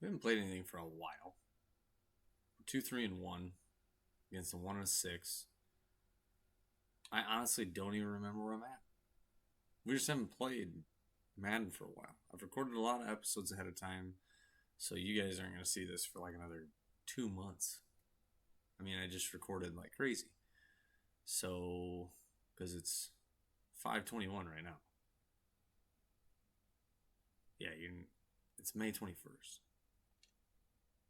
We haven't played anything for a while. 2-3-1 against the 1-6. I honestly don't even remember where I'm at. We just haven't played Madden for a while. I've recorded a lot of episodes ahead of time, so you guys aren't going to see this for like another 2 months. I mean, I just recorded like crazy. So, because it's 5/21 right now. Yeah, it's May 21st.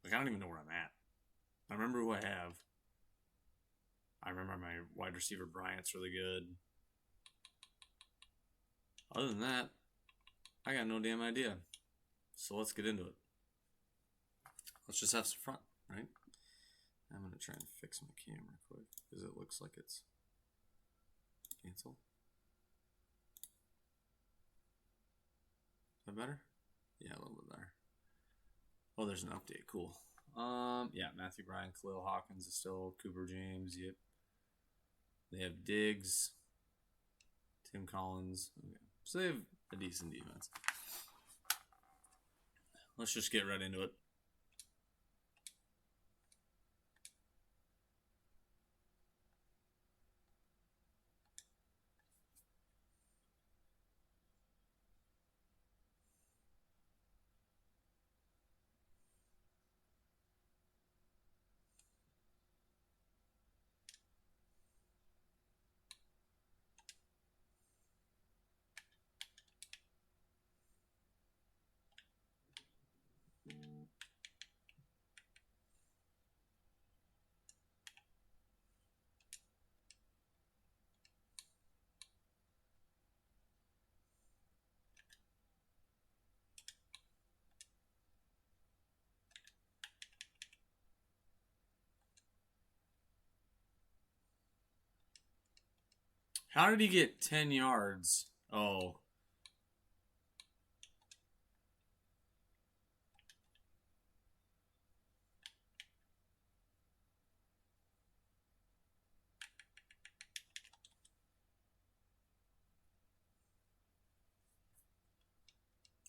Like, I don't even know where I'm at. I remember who I have. I remember my wide receiver Bryant's really good. Other than that, I got no damn idea. So let's get into it. Let's just have some fun, right? I'm going to try and fix my camera quick because it looks like it's canceled. Is that better? Yeah, a little bit better. Oh, there's an update. Cool. Yeah, Matthew Bryan, Khalil Hawkins is still, Cooper James, yep. They have Diggs, Tim Collins. Okay. So they have a decent defense. Let's just get right into it. How did he get 10 yards? Oh.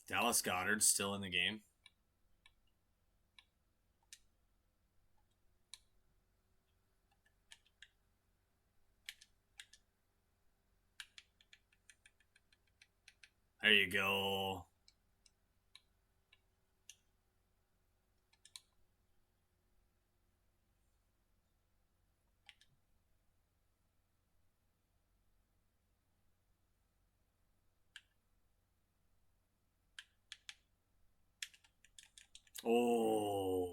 Dallas Goedert still in the game. There you go. Oh.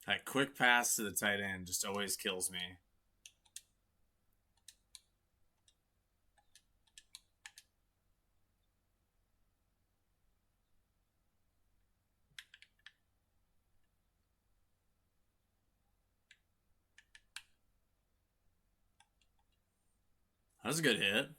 That quick pass to the tight end just always kills me. That was a good hit.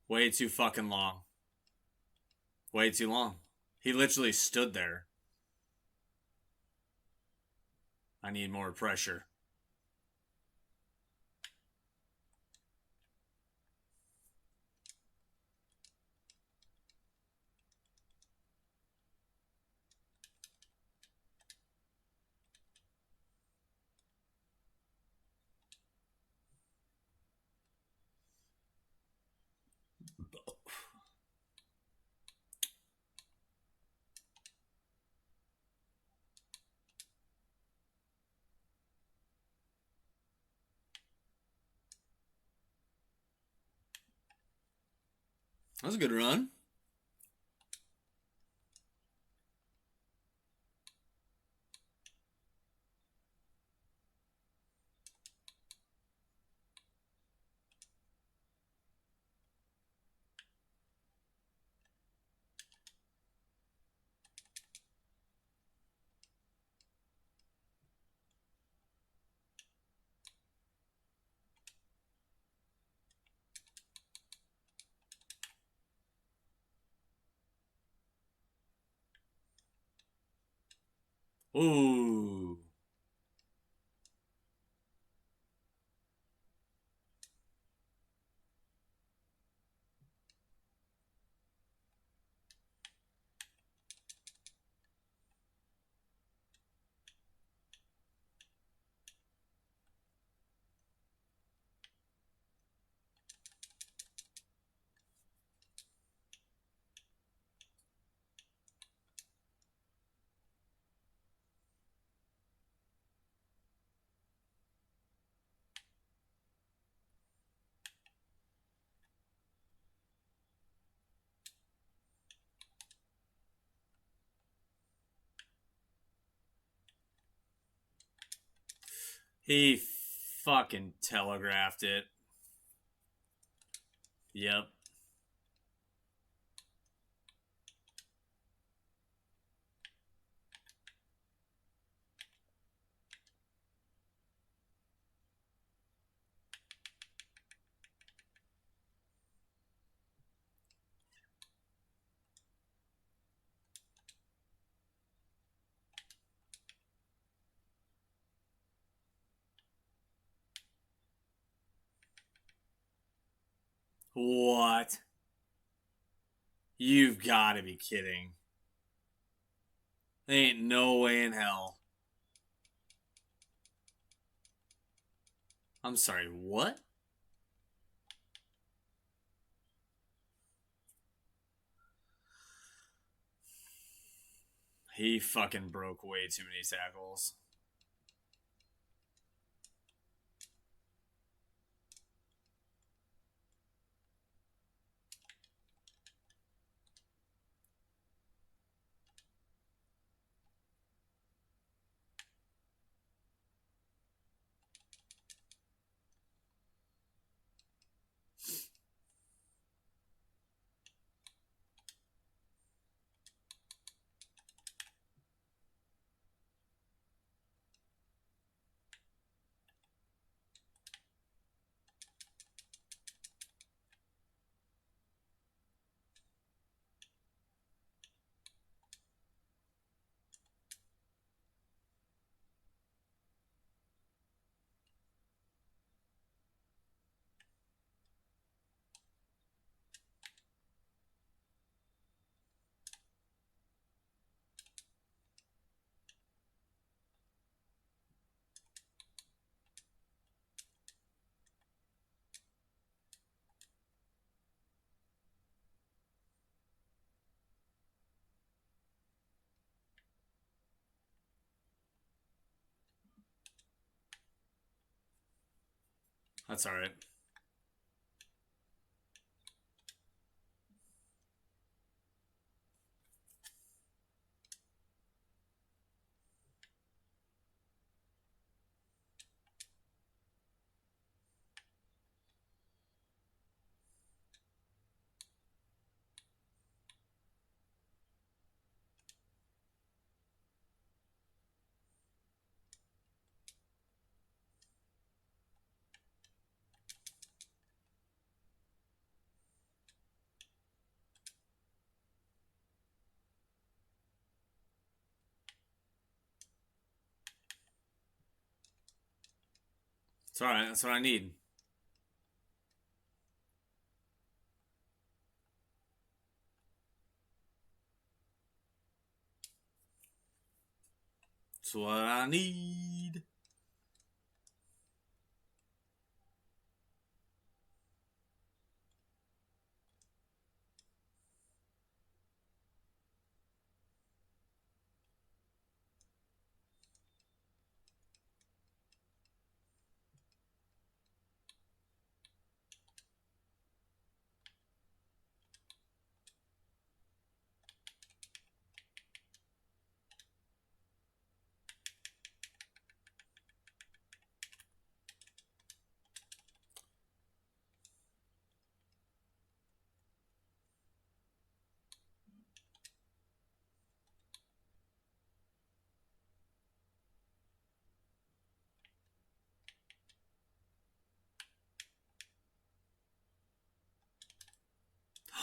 Way too fucking long. Way too long. He literally stood there. I need more pressure. That was a good run. Ooh. He fucking telegraphed it. Yep. What? You've got to be kidding. There ain't no way in hell. I'm sorry, what? He fucking broke way too many tackles. That's alright. It's alright. That's what I need. That's what I need.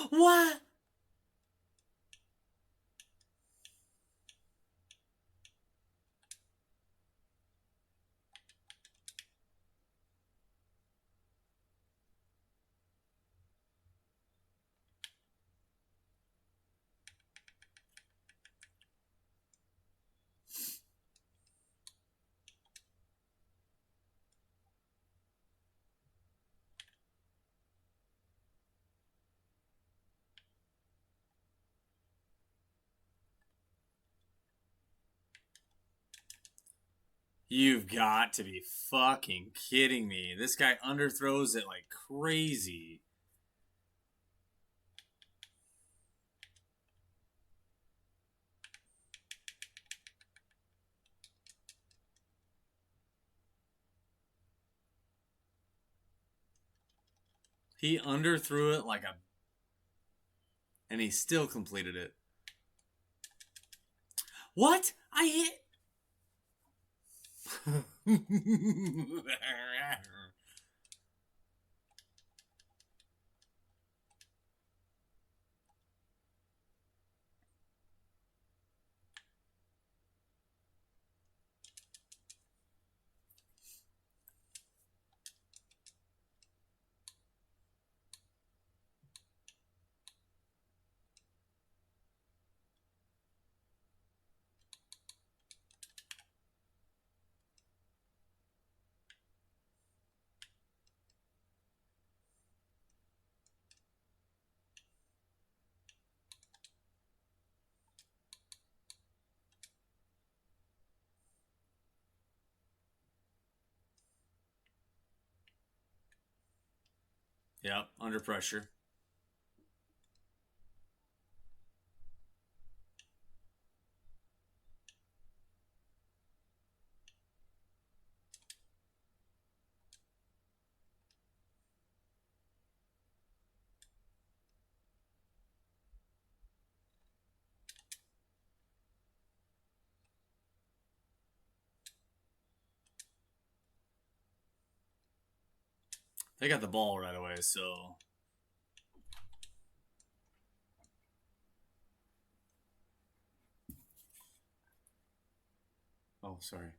What? You've got to be fucking kidding me. This guy underthrows it like crazy. He underthrew it like a... And he still completed it. What? I hit... Yep, under pressure. They got the ball right away, so... Oh, sorry.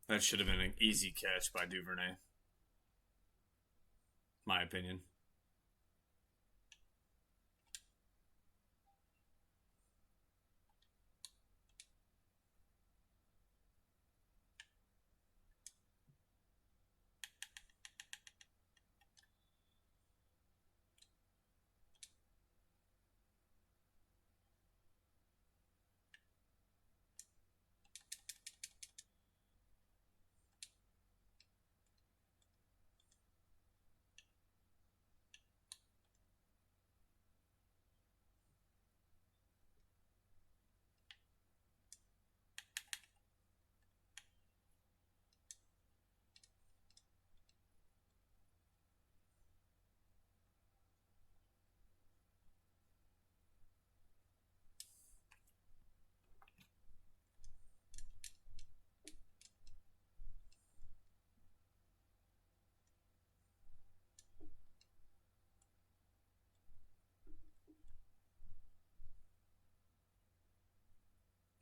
That should have been an easy catch by Duvernay. My opinion.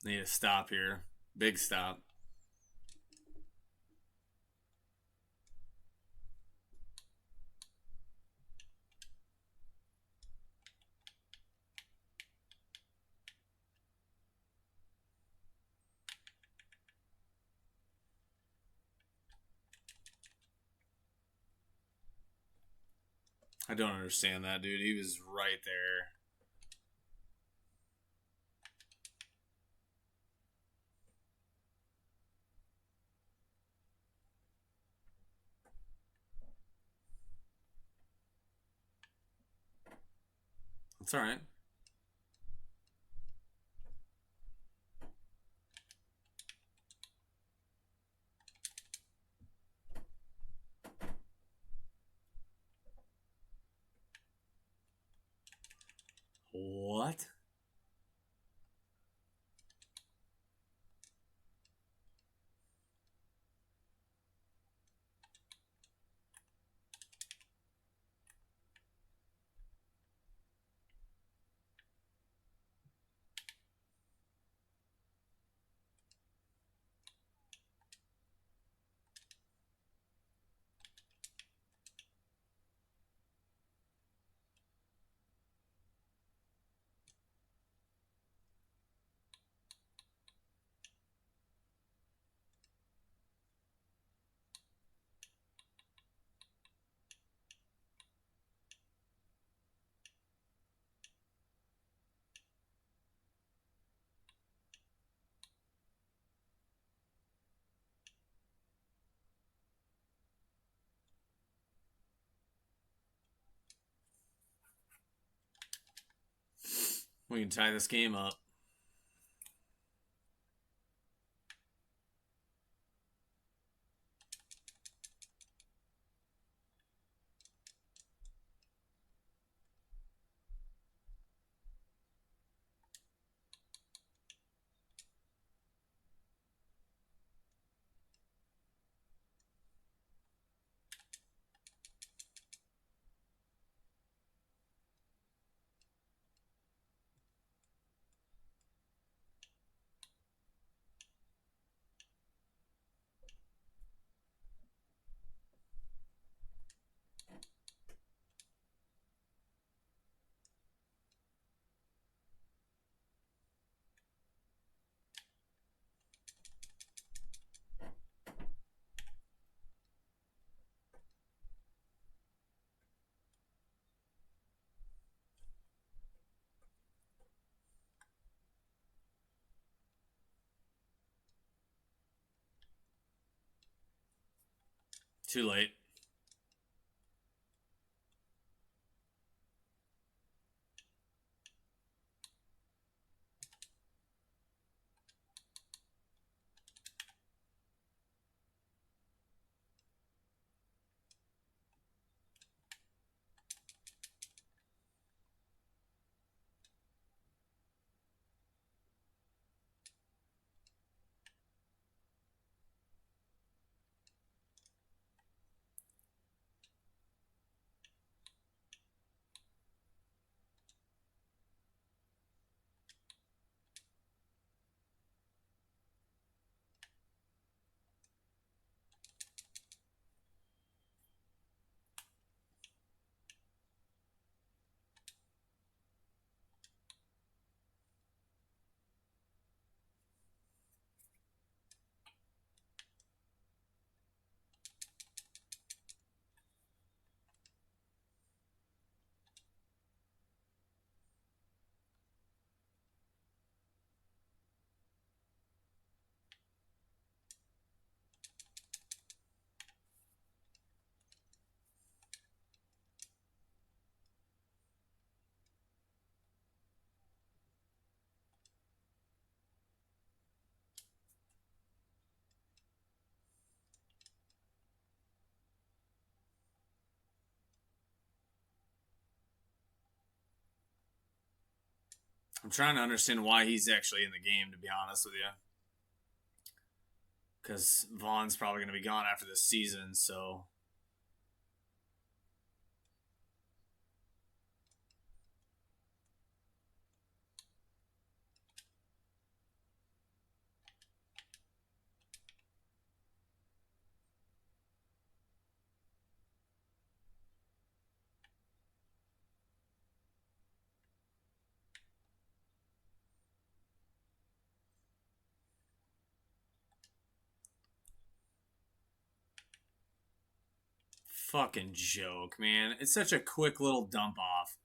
Need a stop here. Big stop. I don't understand that, dude. He was right there. It's all right. What? We can tie this game up. Too late. I'm trying to understand why he's actually in the game, to be honest with you. Because Vaughn's probably going to be gone after this season, so. Fucking joke, man. It's such a quick little dump off.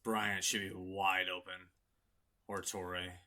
Bryant should be wide open. Or Torre.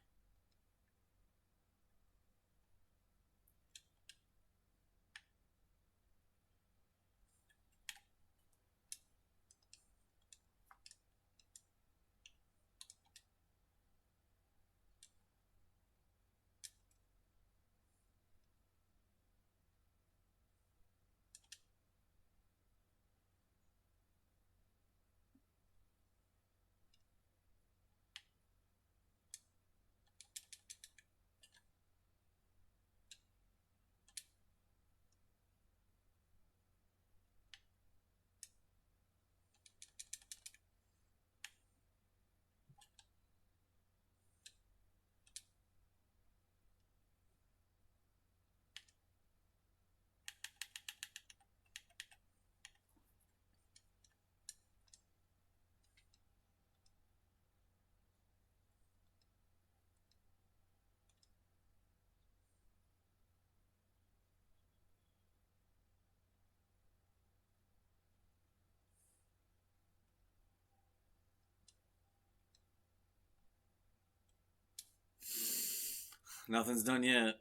Nothing's done yet.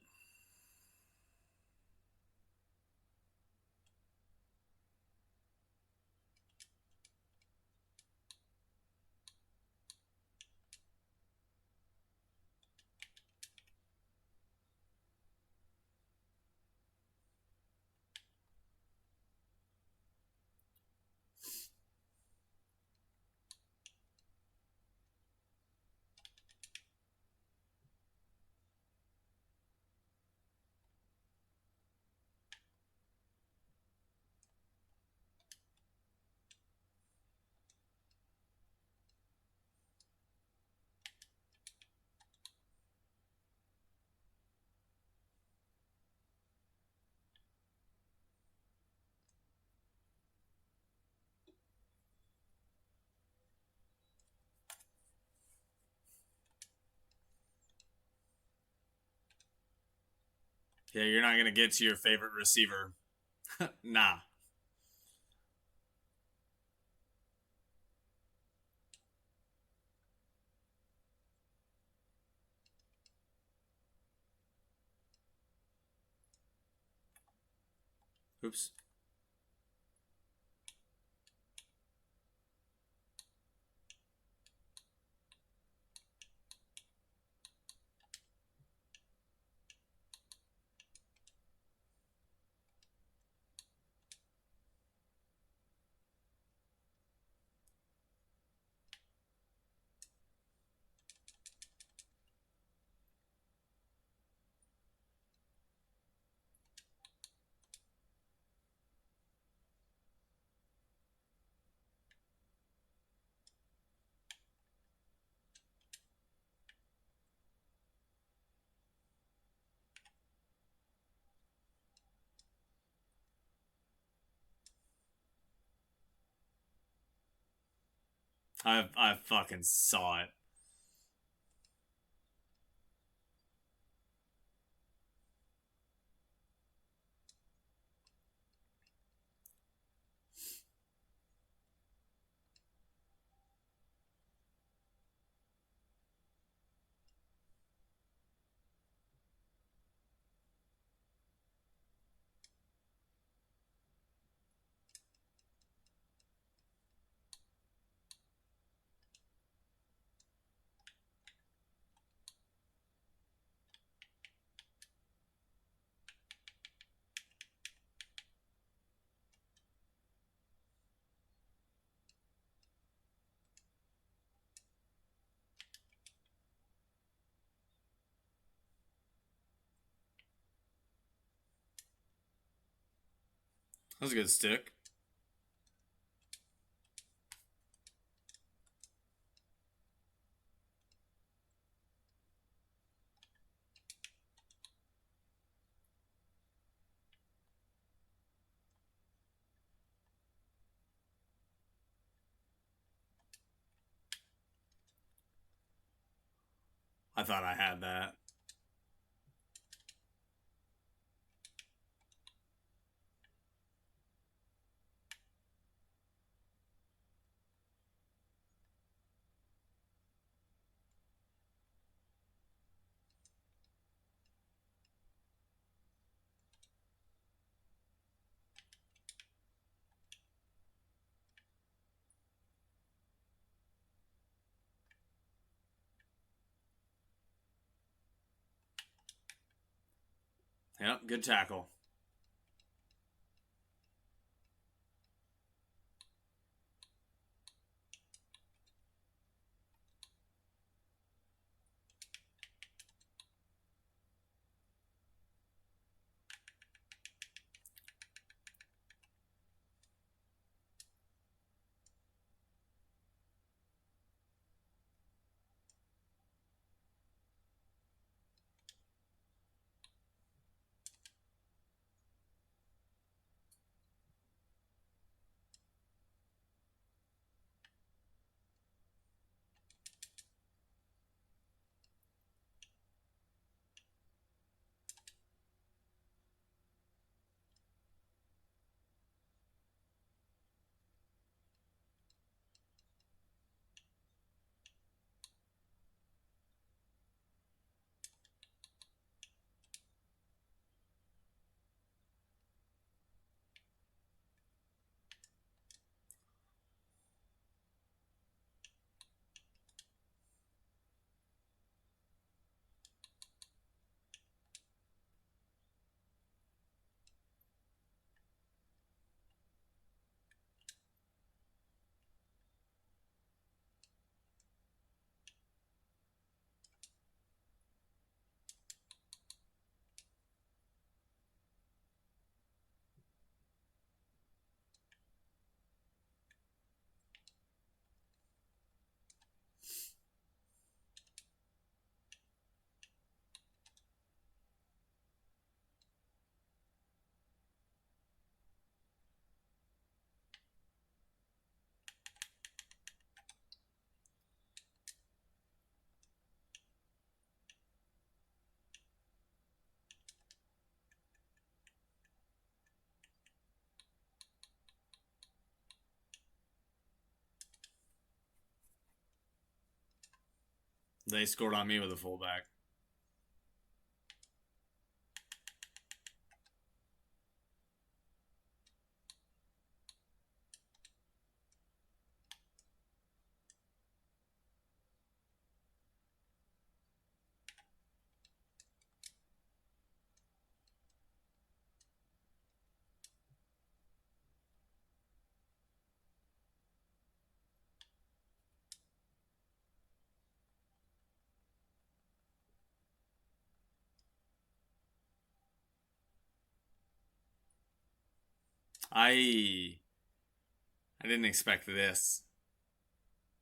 Yeah, you're not going to get to your favorite receiver. Nah. Oops. I fucking saw it. That was a good stick. I thought I had that. Yep, good tackle. They scored on me with a fullback. I didn't expect this.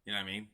You know what I mean?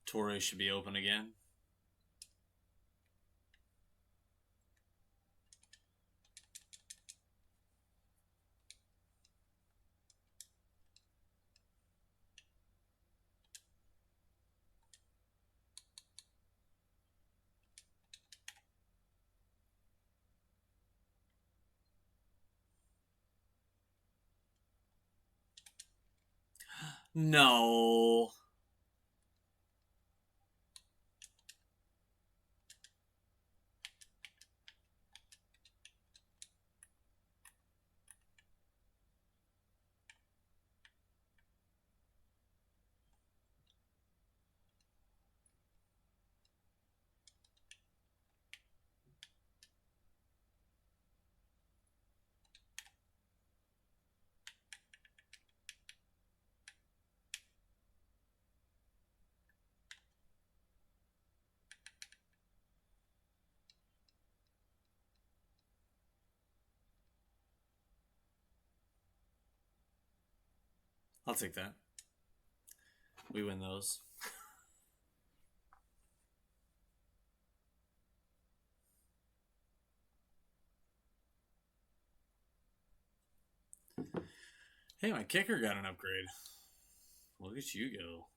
Torres should be open again. No. I'll take that. We win those. Hey, my kicker got an upgrade. Look at you go.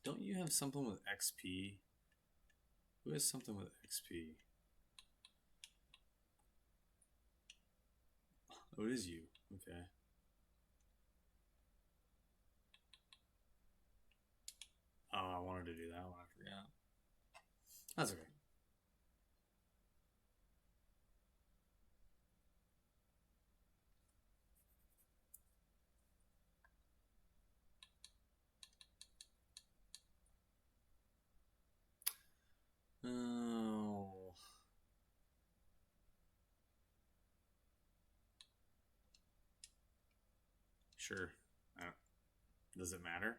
Don't you have something with XP? Who has something with XP? Oh, it is you. Okay. Oh, I wanted to do that one. I forgot. That's okay. Oh. Sure. Does it matter?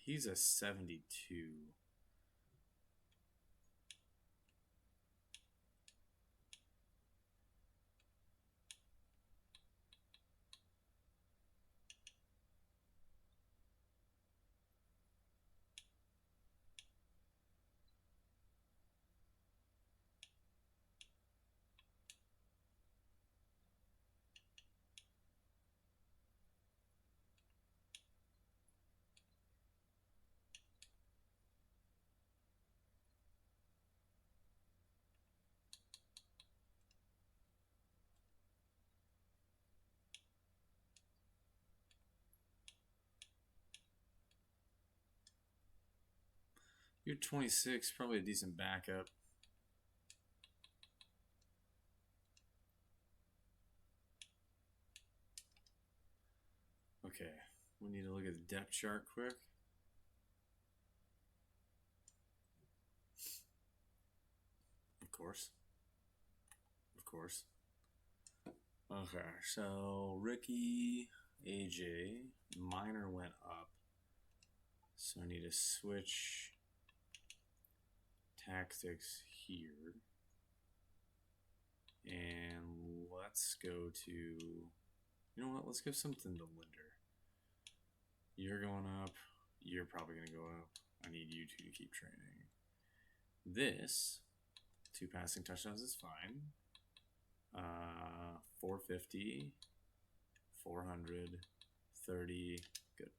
He's a 72. You're 26, probably a decent backup. Okay, we need to look at the depth chart quick. Of course. Of course. Okay, so Ricky, AJ, minor went up. So I need to switch tactics here. And let's go to, you know what, let's give something to Linder. You're going up. You're probably going to go up. I need you two to keep training. This, 2 passing touchdowns is fine. 450, 400, 30, good.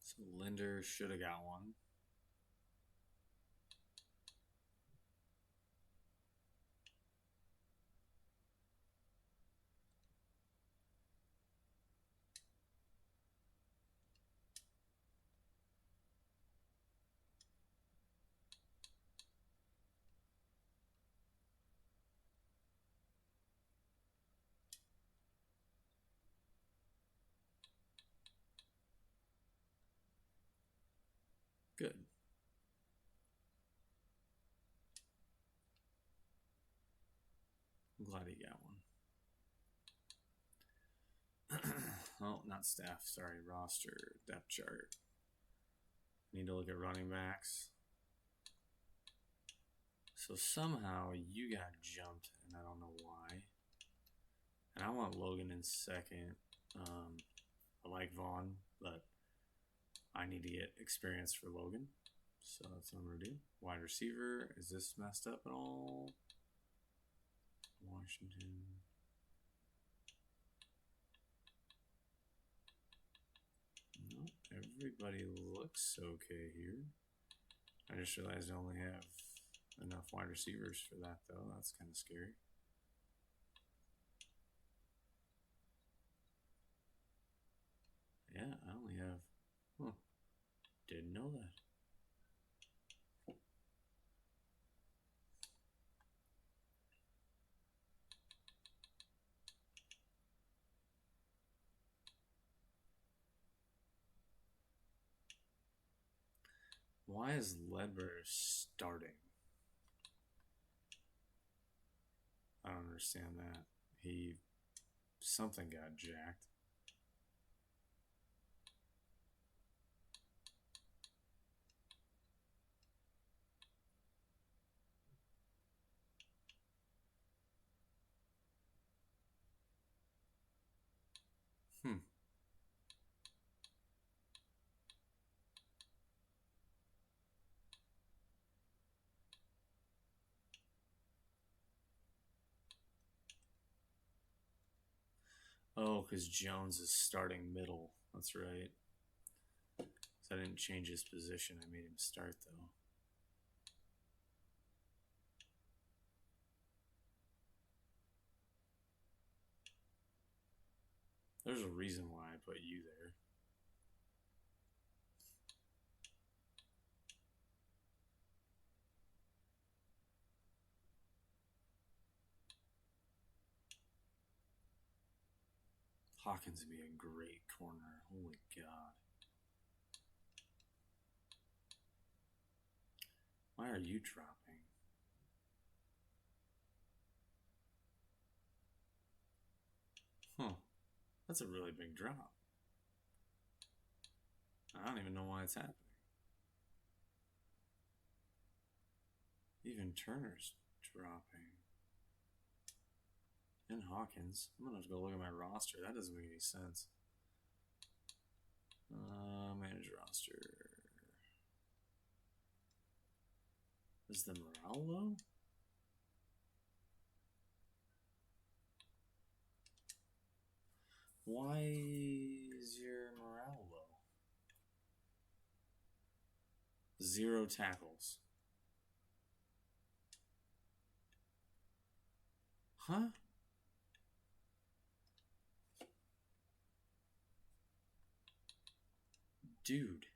So Linder should have got one. Good. I'm glad he got one. Oh, not staff. Sorry, roster depth chart. Need to look at running backs. So somehow you got jumped, and I don't know why. And I want Logan in second. I like Vaughn, but I need to get experience for Logan. So that's what I'm going to do. Wide receiver. Is this messed up at all? Washington. No, everybody looks okay here. I just realized I only have enough wide receivers for that, though. That's kind of scary. Yeah, I only have... Huh. Didn't know that. Why is Ledbetter starting? I don't understand that. Something got jacked. Hmm. Oh, because Jones is starting middle. That's right. So I didn't change his position. I made him start, though. There's a reason why I put you there. Hawkins would be a great corner. Holy God. Why are you dropping? Huh. That's a really big drop. I don't even know why it's happening. Even Turner's dropping. And Hawkins. I'm going to have to go look at my roster. That doesn't make any sense. Manage roster. Is the morale low? Why is your morale low? 0 tackles. Huh? Dude.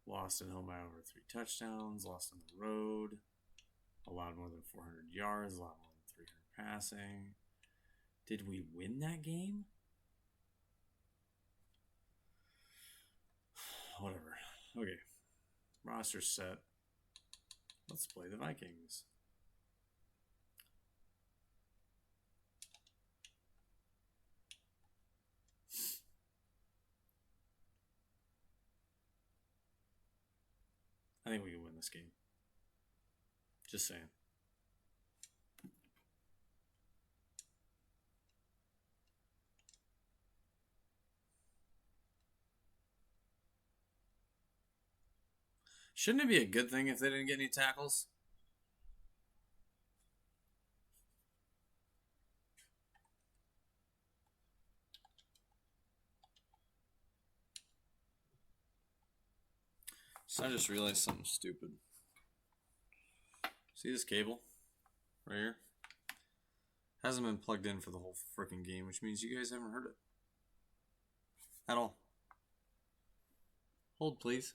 Lost at home by over 3 touchdowns. Lost on the road. Allowed more than 400 yards. Allowed more than 300 passing. Did we win that game? Whatever. Okay. Roster set. Let's play the Vikings. I think we can win this game. Just saying. Shouldn't it be a good thing if they didn't get any tackles? So I just realized something stupid. See this cable? Right here? Hasn't been plugged in for the whole freaking game, which means you guys haven't heard it. At all. Hold, please.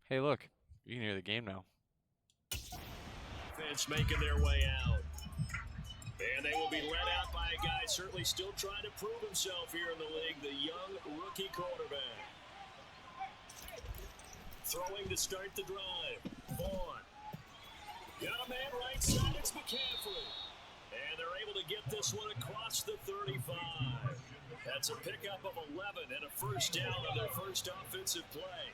Hey, look, you can hear the game now. Offense making their way out. And they will be led out by a guy certainly still trying to prove himself here in the league, the young rookie quarterback. Throwing to start the drive. Vaughn. Got a man right side. It's McCaffrey. And they're able to get this one across the 35. That's a pickup of 11 and a first down on their first offensive play.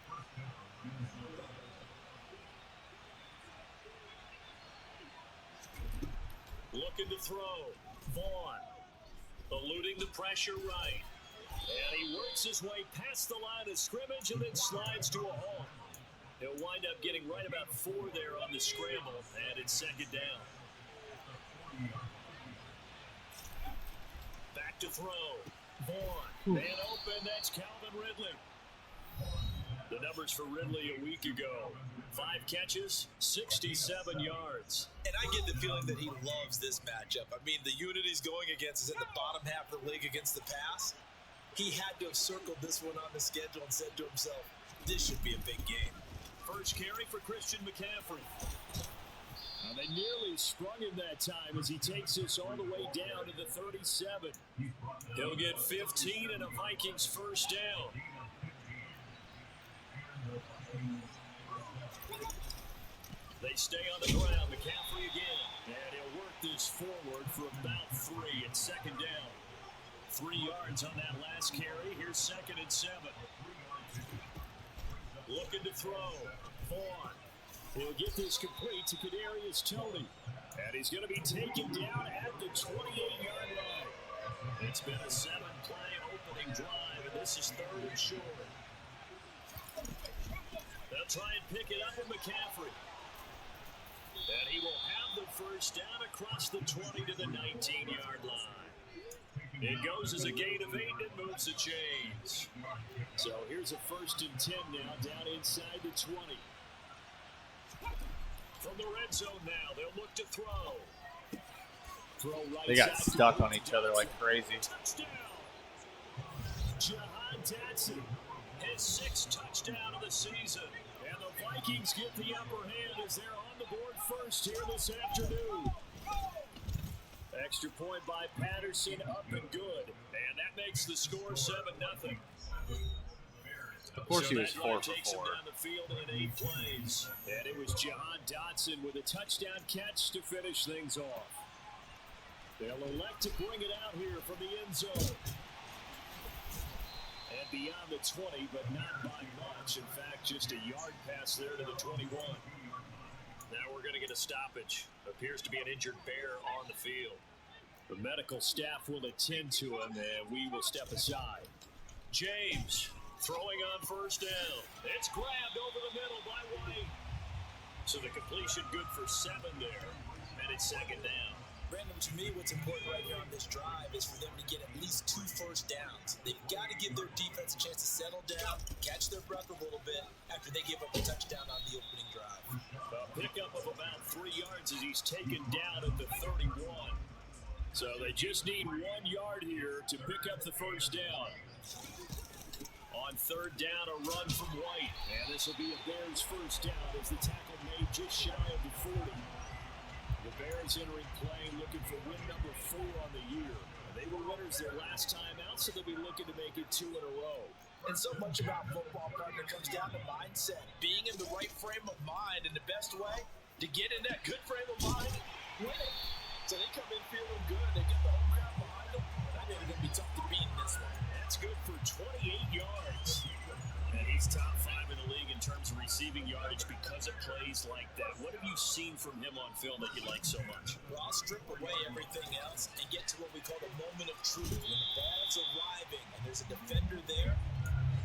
Looking to throw. Vaughn. Eluding the pressure right. And he works his way past the line of scrimmage and then slides to a halt. He'll wind up getting right about 4 there on the scramble, and it's second down. Back to throw. Vaughn. Man open. That's Calvin Ridley. The numbers for Ridley a week ago. 5 catches, 67 yards. And I get the feeling that he loves this matchup. I mean, the unit he's going against is in the bottom half of the league against the pass. He had to have circled this one on the schedule and said to himself, this should be a big game. First carry for Christian McCaffrey. Now they nearly sprung him that time as he takes this all the way down to the 37. He'll get 15 and a Vikings first down. They stay on the ground. McCaffrey again. And he'll work this forward for about 3 at second down. 3 yards on that last carry. Here's second and 7. Looking to throw. Vaughn. He'll get this complete to Kadarius Toney. And he's going to be taken down at the 28-yard line. It's been a 7-play opening drive, and this is 3rd and short. They'll try and pick it up with McCaffrey. And he will have the first down across the 20 to the 19-yard line. It goes as a gain of 8 and moves the chains. So here's a 1st and 10 now down inside the 20. From the red zone now, they'll look to throw. Right they got stuck on each other like crazy. Touchdown. Jahan Dotson, his 6th touchdown of the season. And the Vikings get the upper hand as they're on the board first here this afternoon. Extra point by Patterson, up and good. And that makes the score 7-0. Of course so he was 4 for 4. Takes him down the field in 8 plays. And it was Jahan Dotson with a touchdown catch to finish things off. They'll elect to bring it out here from the end zone. And beyond the 20, but not by much. In fact, just a yard pass there to the 21. Now we're going to get a stoppage. Appears to be an injured Bear on the field. The medical staff will attend to him, and we will step aside. James throwing on first down. It's grabbed over the middle by White. So the completion good for 7 there, and it's second down. Brandon, to me, what's important right here on this drive is for them to get at least 2 first downs. They've got to give their defense a chance to settle down, catch their breath a little bit after they give up a touchdown on the opening drive. A pickup of about 3 yards as he's taken down at the 31. So they just need 1 yard here to pick up the first down. On third down, a run from White. And this will be a Bears first down as the tackle made just shy of the 40. The Bears entering play looking for win number 4 on the year. They were winners their last time out, so they'll be looking to make it 2 in a row. And so much about football, partner, comes down to mindset. Being in the right frame of mind, and the best way to get in that good frame of mind, winning. So they come in feeling good. They get the home crowd behind them. I think it's going to be tough to beat in this one. That's good for 28 yards. And he's top 5 in the league in terms of receiving yardage because of plays like that. What have you seen from him on film that you like so much? Well, I'll strip away everything else and get to what we call the moment of truth. When the ball's arriving and there's a defender there,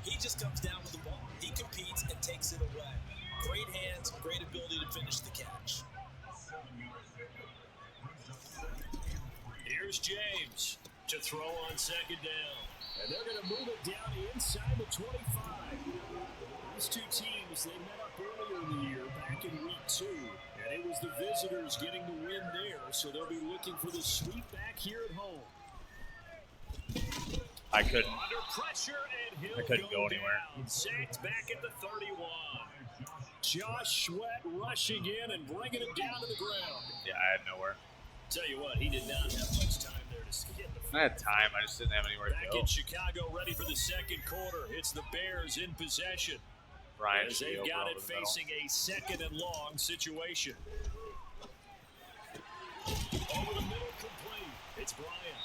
he just comes down with the ball. He competes and takes it away. Great hands, great ability to finish the catch. Here's James to throw on second down. And they're going to move it down inside the 25. These two teams, they met up earlier in the year, back in week 2. And it was the visitors getting the win there, so they'll be looking for the sweep back here at home. I couldn't Go anywhere. Down. Sacked back at the 31. Josh Sweat rushing in and bringing him down to the ground. Yeah, I had nowhere. Tell you what, he did not have much time there to get the field. I had time. I just didn't have anywhere to Back go. in Chicago, ready for the second quarter. It's the Bears in possession. Ryan As should they've be got over it the middle. facing a second and long situation. Over the middle complete. It's Bryant.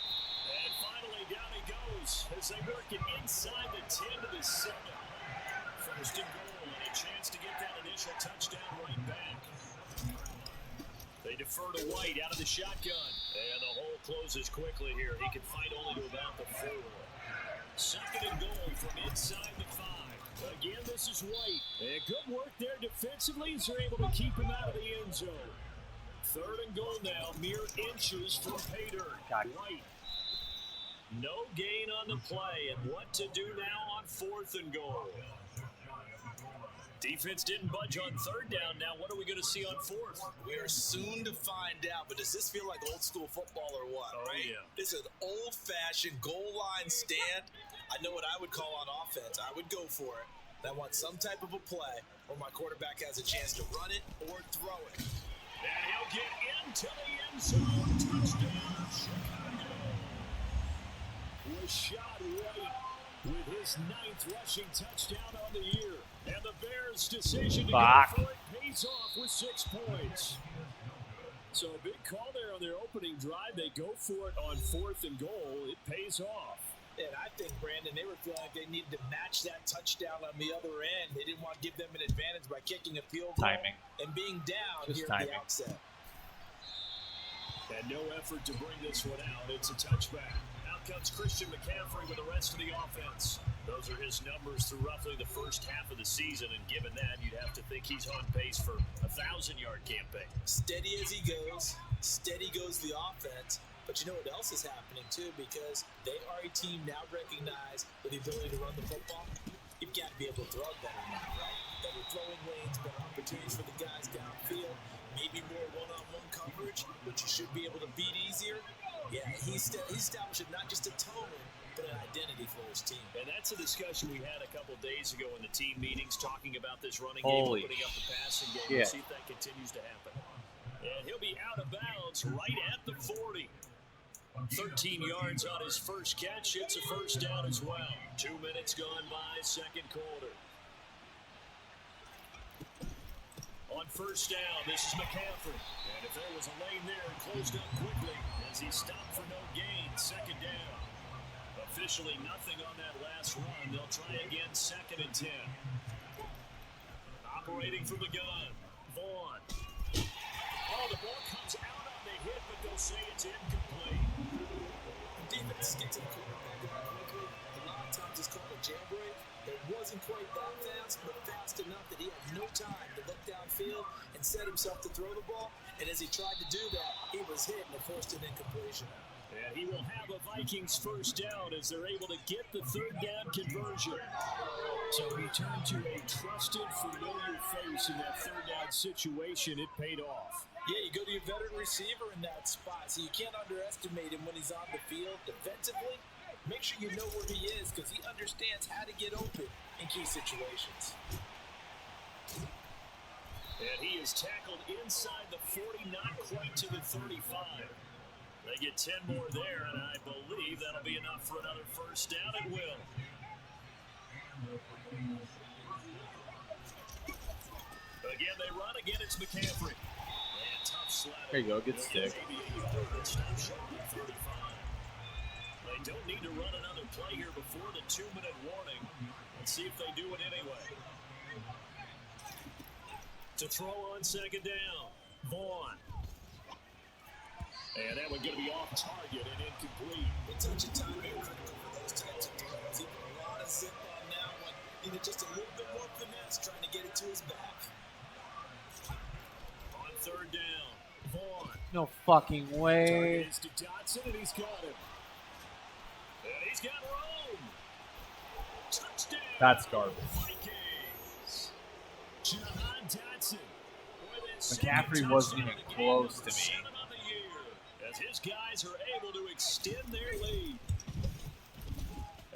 And finally down he goes as they work it inside the 10 to the 7. First and goal and a chance to get that initial touchdown right back. They defer to White out of the shotgun. And the hole closes quickly here. He can fight only to about the 4. Second and goal from inside the 5. Again, this is White. And good work there defensively as they're able to keep him out of the end zone. Third and goal now, mere inches from pay dirt. White. No gain on the play, and what to do now on 4th and goal. Defense didn't budge on 3rd down. Now what are we going to see on 4th? We are soon to find out, but does this feel like old school football or what? Oh, right? yeah. This is an old-fashioned goal line stand. I know what I would call on offense. I would go for it. I want some type of a play where my quarterback has a chance to run it or throw it. And he'll get into the end zone. Touchdown, Chicago. Rashad White with his 9th rushing touchdown on the year. And the Bears' decision to go for it pays off with 6 points. So a big call there on their opening drive. They go for it on 4th and goal. It pays off. And I think, Brandon, they were feeling like they needed to match that touchdown on the other end. They didn't want to give them an advantage by kicking a field goal and being down here at the outset. And no effort to bring this one out. It's a touchback. Out comes Christian McCaffrey with the rest of the offense. Those are his numbers through roughly the first half of the season, and given that, you'd have to think he's on pace for a 1,000-yard campaign. Steady as he goes, steady goes the offense. But you know what else is happening, too, because they are a team now recognized with the ability to run the football. You've got to be able to throw it better now, right? Better throwing lanes, better opportunities for the guys downfield, maybe more one-on-one coverage, which you should be able to beat easier. Yeah, he's establishing not just a tone, but an identity for his team. And that's a discussion we had a couple days ago in the team meetings, talking about this running Holy game, opening up the passing game. shit. Let's see if that continues to happen. And he'll be out of bounds right at the 40. 13 yards on his first catch. It's a first down as well. 2 minutes gone by, second quarter. On first down, this is McCaffrey. And if there was a lane there, it closed up quickly as he stopped for no gain. Second down. Officially nothing on that last run. They'll try again, 2nd and 10. Operating from the gun, Vaughn. Oh, the ball comes out on the hit, but they'll say it's incomplete. Defense gets to the quarterback quickly. A lot of times it's called a jailbreak. It wasn't quite that fast, but fast enough that he had no time to look downfield and set himself to throw the ball. And as he tried to do that, he was hit and forced an incompletion. And he will have a Vikings first down as they're able to get the 3rd down conversion. So he turned to a trusted, familiar face in that 3rd down situation. It paid off. Yeah, you go to your veteran receiver in that spot, so you can't underestimate him when he's on the field defensively. Make sure you know where he is because he understands how to get open in key situations. And he is tackled inside the 40, not quite to the 35. They get 10 more there, and I believe that'll be enough for another first down. It will. Again, they run. Again, it's McCaffrey. And tough slap. There you go, good stick. They don't need to run another play here before the 2-minute warning. Let's see if they do it anyway. To throw on 2nd down, Vaughn. And that one's going to be off target and incomplete. The touch of time is critical for those types of throws. He put a lot of zip on that one. Needed just a little bit more finesse trying to get it to his back. On 3rd down, Vaughn. No fucking way. Target is to Dotson, and he's got him. And he's got Rome. Touchdown. That's garbage. Vikings. Jahan Dotson. McCaffrey wasn't even close to me. As his guys are able to extend their lead.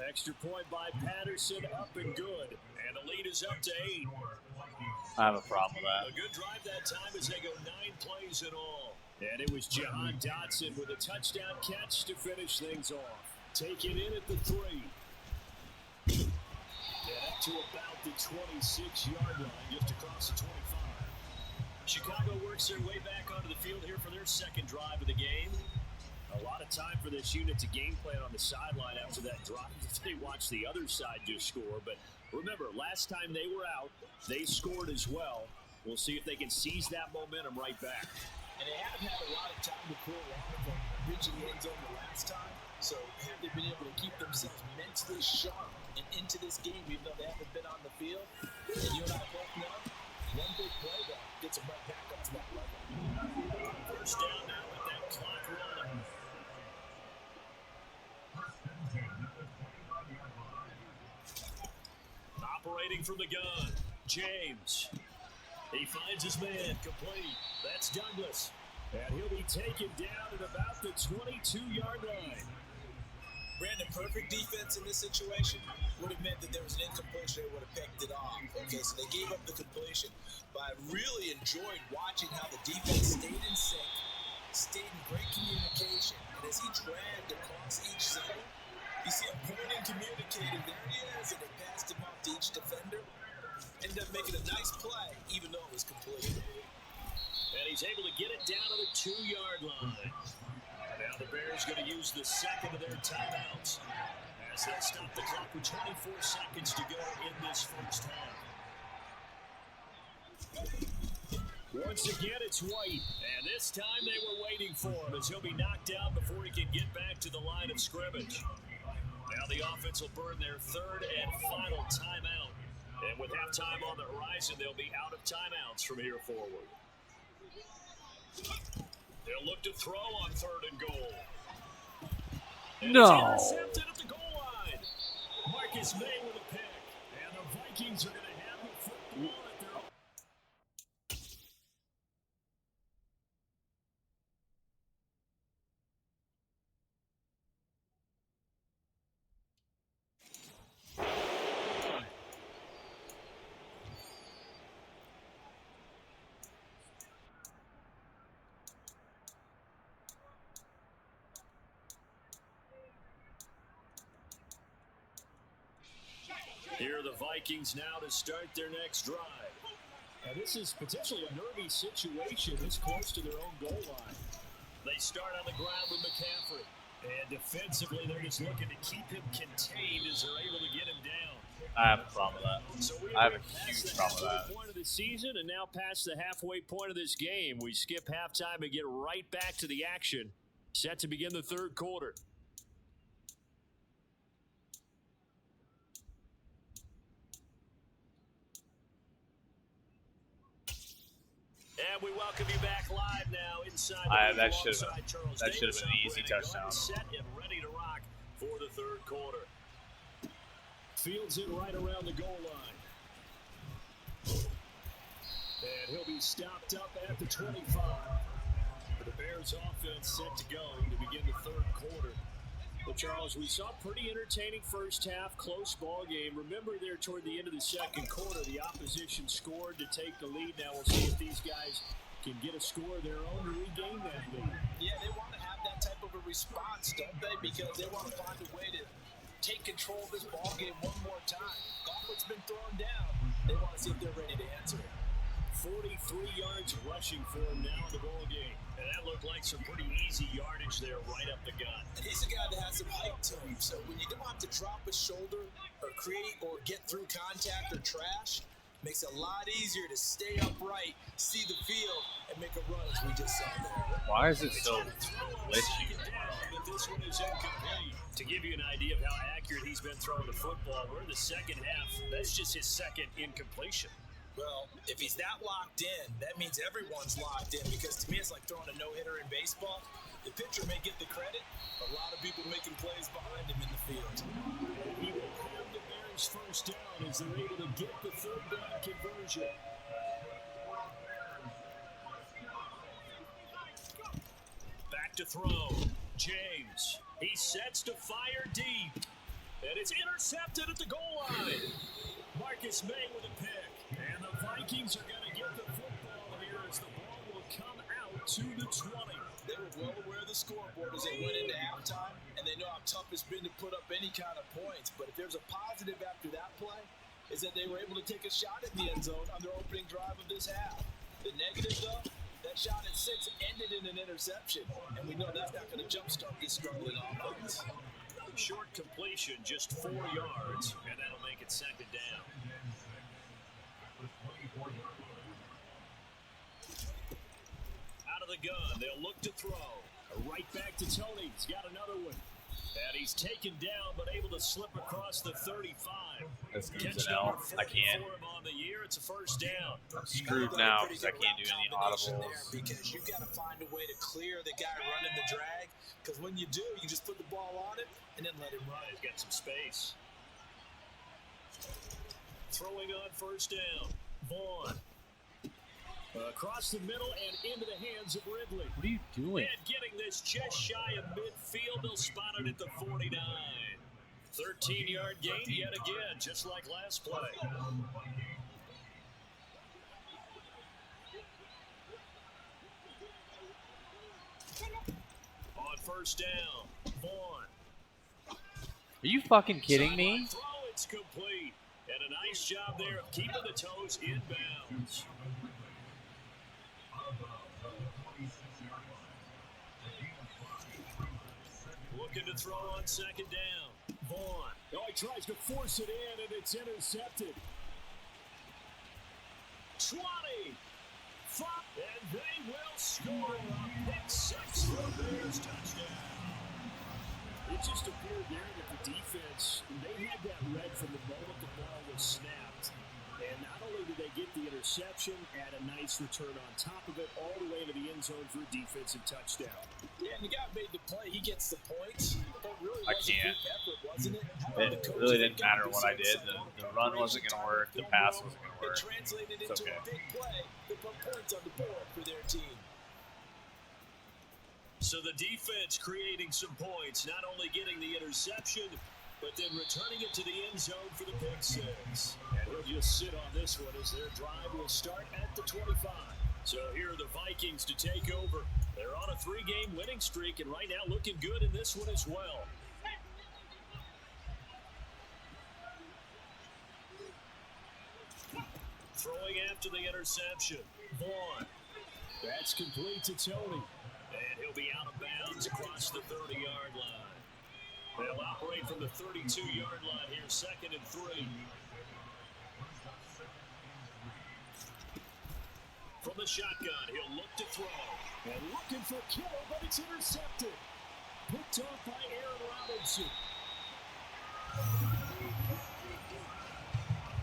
Extra point by Patterson, up and good. And the lead is up to 8. I have a problem with A that. good drive that time as they go 9 plays in all. And it was Jahan Dotson with a touchdown catch to finish things off. Taken in at the 3. And up to about the 26-yard line, just across the 25. Chicago works their way back onto the field here for their second drive of the game. A lot of time for this unit to game plan on the sideline after that drive. They watched the other side just score. But remember, last time they were out, they scored as well. We'll see if they can seize that momentum right back. And they haven't had a lot of time to pull off from reaching the end zone the last time. So have they been able to keep themselves mentally sharp and into this game, even though they haven't been on the field? And you and I both know, one big play that gets them right back up to that level. First down now with that clock running. Operating from the gun, James. He finds his man, complete. That's Douglas. And he'll be taken down at about the 22-yard line. Brandon, perfect defense in this situation would have meant that there was an incompletion. They would have picked it off. Okay, so they gave up the completion. But I really enjoyed watching how the defense stayed in sync, stayed in great communication. And as he dragged across each zone, you see him pointing, communicating. There he is, and they passed him off to each defender. Ended up making a nice play, even though it was complete. And he's able to get it down to the 2-yard line. Now the Bears going to use the second of their timeouts as they stop the clock with 24 seconds to go in this first half. Once again, it's White, and this time they were waiting for him as he'll be knocked down before he can get back to the line of scrimmage. Now the offense will burn their third and final timeout. And with halftime on the horizon, they'll be out of timeouts from here forward. They'll look to throw on 3rd and goal. And No. it's intercepted at the goal line. Marcus May with a pick. And the Vikings are going to have the football at their own. Here are the Vikings now to start their next drive. And this is potentially a nervy situation this close to their own goal line. They start on the ground with McCaffrey. And defensively, they're just looking to keep him contained as they're able to get him down. I have a problem with that. So I have a huge problem with that. Point of the season, and now past the halfway point of this game, we skip halftime and get right back to the action. Set to begin the third quarter. And we welcome you back live now inside. That should have been an easy touchdown. Set and ready to rock for the third quarter. Fields it right around the goal line. And he'll be stopped up at the 25. For the Bears offense set to go to begin the third quarter. Well, Charles, we saw a pretty entertaining first half, close ball game. Remember there toward the end of the second quarter, the opposition scored to take the lead. Now we'll see if these guys can get a score of their own to regain that lead. Yeah, they want to have that type of a response, don't they? Because they want to find a way to take control of this ball game one more time. Gauntlet's been thrown down. They want to see if they're ready to answer it. 43 yards rushing for him now in the ball game. And that looked like some pretty easy yardage there right up the gut. And he's a guy that has some height to him. So when you don't have to drop a shoulder or create or get through contact or trash, makes it a lot easier to stay upright, see the field, and make a run as we just saw there. Why is it so glitchy? This one is incomplete. To give you an idea of how accurate he's been throwing the football, we're in the second half. That's just his second incompletion. Well, if he's that locked in, that means everyone's locked in, because to me it's like throwing a no-hitter in baseball. The pitcher may get the credit, but a lot of people making plays behind him in the field. He will have the Bears first down as they're able to get the third down conversion. Back to throw. James. He sets to fire deep. And it's intercepted at the goal line. Marcus May with a pick. And the Vikings are going to get the football here as the ball will come out to the 20. They were well aware of the scoreboard as they went into halftime, and they know how tough it's been to put up any kind of points. But if there's a positive after that play, is that they were able to take a shot at the end zone on their opening drive of this half. The negative, though, that shot at 6 ended in an interception, and we know that's not going to jumpstart this struggling offense. Short completion, just 4 yards, and that'll make it second down. Out of the gun, they'll look to throw. Right back to Tony. He's got another one. And he's taken down, but able to slip across the 35. This game's an L. I can't. For him on the year, it's a first down. I'm screwed now because I can't do any audibles. Because you've got to find a way to clear the guy running the drag. Because when you do, you just put the ball on it and then let him run. He's got some space. Throwing on first down. Vaughn. Across the middle and into the hands of Ridley. What are you doing? And getting this just shy of midfield. They'll spot it at the 49. 13-yard gain yet again, just like last play. On first down, Vaughn. Are you fucking kidding me? Throw, it's complete. And a nice job there of keeping the toes in bounds. Looking to throw on second down. Vaughn. Oh, he tries to force it in, and it's intercepted. 20. And they will score a pick 6 for the Bears touchdown. It just appeared there that the defense, they had that read from the moment the ball was snapped. And not only did they get the interception, add a nice return on top of it, all the way to the end zone for a defensive touchdown. Yeah, and the guy made the play. He gets the points. But really I can't. Effort, wasn't it? It really didn't matter what I did. The run wasn't going to work. The pass wasn't going to work. It translated into okay. a big play that put points on the board for their team. So the defense creating some points, not only getting the interception, but then returning it to the end zone for the pick 6. And he'll just sit on this one as their drive will start at the 25. So here are the Vikings to take over. They're on a 3-game winning streak, and right now looking good in this one as well. Throwing after the interception, Vaughn. That's complete to Tony. And he'll be out of bounds across the 30-yard line. They'll operate from the 32-yard line here, 2nd and 3. From the shotgun, he'll look to throw. And looking for Kittle, but it's intercepted. Picked off by Aaron Robinson.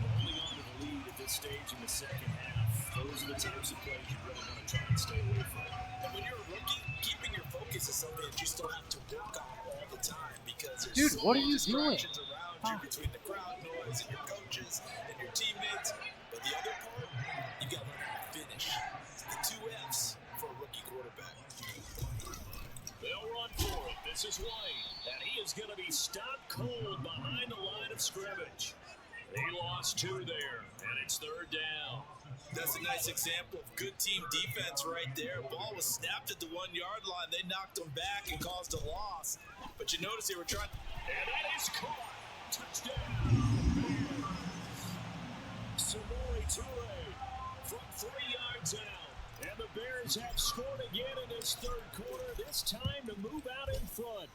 Holding on to the lead at this stage in the second half. Those are the types of plays you really want to try and stay away from. And when you're a rookie, keeping your focus is something that you still have to work on all the time because there's Dude, so what are many you doing? distractions around you between the crowd noise and your coaches and your teammates. But the other part, you got to learn how to finish. It's the 2 F's for a rookie quarterback. They'll run for it. This is White, and he is going to be stopped cold behind the line of scrimmage. He lost 2 there, and it's 3rd down. That's a nice example of good team defense right there. Ball was snapped at the 1-yard line. They knocked them back and caused a loss. But you notice they were trying. And that is caught. Touchdown. Samori Toure from 3 yards out. And the Bears have scored again in this 3rd quarter. This time to move out in front.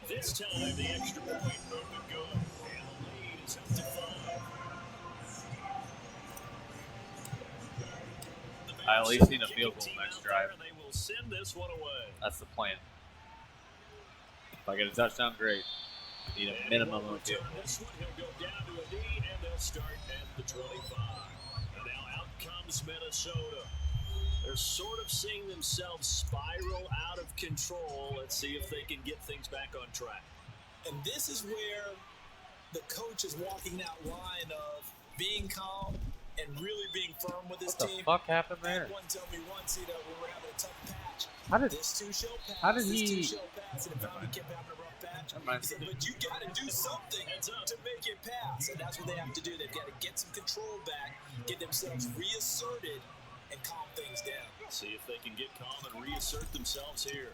This time the extra point moving good. And the lead is up to 5. I at least need a field goal next drive. They will send this one away. That's the plan. If I get a touchdown, great. I need a minimum of 2. This one, he'll go down to a knee, and they'll start at the 25. And now out comes Minnesota. They're sort of seeing themselves spiral out of control. Let's see if they can get things back on track. And this is where the coach is walking that line of being calm and really being firm with his team. What the fuck happened there? One tell me once, when we're having a tough patch. How did this 2 shall pass? How did he? This 2 shall pass, and if he kept having a rough patch, he said, "But you got to do something to make it pass," and that's what they have to do. They've got to get some control back, get themselves reasserted, and calm things down. See if they can get calm and reassert themselves here.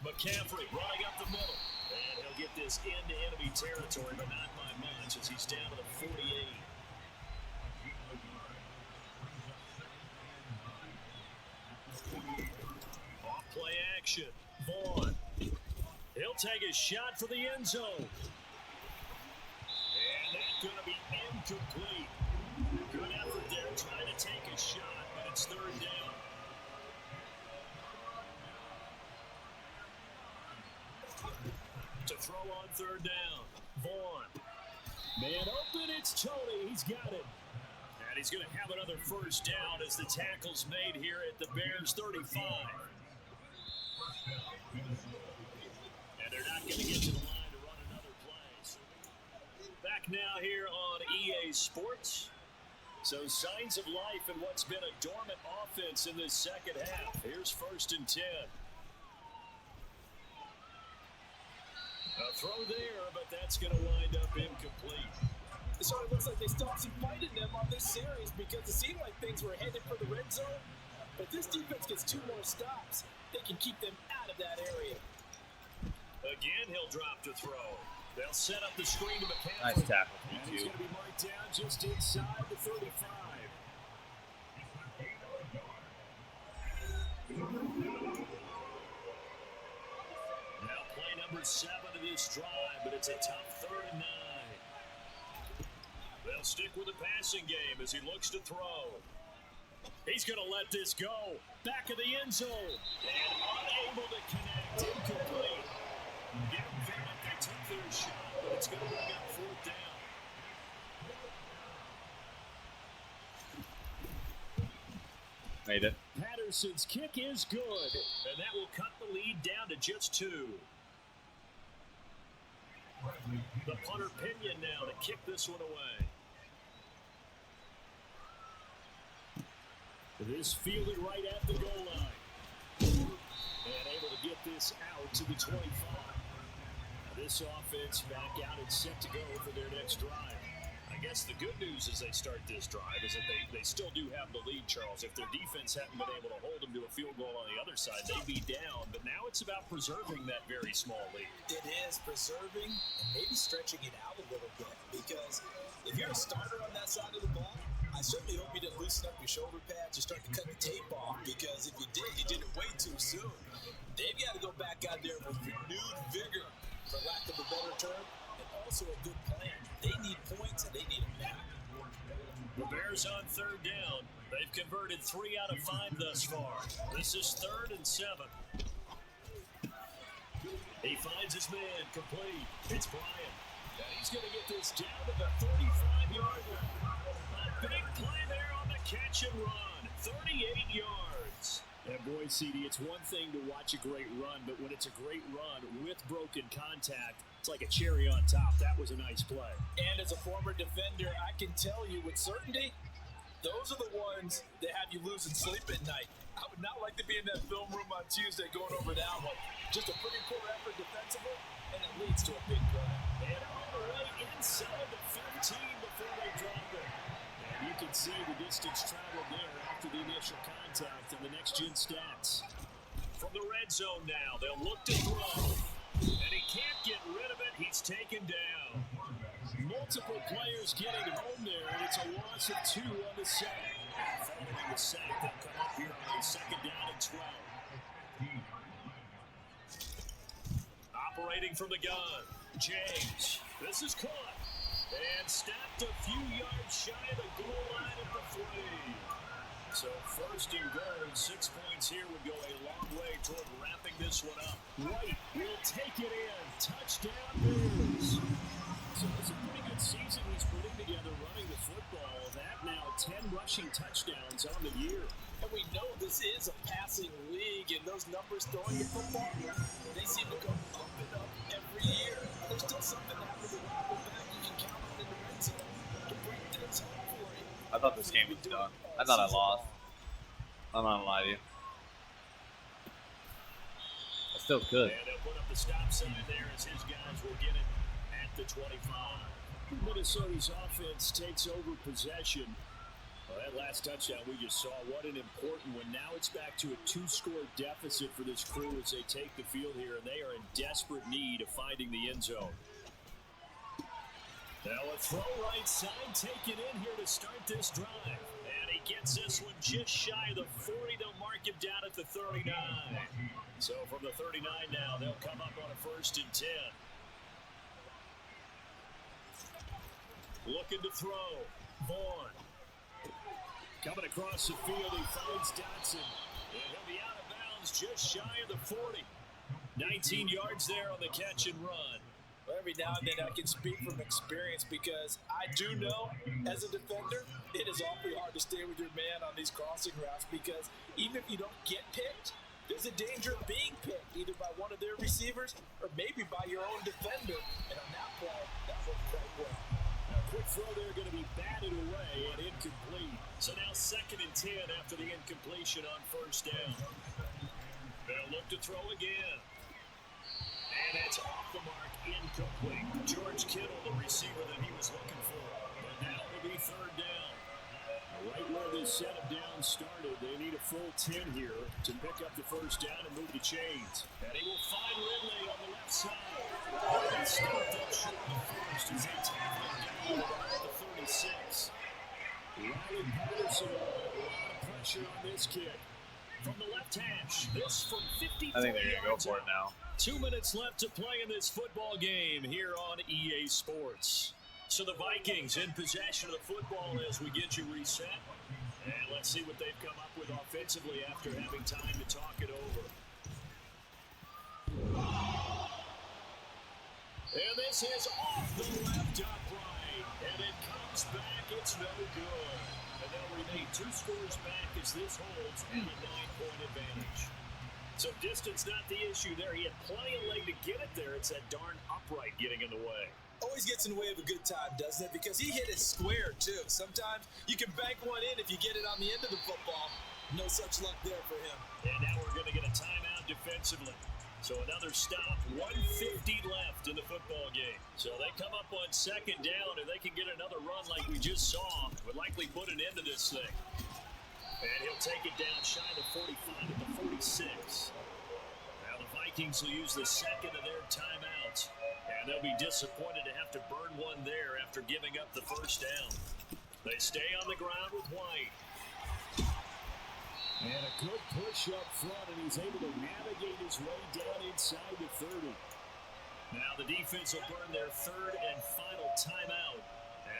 McCaffrey running up the middle. And he'll get this into enemy territory, but not by much as he's down to the 48. Off play action. Vaughn. He'll take a shot for the end zone. And that's going to be incomplete. Good effort there trying to take a shot, but it's third down. To throw on third down. Vaughn. Man open, it's Tony. He's got it. And he's going to have another first down as the tackle's made here at the Bears 35. And they're not going to get to the line to run another play. Back now here on EA Sports. So signs of life in what's been a dormant offense in this second half. Here's 1st and 10. A throw there, but that's going to wind up incomplete. So it looks like they stopped some fight in them on this series because it seemed like things were headed for the red zone. But this defense gets 2 more stops. They can keep them out of that area. Again, he'll drop to throw. They'll set up the screen to McCaffrey. Nice tackle. And he's going to be marked down just inside the 35. Now play number 7 of this drive, but it's a tough 3rd and 9. They'll stick with the passing game as he looks to throw. He's going to let this go. Back of the end zone. And unable to connect. Incomplete. Give them that they took their shot, but it's going to bring up 4th down. Made it. Patterson's kick is good, and that will cut the lead down to just 2. The punter Pinion now to kick this one away. This fielded right at the goal line. And able to get this out to the 25. Now this offense back out and set to go for their next drive. I guess the good news as they start this drive is that they still do have the lead, Charles. If their defense hadn't been able to hold them to a field goal on the other side, they'd be down. But now it's about preserving that very small lead. It is preserving and maybe stretching it out a little bit. Because if you're a starter on that side of the ball, I certainly hope you didn't loosen up your shoulder pads or start to cut the tape off. Because if you did it way too soon. They've got to go back out there with renewed vigor, for lack of a better term, and also a good plan. They need points and they need them now. The Bears on 3rd down. They've converted 3 out of 5 thus far. This is 3rd and 7. He finds his man complete. It's Bryant. And he's going to get this down to the 35-yard line. A big play there on the catch and run. 38 yards. And boy, CD, it's one thing to watch a great run, but when it's a great run with broken contact, it's like a cherry on top. That was a nice play. And as a former defender, I can tell you with certainty, those are the ones that have you losing sleep at night. I would not like to be in that film room on Tuesday going over that one. Just a pretty poor effort defensively, and it leads to a big play. And all the way inside the 15 before they drop it. And you can see the distance traveled there after the initial contact and the next-gen stats. From the red zone now, they'll look to throw. And he can't get rid of it. He's taken down. Multiple players getting home there, and it's a loss of 2 on the sack. Following the sack, they'll come up here on a 2nd down and 12. Operating from the gun, James. This is caught. And stopped a few yards shy of the goal line at the 3. So 1st and goal, 6 points here would go a long way toward wrapping this one up. White will take it in. Touchdown Bears. So it's a pretty good season he's putting together running the football. That now 10 rushing touchdowns on the year. And we know this is a passing league, and those numbers throwing the football, they seem to go up and up every year. There's still something happening when you go back. You can count on in the red zone to bring things home for you. I thought this game was done. I thought I lost. I'm not gonna lie to you. I still could. And they'll put up the stop sign there as his guys will get it at the 25. Minnesota's offense takes over possession Well, that last touchdown we just saw, what an important one. Now it's back to a 2-score deficit for this crew as they take the field here, and they are in desperate need of finding the end zone. Now a throw right side taken in here to start this drive. And he gets this one just shy of the 40. They'll mark him down at the 39. So from the 39 now, they'll come up on a 1st and 10. Looking to throw. Vaughn. Coming across the field, he finds Dotson. And he'll be out of bounds just shy of the 40. 19 yards there on the catch and run. Well, every now and then I can speak from experience because I do know, as a defender, it is awfully hard to stay with your man on these crossing routes because even if you don't get picked, there's a danger of being picked either by one of their receivers or maybe by your own defender. And on that play, that worked quite well. Quick throw there, going to be batted away and incomplete. So now 2nd and 10 after the incompletion on 1st down. They'll look to throw again. And it's off the mark, incomplete. George Kittle, the receiver that he was looking for. But now it'll be 3rd down. Right where this set of downs started, they need a full 10 here to pick up the 1st down and move the chains. And he will find Ridley on the left side. And stopped up short of the 1st as they tackle him down at the 36. Riley Patterson, a lot of pressure on this kick. From the left hash, this from 53 I think they're going to go for it now. 2 minutes left to play in this football game here on EA Sports. So the Vikings in possession of the football as we get you reset. And let's see what they've come up with offensively after having time to talk it over. And this is off the left upright. And it comes back. It's no good. And they'll remain 2 scores back as this holds and a 9-point advantage. So distance not the issue there. He had plenty of leg to get it there. It's that darn upright getting in the way. Always gets in the way of a good time, doesn't it? Because he hit it square, too. Sometimes you can bank one in if you get it on the end of the football. No such luck there for him. And now we're going to get a timeout defensively. So another stop, 150 left in the football game. So they come up on 2nd down, and they can get another run like we just saw. Would likely put an end to this thing. And he'll take it down shy of the 45 at the 46. Now the Vikings will use the 2nd of their timeouts. And they'll be disappointed to have to burn one there after giving up the 1st down. They stay on the ground with White. And a good push up front, and he's able to navigate his way down inside the 30. Now the defense will burn their 3rd and final timeout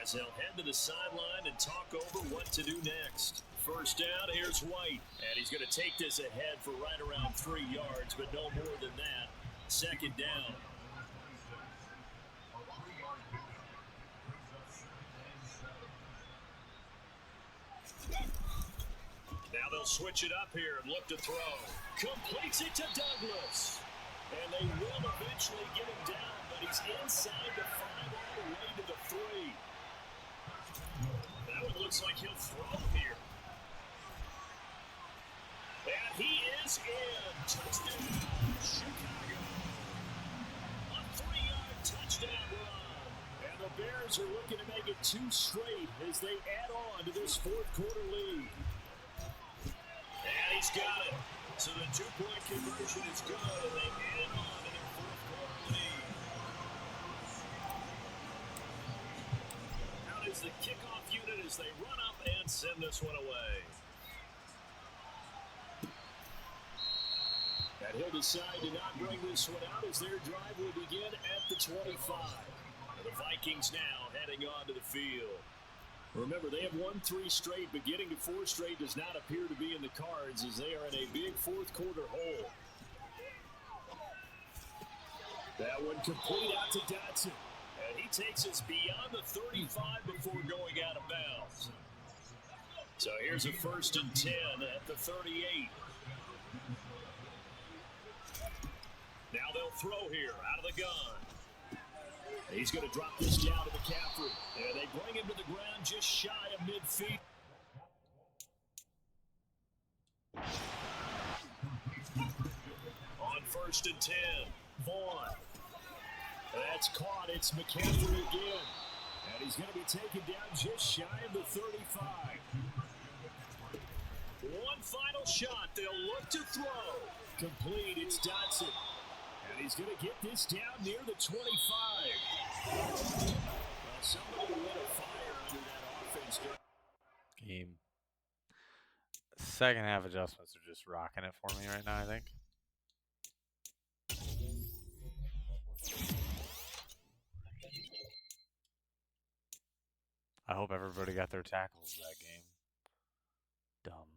as they'll head to the sideline and talk over what to do next. 1st down, here's White. And he's going to take this ahead for right around 3 yards, but no more than that. 2nd down. Now they'll switch it up here and look to throw. Completes it to Douglas. And they will eventually get him down, but he's inside the 5 all the way to the 3. That one looks like he'll throw here. And he is in. Touchdown, Chicago. A 3-yard touchdown run. And the Bears are looking to make it 2 straight as they add on to this 4th quarter lead. And he's got it. So the 2-point conversion is good, and they add on to their 4th quarter lead. Out is the kickoff unit as they run up and send this one away. And he'll decide to not bring this one out as their drive will begin at the 25. And the Vikings now heading on to the field. Remember, they have won 3 straight, but getting to 4 straight does not appear to be in the cards as they are in a big 4th quarter hole. That one complete out to Dotson. And he takes us beyond the 35 before going out of bounds. So here's a 1st and 10 at the 38. Now they'll throw here out of the gun. He's going to drop this down to McCaffrey. And they bring him to the ground just shy of mid-feet. On 1st and 10, Vaughn. That's caught. It's McCaffrey again. And he's going to be taken down just shy of the 35. One final shot. They'll look to throw. Complete. It's Dotson. And he's going to get this down near the 25. Well, somebody lit a fire under that offense. Game. Second half adjustments are just rocking it for me right now, I think. I hope everybody got their tackles that game. Dumb.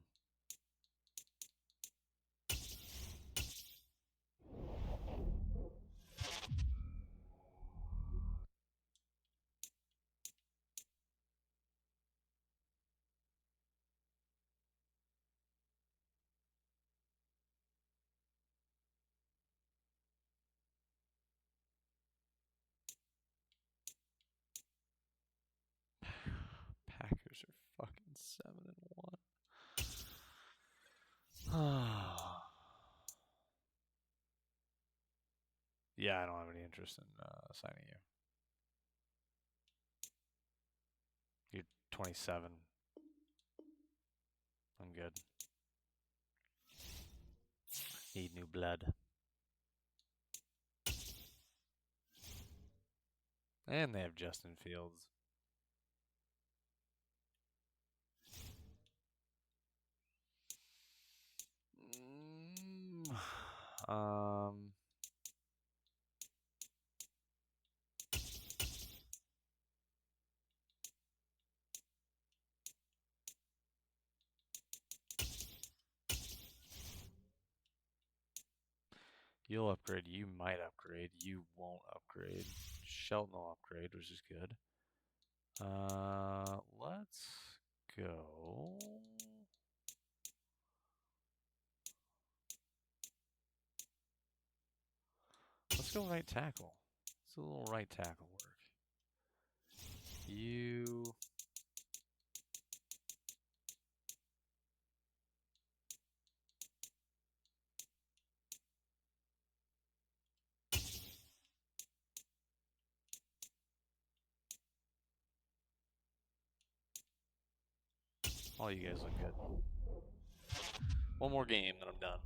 Packers are fucking 7-1. Yeah, I don't have any interest in signing you. You're 27. I'm good. Need new blood. And they have Justin Fields. Um, you'll upgrade. You might upgrade. You won't upgrade. Shelton will upgrade, which is good. Let's go. Let's go right tackle. Let's do a little right tackle work. You. All you guys look good. One more game, then I'm done.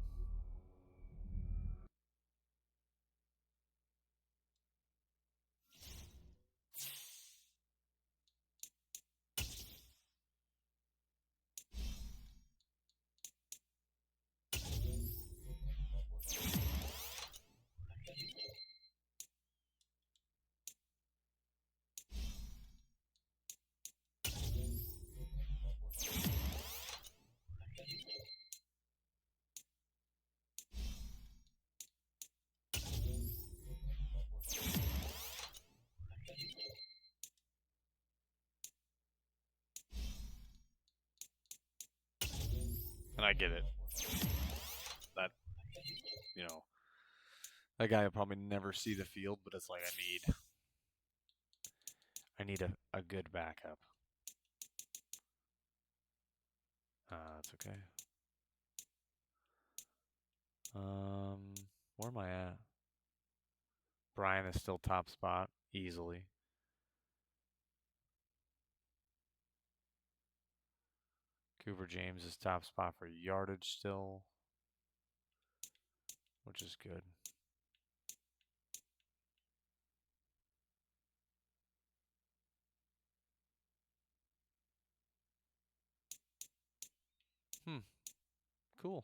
And I get it. That, you know, that guy will probably never see the field, but it's like I need a good backup. That's okay. Where am I at? Brian is still top spot, easily. Cooper James is top spot for yardage still, which is good. Cool.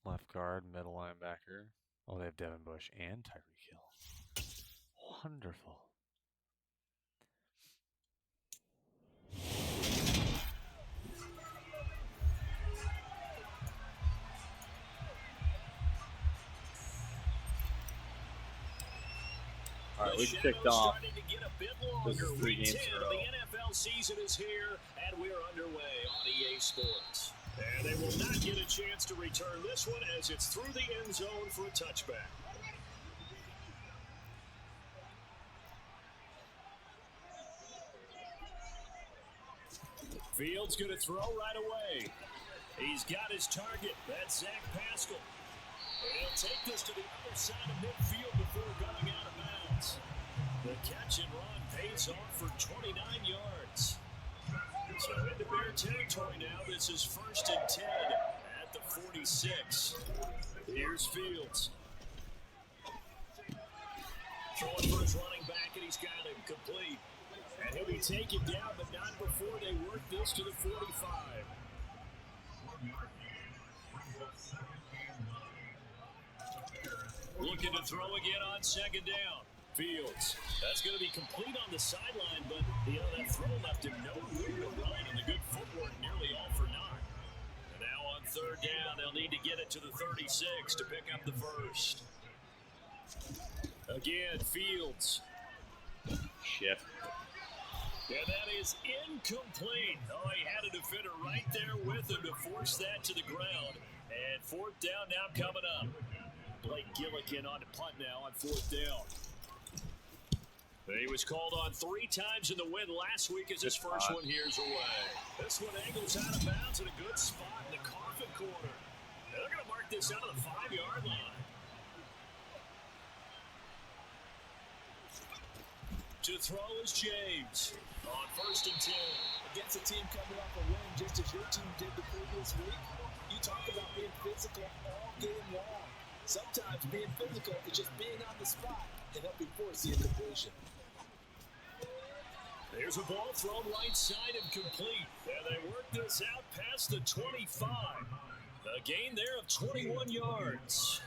Left guard, middle linebacker. Oh, they have Devin Bush and Tyreek Hill. Wonderful. All right, we kicked off. This is 3 games in a row. The NFL season is here, and we're underway on EA Sports. And they will not get a chance to return this one as it's through the end zone for a touchback. Fields going to throw right away. He's got his target. That's Zach Pascal. They'll take this to the other side of midfield before going out of bounds. The catch and run pays off for 29 yards. So into Bear territory now. This is 1st and 10 at the 46. Here's Fields. Throwing for his running back, and he's got him complete. And he'll be taken down, but not before they work this to the 45. Looking to throw again on 2nd down. Fields. That's going to be complete on the sideline, but that throw left him no room to run, and the good footwork nearly all for naught. And now on 3rd down, they'll need to get it to the 36 to pick up the first. Again, Fields. Shift. And that is incomplete. Oh, he had a defender right there with him to force that to the ground. And 4th down now coming up. Blake Gillikin on the punt now on 4th down. He was called on 3 times in the win last week as his first one here's away. This one angles out of bounds in a good spot in the coffin corner. They're going to mark this out of the 5-yard line. To throw is James on 1st and 10. Against a team coming off a win just as your team did the previous week, you talk about being physical all game long. Sometimes being physical is just being on the spot and helping force the incompletion. There's a ball thrown right side and complete. And they work this out past the 25. A gain there of 21 yards.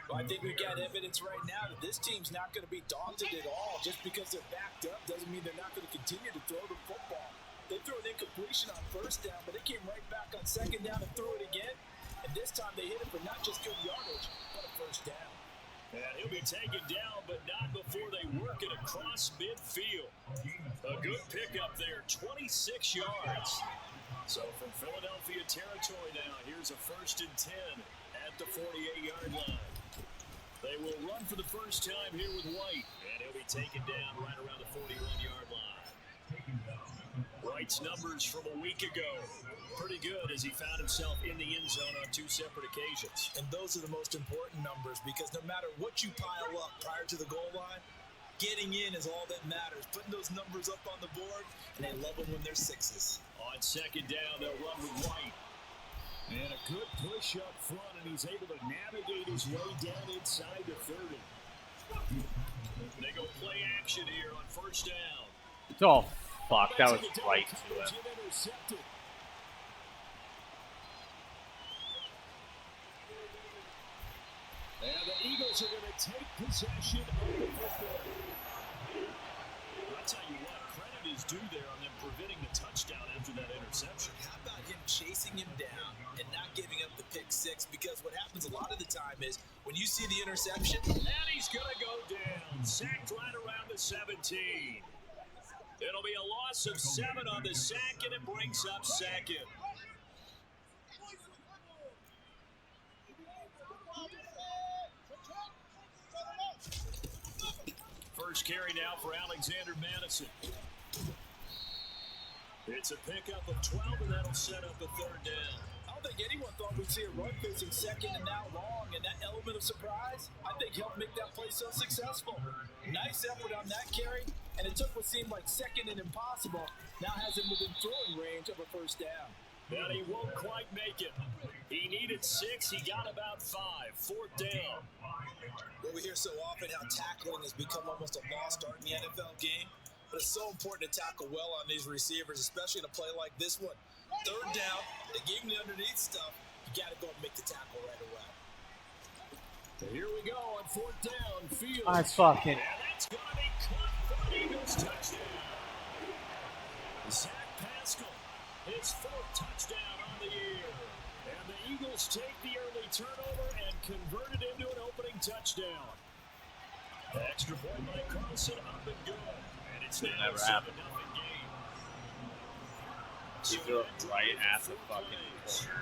Well, I think we've got evidence right now that this team's not going to be daunted at all. Just because they're backed up doesn't mean they're not going to continue to throw the football. They threw an incompletion on 1st down, but they came right back on 2nd down and threw it again. And this time they hit it for not just good yardage, but a 1st down. And he'll be taken down, but not before they work it across midfield. A good pickup there, 26 yards. So from Philadelphia territory now, here's a 1st and 10 at the 48-yard line. They will run for the first time here with White, and he'll be taken down right around the 41-yard line. White's numbers from a week ago, pretty good as he found himself in the end zone on 2 separate occasions. And those are the most important numbers because no matter what you pile up prior to the goal line, getting in is all that matters. Putting those numbers up on the board, and they love them when they're 6s. On 2nd down, they'll run with White. And a good push up front, and he's able to navigate his way down inside the 30. They go play action here on 1st down. Oh, fuck. That was right to him. And the Eagles are going to take possession of the football. I'll tell you what, credit is due there on them preventing the touchdown after that interception. How about him chasing him down and not giving up the pick 6? Because what happens a lot of the time is when you see the interception, and he's going to go down, sacked right around the 17. It'll be a loss of 7 on the sack, and it brings up 2nd. First carry now for Alexander Madison. It's a pickup of 12, and that'll set up a 3rd down. I don't think anyone thought we'd see a run facing 2nd and now long, and that element of surprise, I think, helped make that play so successful. Nice effort on that carry, and it took what seemed like 2nd and impossible, now has him within throwing range of a 1st down. But he won't quite make it. He needed 6, he got about 5. 4th down. Well, we hear so often how tackling has become almost a lost art in the NFL game. But it's so important to tackle well on these receivers, especially in a play like this one. 3rd down, they gave him the underneath stuff. You got to go and make the tackle right away. So here we go on 4th down. Field. I fucking. And that's going to be caught for an Eagles touchdown. Zach Pascal, his 4th touchdown on the year. And the Eagles take the early turnover and convert it into an opening touchdown. Extra point by Carlson, up and good. It's Should never happen. He threw it right at the fucking corner.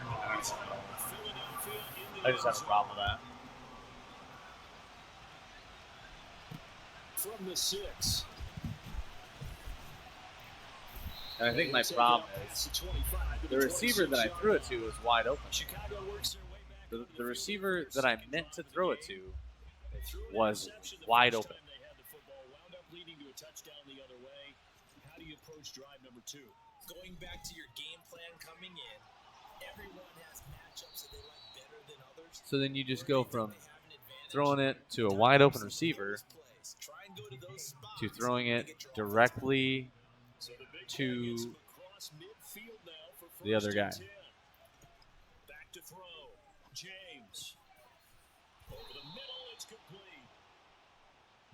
I just have a problem with that. From the 6. And I think my problem is the receiver that I threw it to was wide open. Chicago works their way back The receiver that I meant to throw it to was wide open. Wound up leading to a touchdown the other way. How do you approach drive number 2? Going back to your game plan coming in, everyone has matchups that they like better than others. So then you just go from throwing it to a wide open receiver to throwing it directly to the other guy. Back to throw. James. Over the middle, it's complete.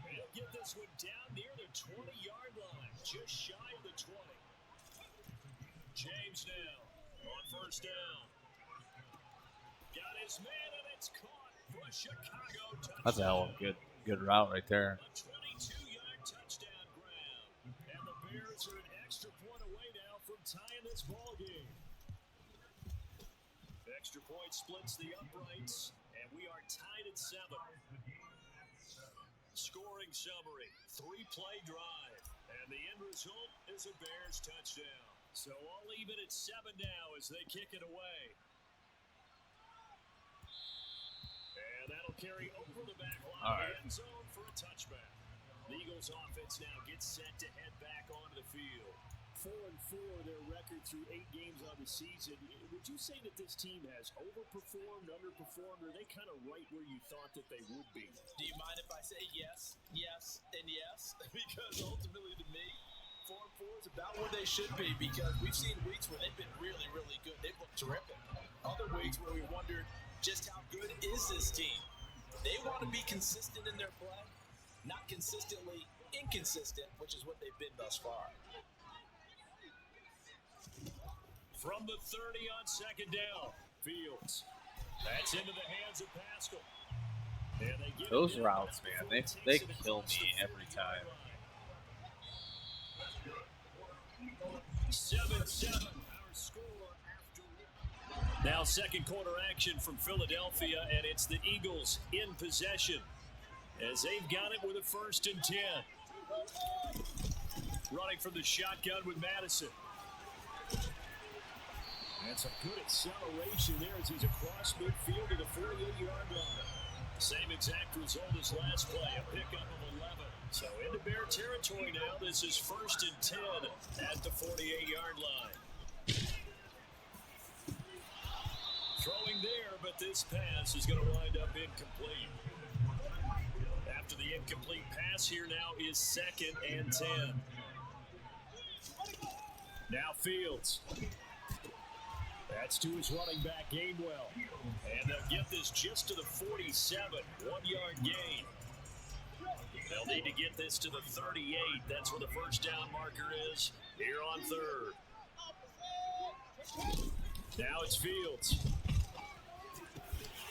He'll get this one down near the 20-yard line, just shy of the 20. James now on first down. Got his man, and it's caught for a Chicago touchdown. That's a hell of a good route right there. A 22-yard touchdown grab. And the Bears are an extra point away now from tying this ball game. Extra point splits the uprights, and we are tied at 7. Scoring summary, 3-play drive, and the end result is a Bears touchdown. So all even at 7 now as they kick it away. And that'll carry over the back line of the end zone for a touchback. The Eagles offense now gets set to head back onto the field. 4-4, their record through 8 games on the season. Would you say that this team has overperformed, underperformed, or are they kind of right where you thought that they would be? Do you mind if I say yes, yes, and yes? Because ultimately to me, 4-4 is about where they should be, because we've seen weeks where they've been really, really good. They've looked terrific. Other weeks where we wondered just how good is this team. They want to be consistent in their play, not consistently inconsistent, which is what they've been thus far. From the 30 on second down, Fields. That's into the hands of Pascal. And they get those routes, man, they kill me every time. 7-7, our score after. Now second quarter action from Philadelphia, and it's the Eagles in possession as they've got it with a 1st and 10. Running from the shotgun with Madison. That's a good acceleration there as he's across midfield to the 48-yard line. Same exact result as last play, a pickup of 11. So into Bear territory now. This is 1st and 10 at the 48-yard line. Throwing there, but this pass is going to wind up incomplete. After the incomplete pass here now is 2nd and 10. Now Fields. That's to his running back, Gainwell. And they'll get this just to the 47, 1-yard gain. They'll need to get this to the 38. That's where the first down marker is here on 3rd. Now it's Fields.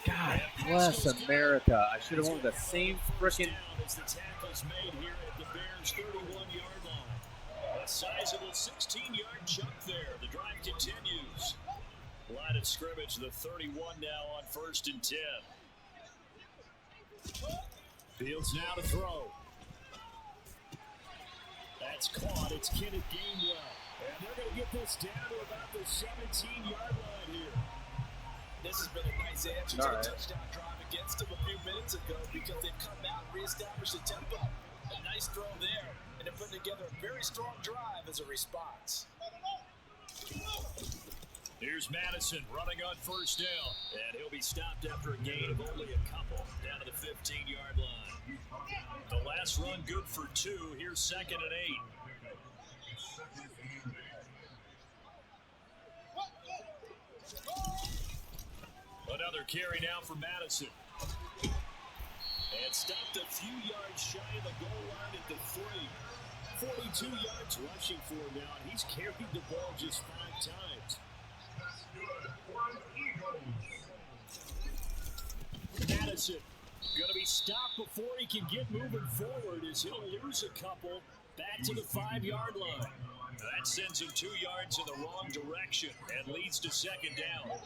God bless America. I should have won the same frickin'. As the tackle's made here at the Bears' 31-yard line. A sizable 16-yard chunk there. The drive continues. Line of scrimmage, the 31 now on 1st and 10. Fields now to throw. That's caught. It's Kenneth Gainwell. And they're going to get this down to about the 17-yard line here. This has been a nice answer to the touchdown drive against them a few minutes ago, because they've come out and reestablished the tempo. A nice throw there, and they're putting together a very strong drive as a response. Here's Madison running on first down, and he'll be stopped after a gain of only a couple, down to the 15-yard line. The last run good for 2. Here's 2nd and 8. Another carry now for Madison. And stopped a few yards shy of the goal line at the 3. 42 yards rushing for him now, and he's carried the ball just 5 times. Madison going to be stopped before he can get moving forward, as he'll lose a couple back to the 5-yard line. That sends him 2 yards in the wrong direction and leads to 2nd down.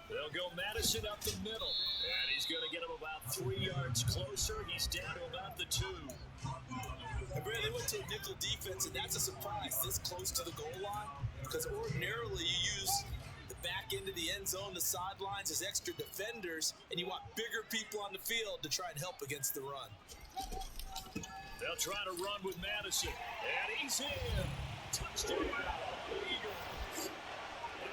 They'll go Madison up the middle, and he's going to get him about 3 yards closer. He's down to about the 2. And Brad, they went to a nickel defense, and that's a surprise this close to the goal line, because ordinarily you use the back end of the end zone, the sidelines as extra defenders, and you want bigger people on the field to try and help against the run. They'll try to run with Madison, and he's in. Touchdown, Eagles.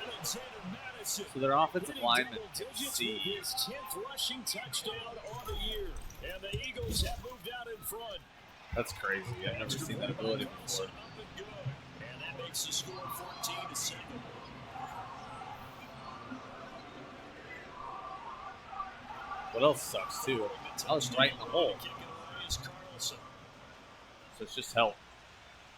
Alexander Madison. So their offensive linemen can see. His 10th rushing touchdown on the year, and the Eagles have moved out in front. That's crazy. I've never seen that ability before. And that makes the score 14-7. What else sucks too? I was right in the hole. So it's just help.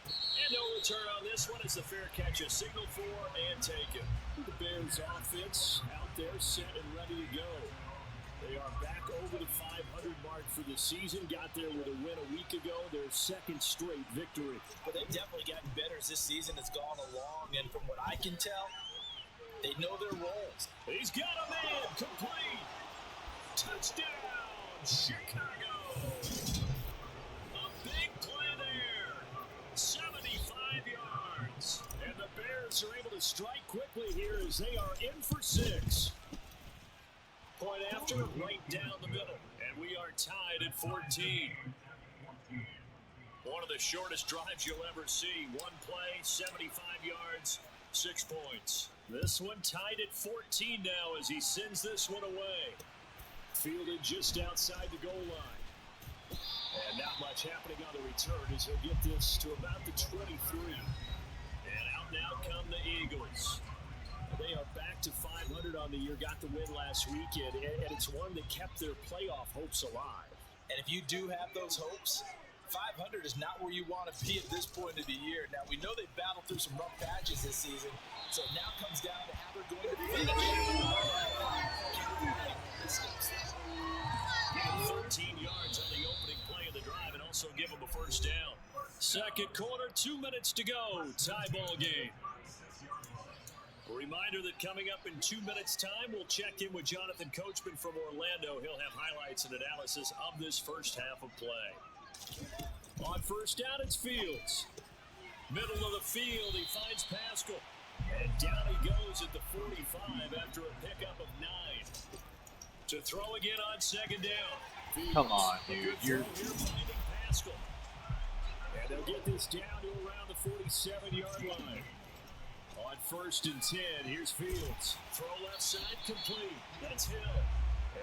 And no return on this one. It's a fair catch, a signal for and taken. The Bears offense out there set and ready to go. They are back over the 500 mark for the season. Got there with a win a week ago. Their second straight victory. But they've definitely gotten better as this season has gone along. And from what I can tell, they know their roles. He's got a man complete. Touchdown, Chicago. A big play there. 75 yards. And the Bears are able to strike quickly here as they are in for 6. Point after, right down the middle. And we are tied at 14. One of the shortest drives you'll ever see. One play, 75 yards, 6 points. This one tied at 14 now as he sends this one away. Fielded just outside the goal line. And not much happening on the return as he'll get this to about the 23. And out now come the Eagles. They are back to 500 on the year, got the win last weekend, and it's one that kept their playoff hopes alive. And if you do have those hopes, 500 is not where you want to be at this point of the year. Now, we know they battled through some rough patches this season, so it now comes down to how they're going to finish. 13 yards on the opening play of the drive and also give them a first down. Second quarter, 2 minutes to go. Tie ball game. A reminder that coming up in 2 minutes' time, we'll check in with Jonathan Coachman from Orlando. He'll have highlights and analysis of this first half of play. On first down, it's Fields. Middle of the field, he finds Pascal. And down he goes at the 45 after a pickup of 9. To throw again on second down. Fields. Come on, dude. You're finding Pascal. And they'll get this down to around the 47-yard line. On first and 10, here's Fields. Throw left side complete. That's Hill.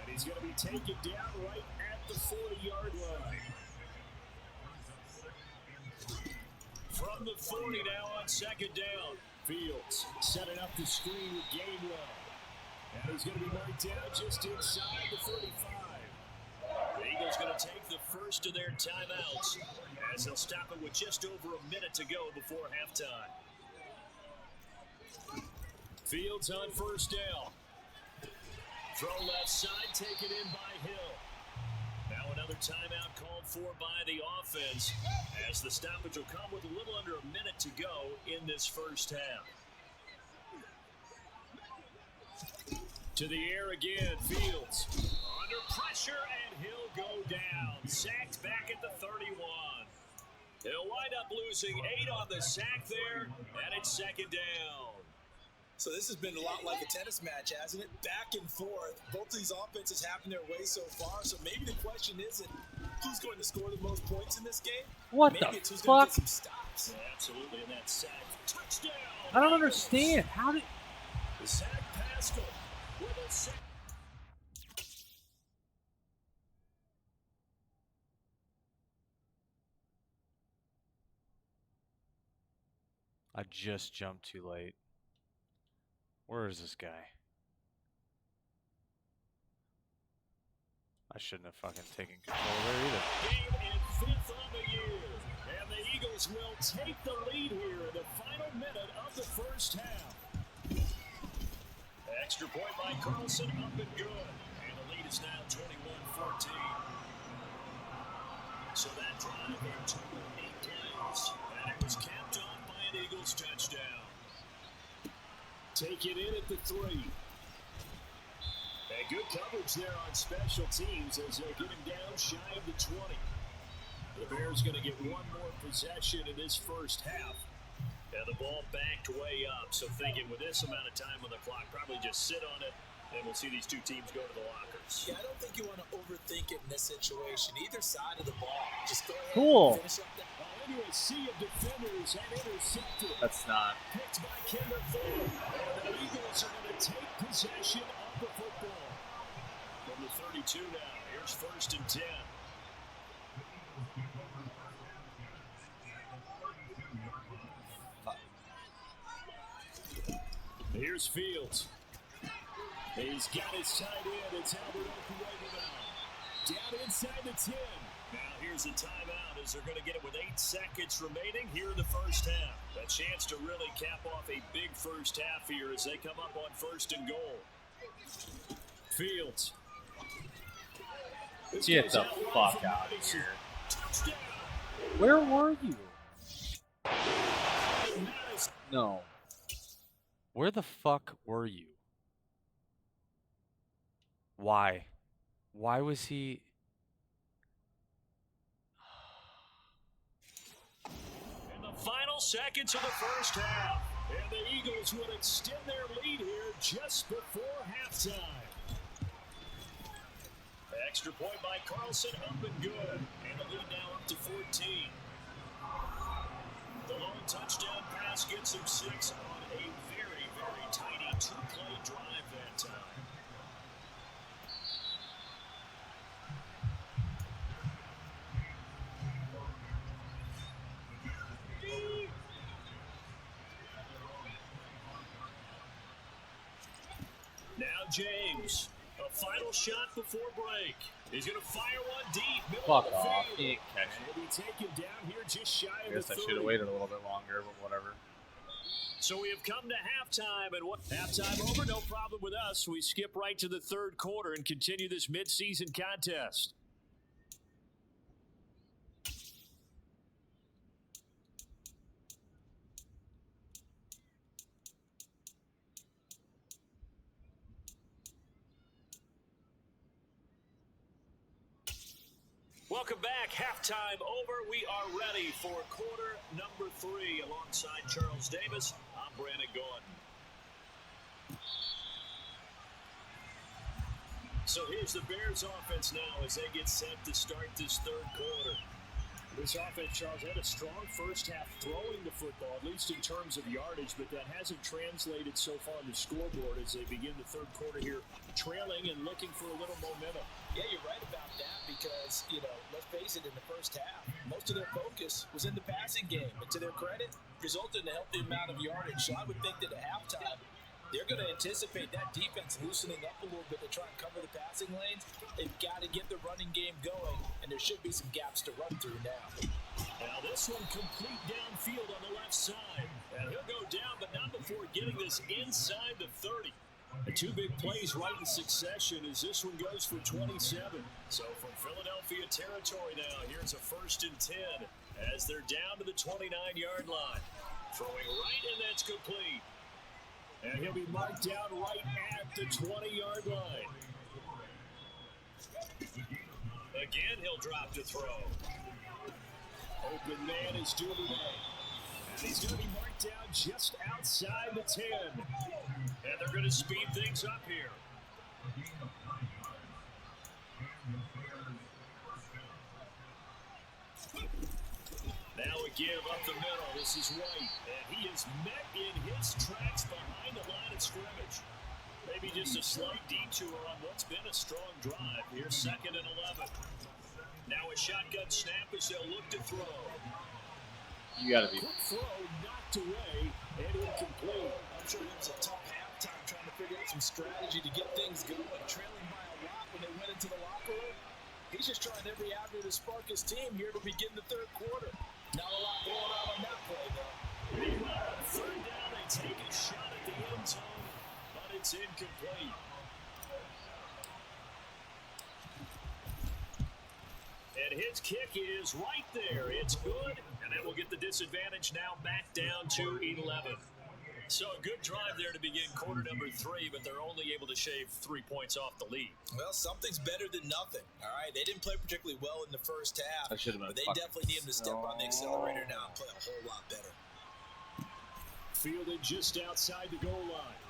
And he's going to be taken down right at the 40-yard line. From the 40 now on second down. Fields setting up the screen with Gainwell. And he's going to be marked down just inside the 35. The Eagles going to take the first of their timeouts as they'll stop it with just over a minute to go before halftime. Fields on first down. Throw left side, taken in by Hill. Now another timeout called for by the offense as the stoppage will come with a little under a minute to go in this first half. To the air again, Fields. Under pressure, and he'll go down. Sacked back at the 31. He'll wind up losing 8 on the sack there, and it's second down. So this has been a lot like a tennis match, hasn't it? Back and forth. Both these offenses having their way so far. So maybe the question isn't who's going to score the most points in this game. What maybe the it's who's going to fuck? get some stops. Yeah, absolutely, and that sack. Touchdown! I don't understand. How did... Zach Pascal with a sack. I just jumped too late. Where is this guy? I shouldn't have fucking taken control there either. Game and 5th on the year. And the Eagles will take the lead here in the final minute of the first half. Extra point by Carlson, up and good. And the lead is now 21-14. So that drive in total 8 plays. And it was capped off by an Eagles touchdown. Take it in at the 3. And good coverage there on special teams as they get him down shy of the 20. The Bears going to get one more possession in this first half. And the ball backed way up. So thinking with this amount of time on the clock, probably just sit on it, and we'll see these two teams go to the lockers. Yeah, I don't think you want to overthink it in this situation. Either side of the ball. Just go ahead Cool. and finish up that. Into a sea of defenders and intercepted. That's not. Picked by Kendall Fuller. And the Eagles are going to take possession of the football. From the 32 now. Here's 1st and 10. Here's Fields. He's got his tight end. It's Albert Okuwebe now. Down inside the 10. Now here's a timeout as they're going to get it with 8 seconds remaining here in the first half. A chance to really cap off a big first half here as they come up on 1st and goal. Fields. Get the fuck out of here. Where were you? No. Where the fuck were you? Why? Why was he... In the final seconds of the first half, and the Eagles would extend their lead here just before halftime. Extra point by Carlson, up and good. And the lead now up to 14. The long touchdown pass gets him 6 on a very, very tiny 2-play drive that time. Now James, a final shot before break. He's going to fire one deep. Fuck off. He ain't catching it. He'll be taken down here just shy of I guess the 30. I should have waited a little bit longer, but whatever. So we have come to halftime, and what halftime over? No problem with us. We skip right to the third quarter and continue this midseason contest. Welcome back. Halftime over. We are ready for quarter number 3. Alongside Charles Davis, I'm Brandon Gordon. So here's the Bears offense now as they get set to start this third quarter. This offense, Charles, had a strong first half throwing the football, at least in terms of yardage, but that hasn't translated so far on the scoreboard as they begin the third quarter here, trailing and looking for a little momentum. Yeah, you're right about that because, let's face it, in the first half, most of their focus was in the passing game. And to their credit, resulted in a healthy amount of yardage. So I would think that at halftime, they're going to anticipate that defense loosening up a little bit to try and cover the passing lanes. They've got to get the running game going, and there should be some gaps to run through now. Now this one complete downfield on the left side. And he'll go down, but not before getting this inside the 30. And 2 big plays right in succession as this one goes for 27. So from Philadelphia territory now, here's a 1st and 10 as they're down to the 29-yard line. Throwing right, and that's complete. And he'll be marked down right at the 20-yard line. Again, he'll drop to throw. Open man is doing it. And he's going to be marked down just outside the 10. And they're going to speed things up here. Now a give up the middle. This is White. And he is met in his tracks behind the line of scrimmage. Maybe just a slight detour on what's been a strong drive. Here's 2nd and 11. Now a shotgun snap as they'll look to throw. You gotta be. Quick throw knocked away and incomplete. I'm sure it was a tough halftime trying to figure out some strategy to get things going. Trailing by a lot when they went into the locker room. He's just trying every avenue to spark his team here to begin the third quarter. Not a lot going on that play, though. Meanwhile, 3rd down, they take a shot at the end zone, but it's incomplete. And his kick is right there. It's good, and that will get the disadvantage now back down to 11. So a good drive there to begin quarter number 3, but they're only able to shave 3 points off the lead. Well, something's better than nothing. All right, they didn't play particularly well in the first half, That should have been but they fucking definitely need them to step on the accelerator now and play a whole lot better. Fielded just outside the goal line.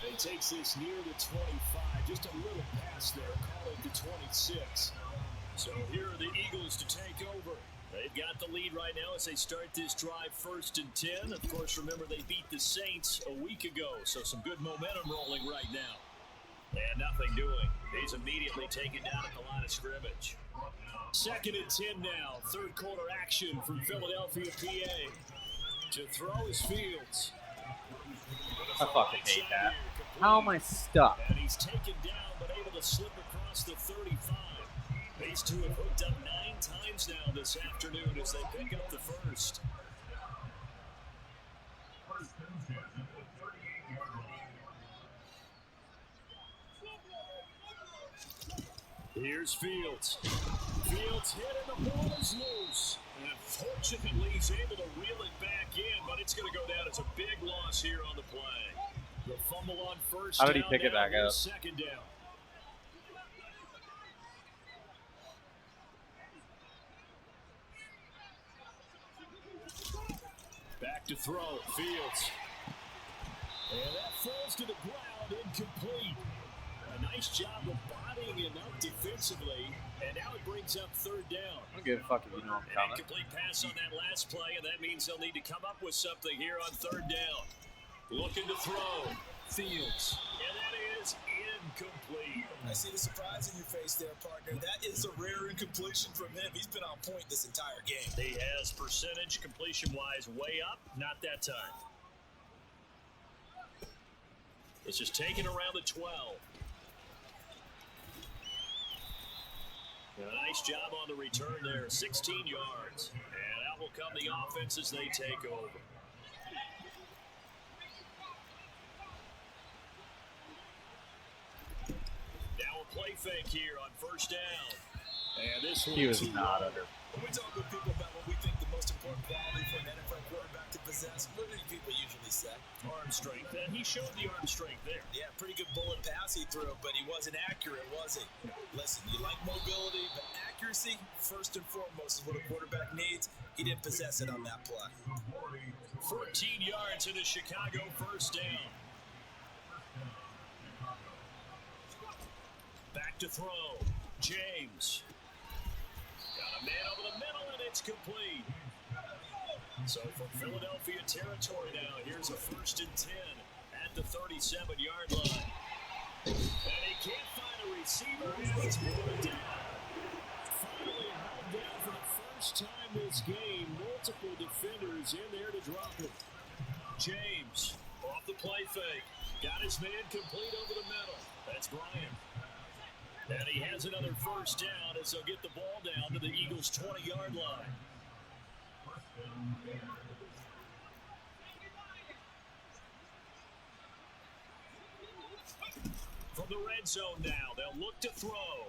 He takes this near the 25, just a little pass there, call it the 26. So here are the Eagles to take over. They've got the lead right now as they start this drive 1st and 10. Of course, remember they beat the Saints a week ago, so some good momentum rolling right now. And nothing doing. He's immediately taken down at the line of scrimmage. 2nd and 10 now. 3rd quarter action from Philadelphia, PA. To throw is Fields. I fucking hate that. How am I stuck? And he's taken down, but able to slip across the 35. These two have hooked up 9 times now this afternoon as they pick up the first. Here's Fields. Fields hit and the ball is loose. And fortunately, he's able to reel it back in, but it's going to go down as a big loss here on the play. The fumble on first. How did he pick it back up? 2nd down. Back to throw, Fields. And that falls to the ground, incomplete. A nice job of bodying him up defensively, and now it brings up 3rd down. I don't give a fuck if you know I'm An coming. incomplete pass on that last play, and that means they'll need to come up with something here on 3rd down. Looking to throw, Fields. And that is incomplete. I see the surprise in your face there, partner. That is a rare incompletion from him. He's been on point this entire game. He has percentage completion-wise way up, not that time. This is taken around the 12. A nice job on the return there, 16 yards. And out will come the offense as they take over. Now a play fake here on 1st down. And this one He was not under. When we talk with people about what we think the most important quality for an NFL quarterback to possess, what do people usually say? Arm strength. And he showed the arm strength there. Yeah, pretty good bullet pass he threw, but he wasn't accurate, was he? Listen, you like mobility, but accuracy, first and foremost, is what a quarterback needs. He didn't possess it on that play. 14 yards in the Chicago 1st down. Back to throw. James. Got a man over the middle, and it's complete. So for Philadelphia territory now, here's a 1st and 10 at the 37-yard line. And he can't find a receiver, and he's moved down. Finally held down for the first time this game. Multiple defenders in there to drop him. James off the play fake. Got his man complete over the middle. That's Bryant. And he has another 1st down as they'll get the ball down to the Eagles' 20-yard line. From the red zone now, they'll look to throw.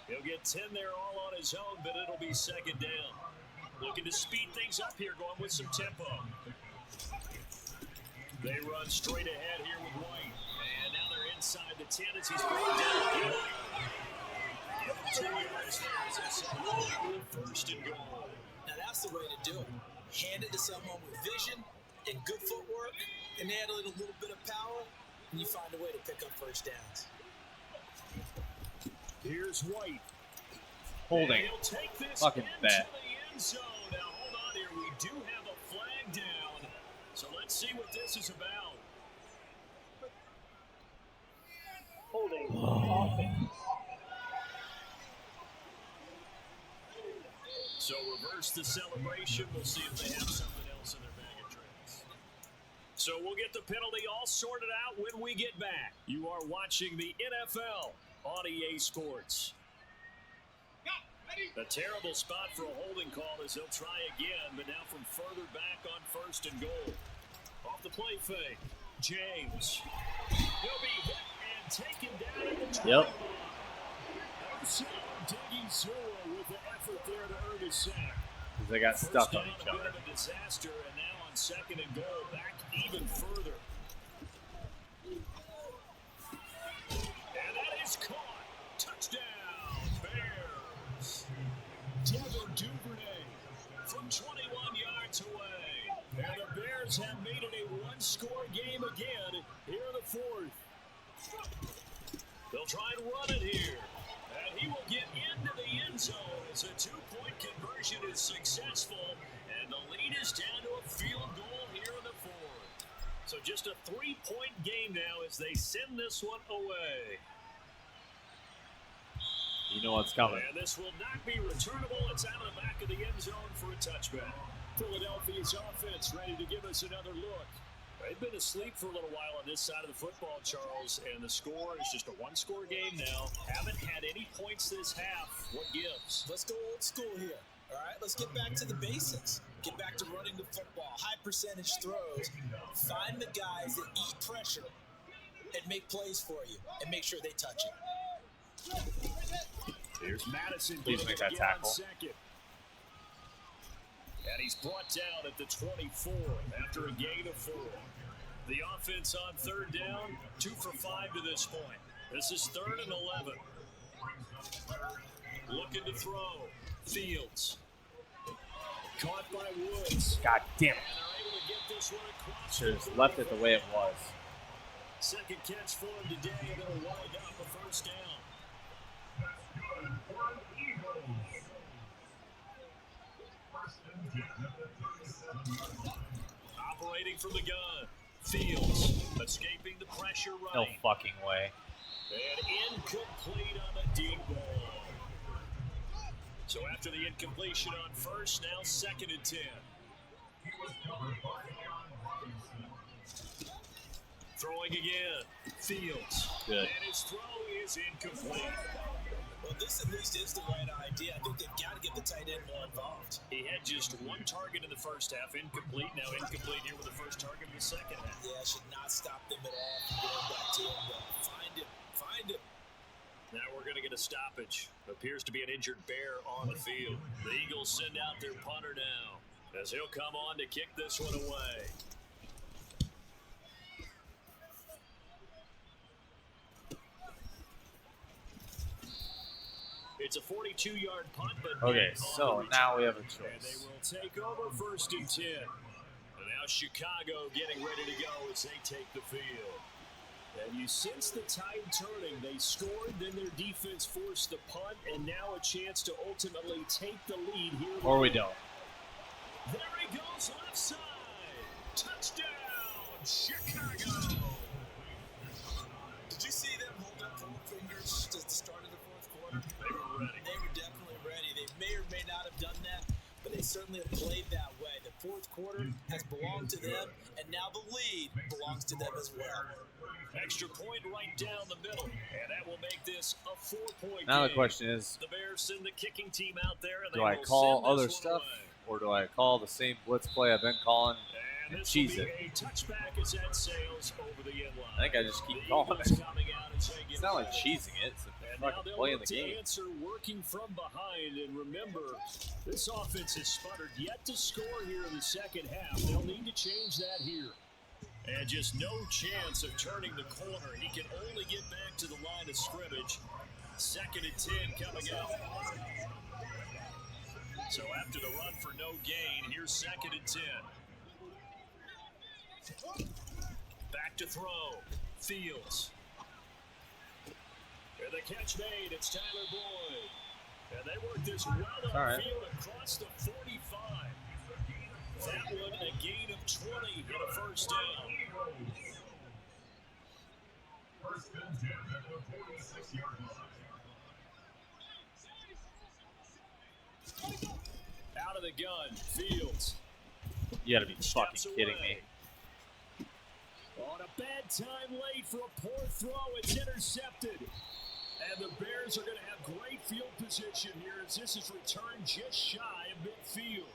He'll get 10 there all on his own, but it'll be 2nd down. Looking to speed things up here, going with some tempo. They run straight ahead here with White. And now they're inside the 10 as he's brought down. 2 yards there as it's 1st and goal. Now that's the way to do it. Hand it to someone with vision and good footwork, and add a little bit of power, and you find a way to pick up 1st downs. Here's White. Holding. Fucking bet. Now hold on here. We do have a flag down. So let's see what this is about. Holding offense. So reverse the celebration. We'll see if they have something else in their bag of tricks. So we'll get the penalty all sorted out when we get back. You are watching the NFL on EA Sports. A terrible spot for a holding call as they'll try again, but now from further back on 1st and goal. Off the play fake, James. He'll be hit and taken down at the 20. Yep. Diggy Zura with the effort there to earn his sack. Is They got stuck on each other. A bit of a disaster, and now on 2nd and goal, back even further. And that is caught. Touchdown, Bears. Devin Duvernay from 21 yards away. And the Bears have made it a one-score game again here in the 4th. They'll try and run it here. And he will get into the end zone as a 2-point conversion is successful. And the lead is down to a field goal here in the 4th. So just a 3-point game now as they send this one away. You know what's coming. And this will not be returnable. It's out of the back of the end zone for a touchback. Philadelphia's offense ready to give us another look. They've been asleep for a little while on this side of the football, Charles, and the score is just a one-score game now. Haven't had any points this half. What gives? Let's go old school here. All right, let's get back to the basics. Get back to running the football, high percentage throws. Find the guys that eat pressure and make plays for you and make sure they touch it. Here's Madison. Please make that tackle. And he's brought down at the 24 after a gain of 4. The offense on 3rd down, 2 for 5 to this point. This is 3rd and 11. Looking to throw. Fields. Caught by Woods. God damn it. And they're able to get this one across. Should have left it the way it was. Second catch for him today, and it'll wind up a 1st down. Operating from the gun. Fields escaping the pressure right. No fucking way. And incomplete on a deep ball. So after the incompletion on 1st, now 2nd and 10. Throwing again. Fields. Good. And his throw is incomplete. Well, this at least is the right idea. I think they've got to get the tight end more involved. He had just 1 target in the 1st half, incomplete. Now incomplete here with the 1st target in the 2nd half. Yeah, should not stop them at all from going back to him. Find him. Now we're going to get a stoppage. Appears to be an injured Bear on the field. The Eagles send out their punter now as he'll come on to kick this one away. It's a 42-yard punt, but Okay, so now we have a and they choice. will take over 1st and 10. And now Chicago getting ready to go as they take the field. And you sense the tide turning. They scored, then their defense forced the punt, and now a chance to ultimately take the lead here. Or we don't. There he goes, left side. Touchdown, Chicago. Did you see them hold up 4 fingers to the start of the 4th quarter? They were ready. They were definitely ready. They may or may not have done that, but they certainly have played that way. The 4th quarter has belonged to them, and now the lead belongs to them as well. Extra point right down the middle, and that will make this a 4-point Now the game. question is, The Bears send the kicking team out there, and do they I will call send this other one stuff, away. or do I call the same blitz play I've been calling And and this cheese will be it? a touchback as that sails over the end line. I think I just keep The calling Eagles it. coming out and saying, It's not like cheesing it. It's a and now fucking they'll play in look the to game. answer working from behind. And remember, this offense has sputtered yet to score here in the 2nd half. They'll need to change that here. And just no chance of turning the corner. He can only get back to the line of scrimmage. 2nd and 10 coming out. So after the run for no gain, here's 2nd and 10. Back to throw. Fields. And the catch made. It's Tyler Boyd. And they work this well All right. upfield across the 45. That one a gain of 20 and a 1st down. Out of the gun, Fields. You gotta be fucking Steps kidding away. me. On a bad time late for a poor throw, it's intercepted. And the Bears are going to have great field position here as this is returned just shy of midfield.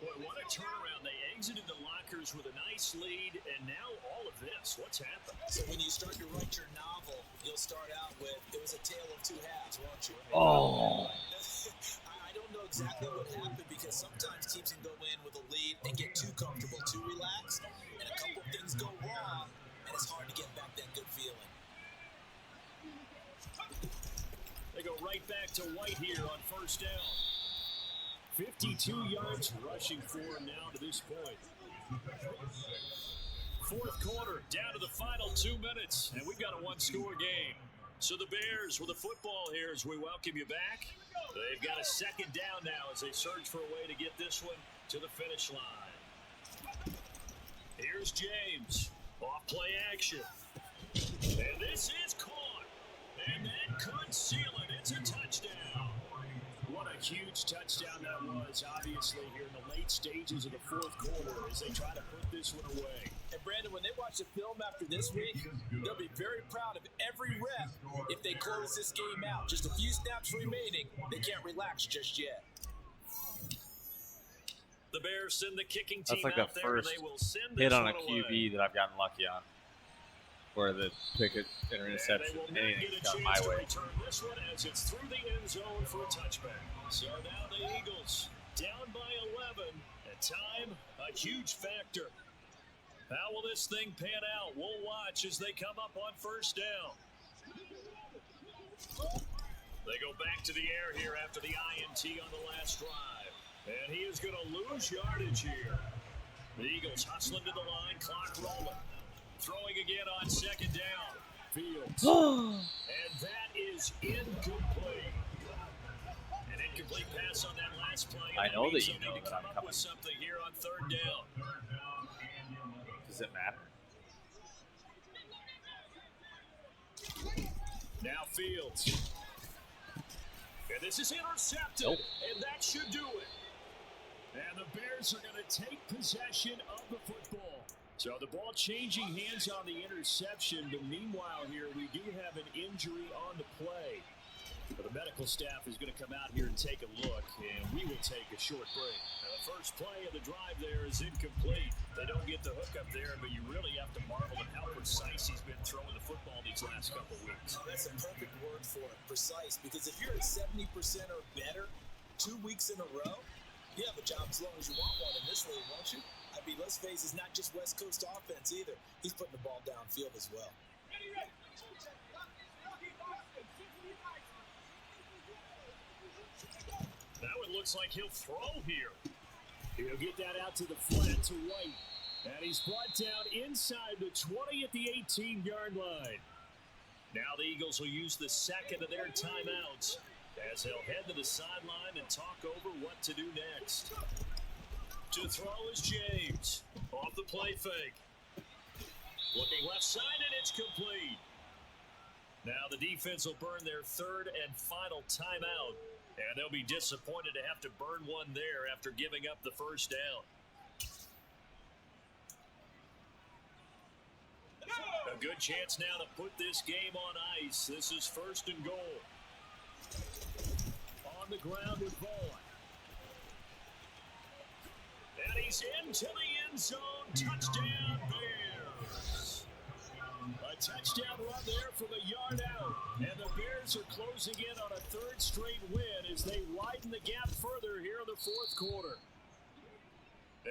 Boy, what a turnaround. They exited the lockers with a nice lead, and now all of this. What's happened? So when you start to write your novel, you'll start out with, it was a tale of 2 halves, won't you? Oh. I don't know exactly what happened because sometimes teams can go in with a lead and get too comfortable, too relaxed, and a couple things go wrong, and it's hard to get back that good feeling. They go right back to White here on first down. 52 yards rushing for him now to this point. Fourth quarter, down to the final 2 minutes, and we've got a one-score game. So the Bears with the football here as we welcome you back. They've got a second down now as they search for a way to get this one to the finish line. Here's James. Off play action. And this is caught. And that could seal it. It's a touchdown. What a huge touchdown that was, obviously, here in the late stages of the fourth quarter as they try to put this one away. And Brandon, when they watch the film after this week, they'll be very proud of every rep if they close this game out. Just a few snaps remaining. They can't relax just yet. The Bears send the kicking team That's like the out there, and first they will send hit this on a one QB away. that I've gotten lucky on, where the picket interception, anything's gone my way. Return this one as it's through the end zone for a touchback. So now the Eagles down by 11. At time, a huge factor. How will this thing pan out? We'll watch as they come up on first down. They go back to the air here after the INT on the last drive. And he is going to lose yardage here. The Eagles hustling to the line, clock rolling. Throwing again on second down. Fields. And that is incomplete. An incomplete pass on that last play. I know that you Need know to that come I'm up coming. with something here on third down. Does it matter? Now Fields. And this is intercepted. Nope. And that should do it. And the Bears are going to take possession of the football. So the ball changing hands on the interception. But meanwhile here, we do have an injury on the play. But the medical staff is going to come out here and take a look, and we will take a short break. Now, the first play of the drive there is incomplete. They don't get the hook up there, but you really have to marvel at how precise he's been throwing the football these last couple of weeks. Oh, that's a perfect word for it, precise, because if you're at 70% or better 2 weeks in a row, you have a job as long as you want one in this league, won't you? I mean, let's face it, it's not just West Coast offense either. He's putting the ball downfield as well. Now it looks like he'll throw here. He'll get that out to the flat to White. And he's brought down inside the 20 at the 18-yard line. Now the Eagles will use the second of their timeouts as they'll head to the sideline and talk over what to do next. To throw is James. Off the play fake. Looking left side, and it's complete. Now the defense will burn their third and final timeout. And they'll be disappointed to have to burn one there after giving up the first down. A good chance now to put this game on ice. This is first and goal. On the ground with Vaughn. And he's into the end zone. Touchdown, Bears. A touchdown run there from a yard out. And the Bears are closing in on a third straight win as they widen the gap further here in the fourth quarter.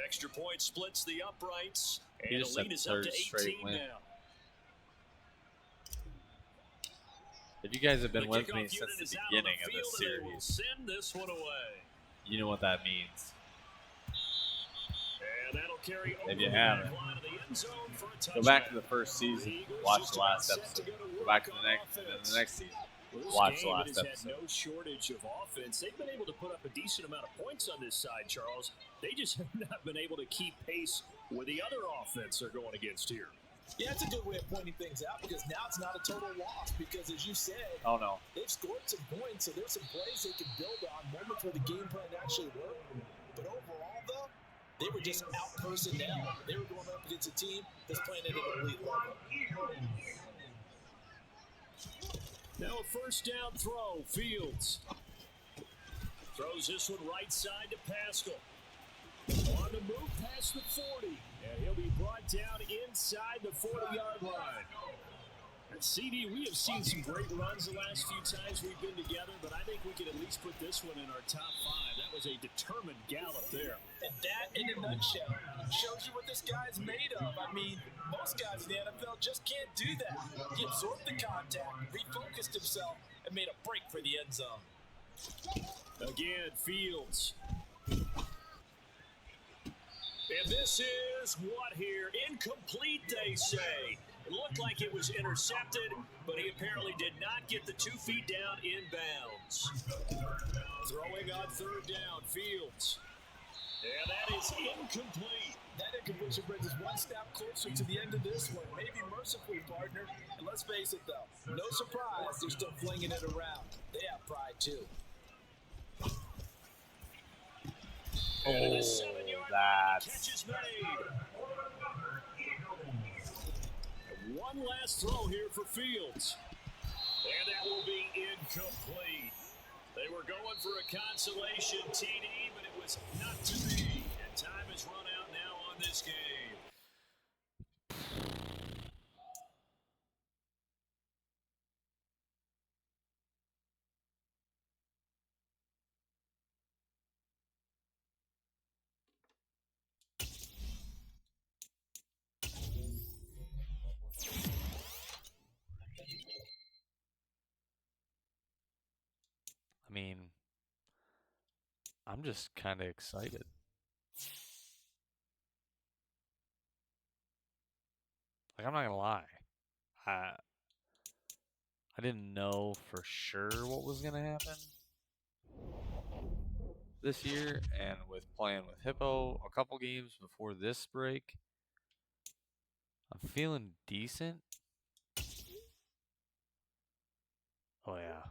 Extra point splits the uprights. And the lead is up to 18 now. If you guys have been The with kickoff me unit since is the out on beginning the of this field, and they will series, send this one away. you know what that means. And that'll carry over If you the haven't, back line of the end zone for a go back to touchdown. the first season, The Eagles watch just the last about set to episode. go to Go work back to on the next, and then offense. the next season. This Watch the game last has had episode. no shortage of offense. They've been able to put up a decent amount of points on this side, Charles. They just have not been able to keep pace with the other offense they're going against here. Yeah, it's a good way of pointing things out because now it's not a total loss because, as you said, Oh no. they've scored some points, so there's some plays they can build on, moments where the game plan actually worked. But overall, though, they were just out personnel. They were going up against a team that's playing at an elite level. Now a first down throw. Fields throws this one right side to Pascal. On the move past the 40. And he'll be brought down inside the 40-yard line. CD, we have seen some great runs the last few times we've been together, but I think we can at least put this one in our top 5. That was a determined gallop there. And that, in a nutshell, shows you what this guy's made of. I mean, most guys in the NFL just can't do that. He absorbed the contact, refocused himself, and made a break for the end zone. Again, Fields. And this is what here? Incomplete, they say. It looked like it was intercepted, but he apparently did not get the 2 feet down in bounds. Throwing on 3rd down, Fields. And that is incomplete. That incompletion brings us one step closer to the end of this one. Maybe mercifully, partner. And let's face it, though. No surprise, they're still flinging it around. They have pride, too. And a 7-yard catch is made. And one last throw here for Fields. And that will be incomplete. They were going for a consolation TD, but it was not to be. And time has run out now on this game. I mean, I'm just kind of excited. Like, I'm not gonna lie. I didn't know for sure what was gonna happen this year, and with playing with Hippo a couple games before this break, I'm feeling decent. Oh yeah.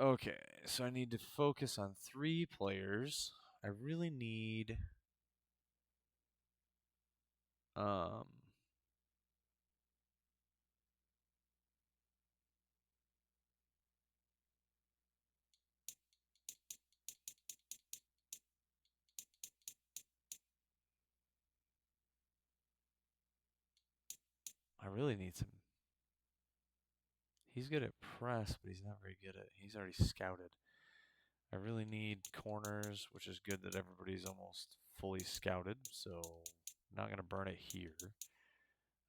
Okay, so I need to focus on 3 players. I really need I really need some. He's good at press, but he's not very good at. He's already scouted. I really need corners, which is good that everybody's almost fully scouted, so I'm not gonna burn it here.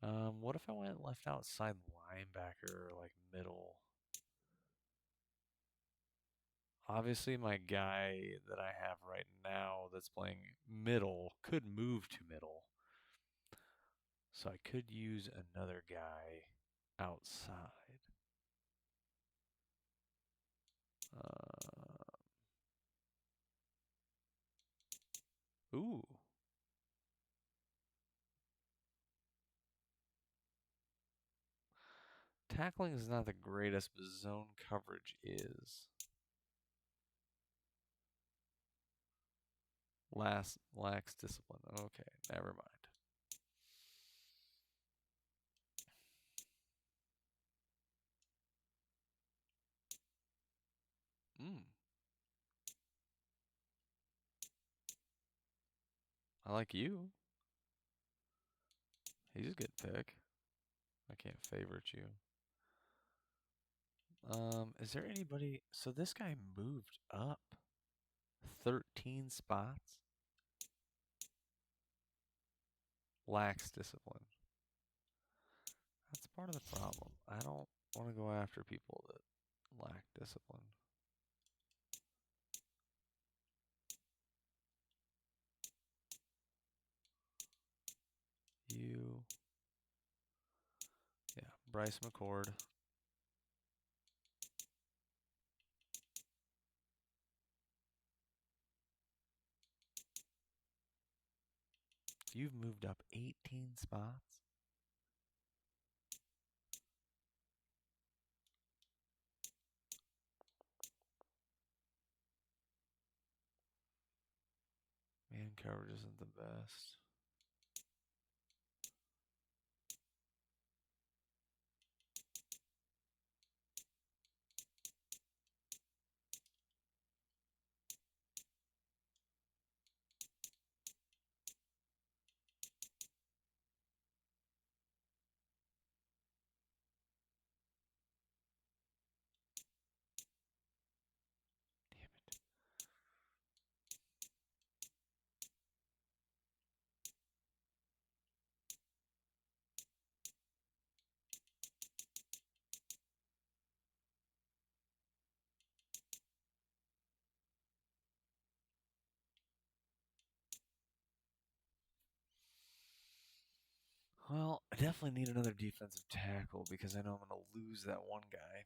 What if I went left outside linebacker or like middle? Obviously, my guy that I have right now that's playing middle could move to middle. So I could use another guy outside. Ooh. Tackling is not the greatest, but zone coverage is. Lacks discipline. Okay, never mind. I like you. He's a good pick. I can't favorite you. Is there anybody? So this guy moved up 13 spots. Lacks discipline. That's part of the problem. I don't want to go after people that lack discipline. You. Yeah, Bryce McCord. You've moved up 18 spots. Man coverage isn't the best. Well, I definitely need another defensive tackle because I know I'm going to lose that one guy.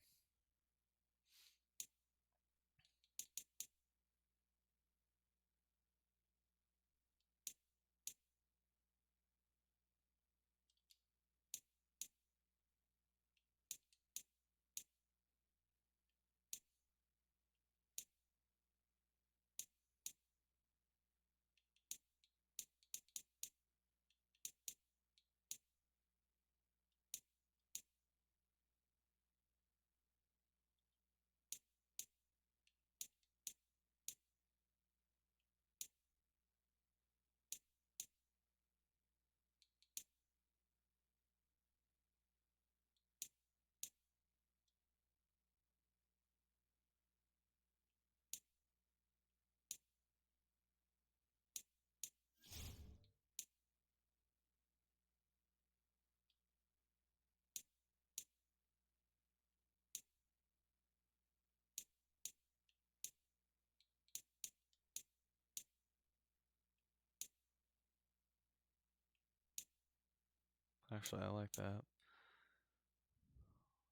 Actually, I like that.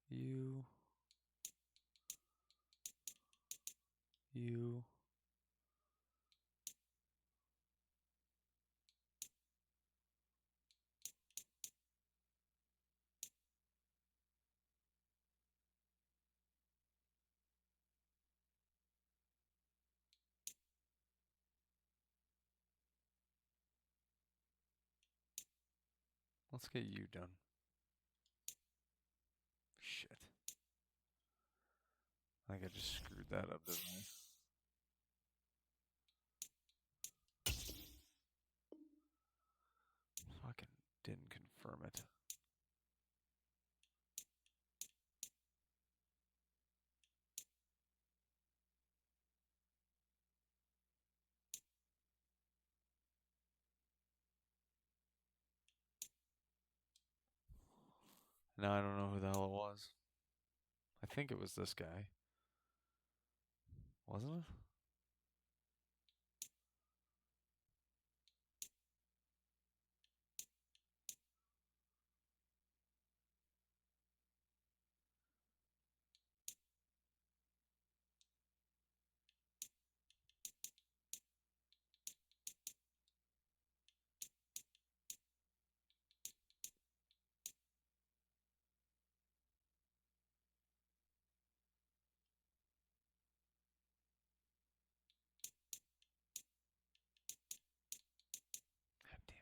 You. Let's get you done. Shit. I think I just screwed that up, didn't I? Fucking didn't confirm it. Now I don't know who the hell it was. I think it was this guy. Wasn't it? God damn it.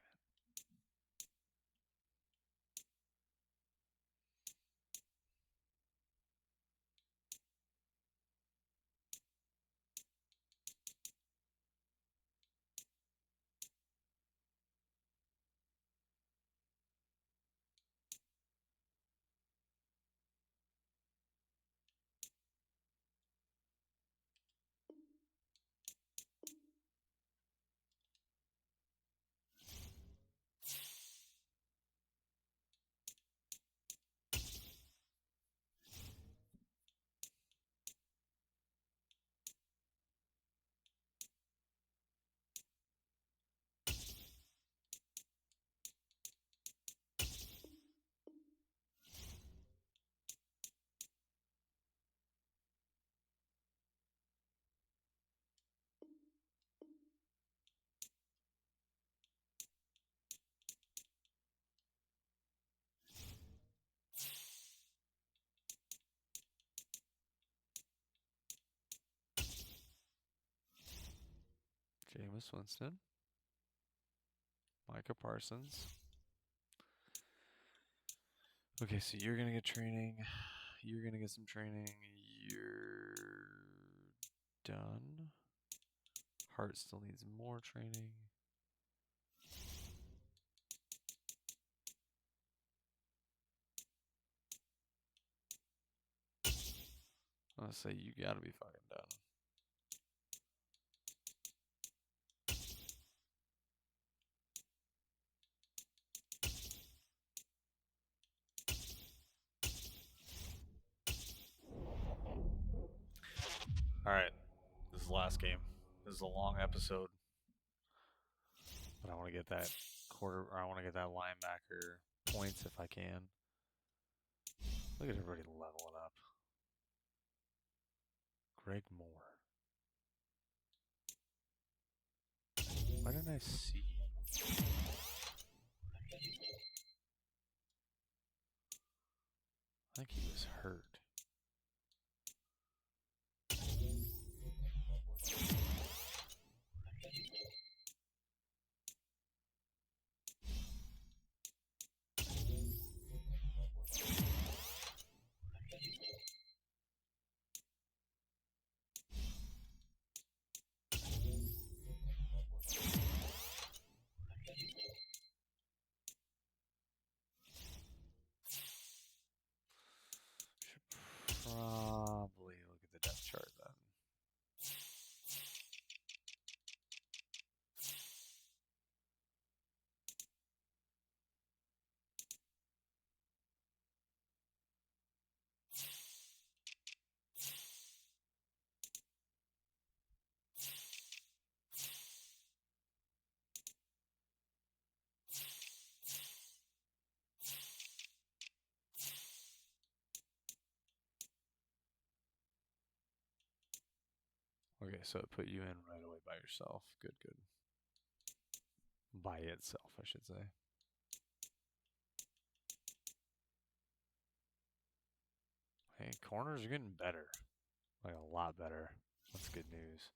Jameis Winston. Micah Parsons. Okay, so you're going to get training. You're going to get some training. You're done. Hart still needs more training. I'm going to say you got to be fucking done. All right. This is the last game. This is a long episode. But I want to get that I want to get that linebacker points if I can. Look at everybody leveling up. Greg Moore. Why didn't I see? I think he was hurt. Probably look at the depth chart then. Okay, so it put you in right away by yourself. Good, good. By itself, I should say. Hey, corners are getting better. Like a lot better. That's good news.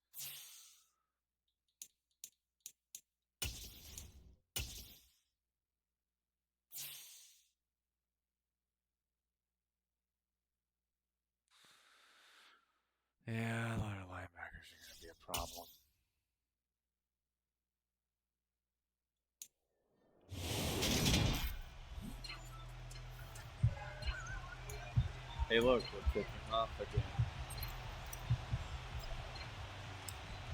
Yeah, a lot of linebackers are going to be a problem. Hey, look, we're kicking off again.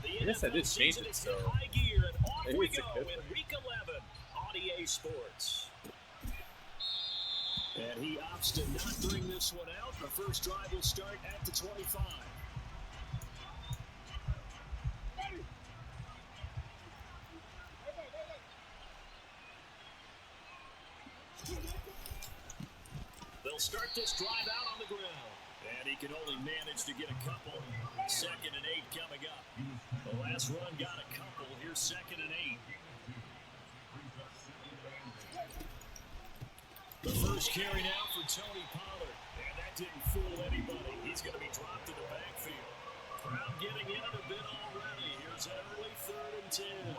I guess I did change it, so maybe it's a good thing. Week 11 on EA Sports. And he opts to not bring this one out. The first drive will start at the 25. They'll start this drive out on the ground. And he can only manage to get a couple. 2nd and 8 coming up. The last run got a couple. Here's 2nd and 8. The first carry now for Tony Pollard. And that didn't fool anybody. He's going to be dropped in the backfield. Crowd getting in it a bit already. Here's an early 3rd and 10.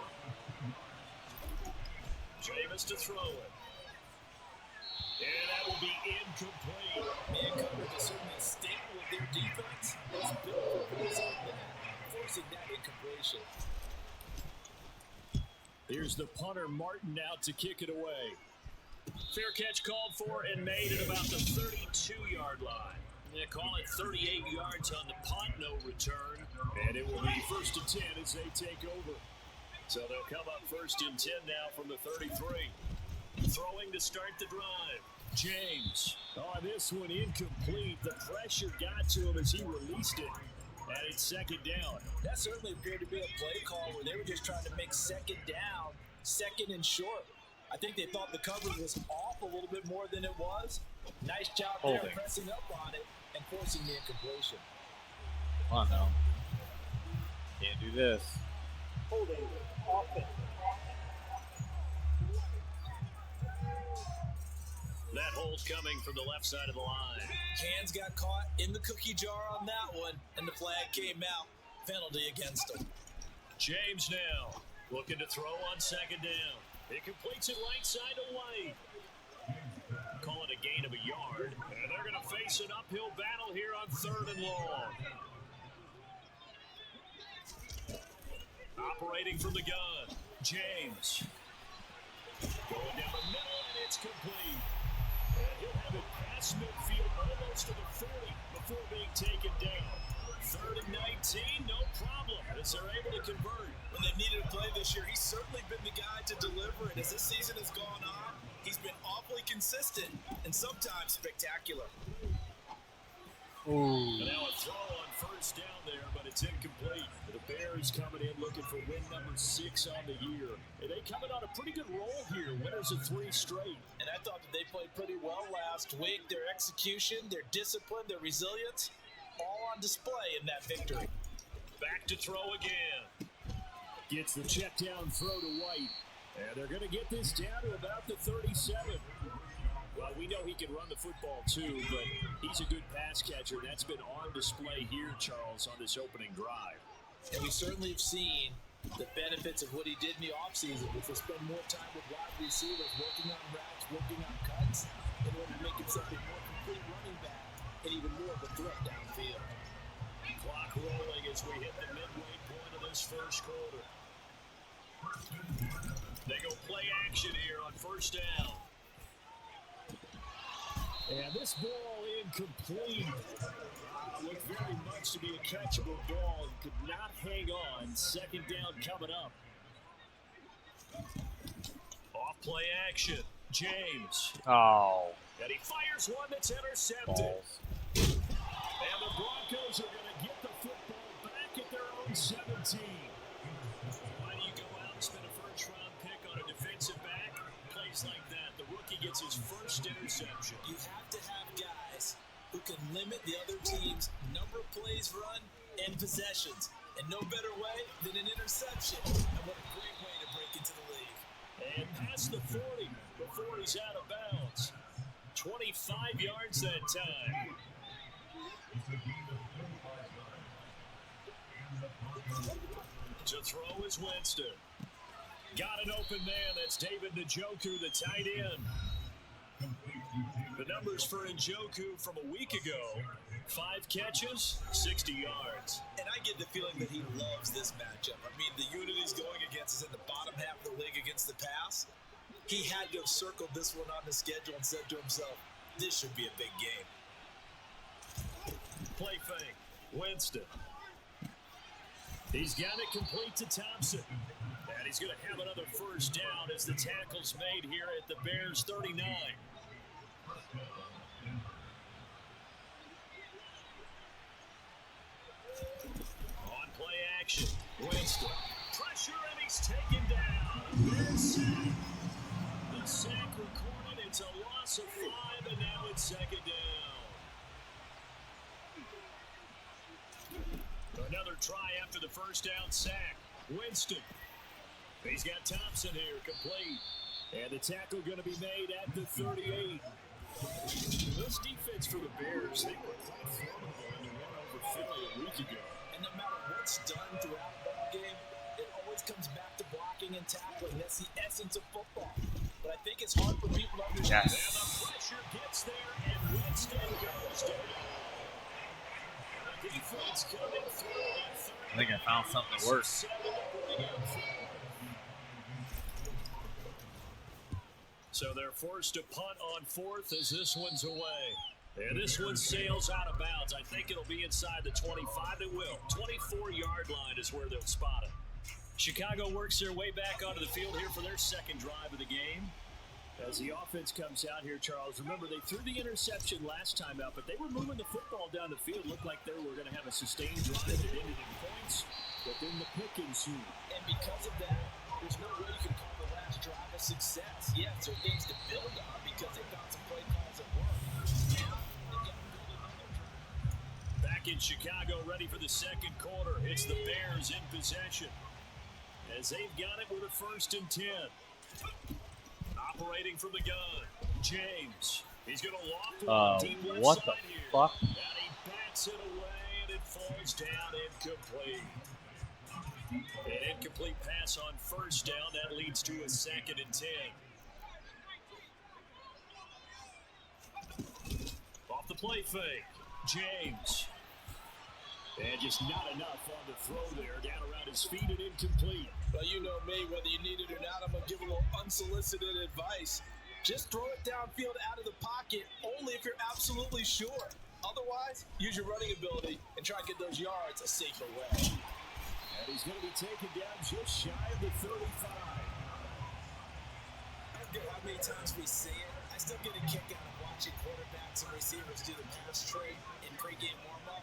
Jameis to throw it. And that will be incomplete. Man coverage is certainly a staple with their defense. It's built for plays like that, forcing that incompletion. Here's the punter Martin out to kick it away. Fair catch called for and made at about the 32-yard line. They call it 38 yards on the punt, no return. And it will be 1st and 10 as they take over. So they'll come up 1st and 10 now from the 33. Throwing to start the drive. James. On this one, incomplete. The pressure got to him as he released it. And it's 2nd down. That certainly appeared to be a play call where they were just trying to make 2nd down, 2nd and short. I think they thought the coverage was off a little bit more than it was. Nice job there pressing up on it and forcing the incompletion. Come on now. Can't do this. Holding offense. That hold coming from the left side of the line. Hands got caught in the cookie jar on that one, and the flag came out. Penalty against him. James now looking to throw on 2nd down. He completes it right side to White. Call it a gain of a yard, and they're going to face an uphill battle here on 3rd and long. Operating from the gun, James. Going down the middle, and it's complete. And he'll have it past midfield almost to the 40 before being taken down. 3rd and 19, no problem, as they're able to convert. When they needed a play this year, he's certainly been the guy to deliver it. As this season has gone on, he's been awfully consistent and sometimes spectacular. And now a throw on 1st down there, but it's incomplete. The Bears Bears coming in looking for win number 6 on the year. And they coming on a pretty good roll here, winners of 3 straight. And I thought that they played pretty well last week. Their execution, their discipline, their resilience, all on display in that victory. Back to throw again. Gets the check down throw to White. And they're going to get this down to about the 37. Well, we know he can run the football too, but he's a good pass catcher. That's been on display here, Charles, on this opening drive. And we certainly have seen the benefits of what he did in the offseason, which was spend more time with wide receivers, working on routes, working on cuts, in order to make himself a more complete running back and even more of a threat downfield. Clock rolling as we hit the midway point of this first quarter. They go play action here on first down. And this ball incomplete. Looked very much to be a catchable ball. Could not hang on. Second down coming up. Off play action. James. Oh. And he fires one that's intercepted. Balls. And the Broncos are going to get the football back at their own 17. Why do you go out and spend a first-round pick on a defensive back? Plays like that. The rookie gets his first interception. You have to have guys who can limit the other team's number of plays run and possessions. And no better way than an interception. And what a great way to break into the league. And past the 40 before he's out of bounds. 25 yards that time. To throw is Winston. Got an open man. That's David Njoku, the tight end. The numbers for Njoku from a week ago: 5 catches, 60 yards. And I get the feeling that he loves this matchup. I mean, the unit he's going against is in the bottom half of the league against the pass. He had to have circled this one on the schedule and said to himself, this should be a big game. Play fake. Winston. He's got it complete to Thompson. And he's going to have another first down as the tackle's made here at the Bears 39. On play action. Winston. Pressure and he's taken down. And sack. The sack recorded. It's a loss of 5 and now it's second down. Another try after the first down sack. Winston. He's got Thompson here, complete. And the tackle going to be made at the 38. This defense for the Bears, they were quite formidable in the win over Philly a week ago. And no matter what's done throughout the ball game, it always comes back to blocking and tackling. That's the essence of football. But I think it's hard for people to understand. And the pressure gets there, and Winston goes down. Defense coming through. I think I found something worse. So they're forced to punt on 4th as this one's away. And this one sails out of bounds. I think it'll be inside the 25. It will. 24-yard line is where they'll spot it. Chicago works their way back onto the field here for their second drive of the game. As the offense comes out here, Charles, remember they threw the interception last time out, but they were moving the football down the field. Looked like they were going to have a sustained drive that ended in points, but then the pick ensued. And because of that, there's no way you can call the last drive a success. Yes, there are things to build on because they found some play calls that work. Now, they've got to build another drive. Back in Chicago, ready for the second quarter. It's the Bears in possession as they've got it with a 1st and 10. Operating from the gun, James. He's going to loft one deep left what side the here. fuck? And he bats it away, and it falls down incomplete. An incomplete pass on first down. That leads to a 2nd and 10. Off the play fake, James. And just not enough on the throw there. Down around his feet and incomplete. Well, you know me, whether you need it or not, I'm going to give a little unsolicited advice. Just throw it downfield out of the pocket, only if you're absolutely sure. Otherwise, use your running ability and try and get those yards a safer way. And he's going to be taken down just shy of the 35. I don't care how many times we see it. I still get a kick out of watching quarterbacks and receivers do the pass trade in pregame warm-up.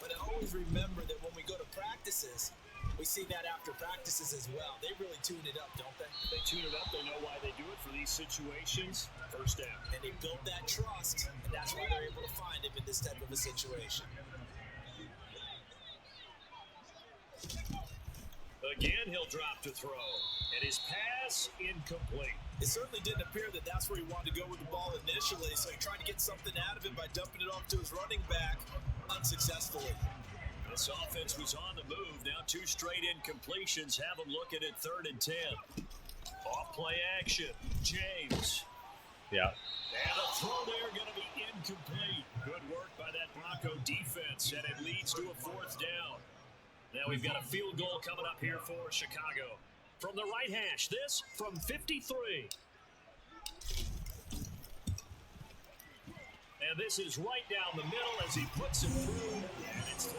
But I always remember that when we go to practices, We see that after practices as well. They really tune it up, don't they? They tune it up. They know why they do it for these situations. First down. And they built that trust, and that's why they're able to find him in this type of a situation. Again, he'll drop to throw. And his pass incomplete. It certainly didn't appear that that's where he wanted to go with the ball initially, so he tried to get something out of it by dumping it off to his running back unsuccessfully. This offense was on the move. Now 2 straight incompletions have them looking at 3rd and 10. Off play action. James. Yeah. And a throw there going to be incomplete. Good work by that Bronco defense, and it leads to a 4th down. Now we've got a field goal coming up here for Chicago. From the right hash, this from 53. And this is right down the middle as he puts it through, and it's 3-0.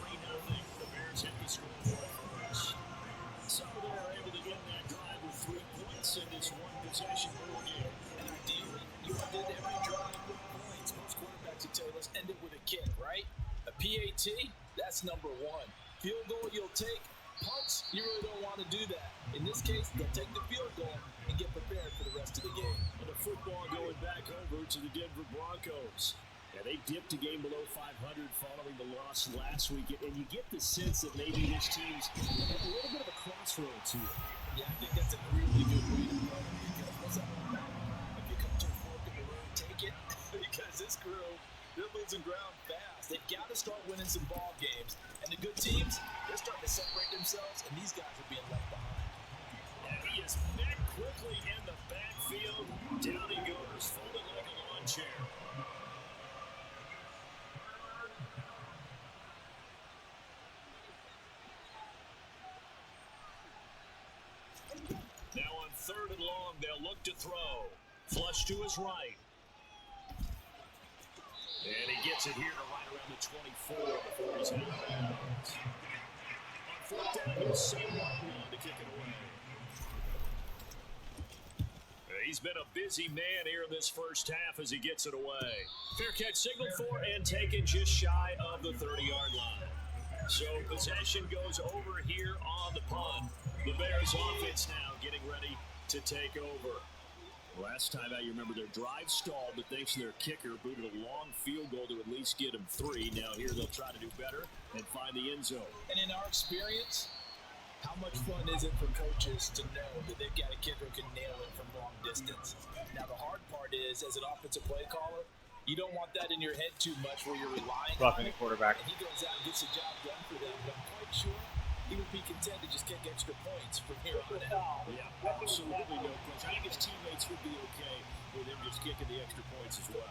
The Bears hit the scoreboard first. So they're able to get that drive with 3 points in this one-possession ball game. And ideally, you want to end every drive with points. Most quarterbacks would tell you, let's end it with a kick, right? A PAT, that's number 1. Field goal you'll take. Punts, you really don't want to do that. In this case, they'll take the field goal and get prepared for the rest of the game. And the football going back over to the Denver Broncos. Yeah, they dipped a game below 500 following the loss last week. And you get the sense that maybe this team's at a little bit of a crossroads here. Yeah, I think that's a really good way to go. Because what's that all about? If you come to a fork in the road, take it. Because this crew, they're losing ground fast. They've got to start winning some ball games. And the good teams, they're starting to separate themselves, and these guys are being left behind. And he is met quickly in the backfield. Down he goes, folded like a lawn chair. Now on 3rd and long, they'll look to throw. Flush to his right. And he gets it here to right around the 24 before he's out of bounds. On 4th down, he'll send one to kick it away. He's been a busy man here in this first half as he gets it away. Fair catch signaled for and taken just shy of the 30-yard line. So possession goes over here on the punt. The Bears offense now getting ready to take over. Last time out, you remember their drive stalled, but thanks to their kicker, booted a long field goal to at least get them 3. Now here they'll try to do better and find the end zone. And in our experience, how much fun is it for coaches to know that they've got a kicker who can nail it from long distance? Now the hard part is, as an offensive play caller, you don't want that in your head too much where you're relying on Roughing it. the quarterback. And he goes out and gets the job done for them, but I'm quite sure he would be content to just kick extra points from here on out. Yeah, absolutely no question. I think his teammates would be okay with him just kicking the extra points as well.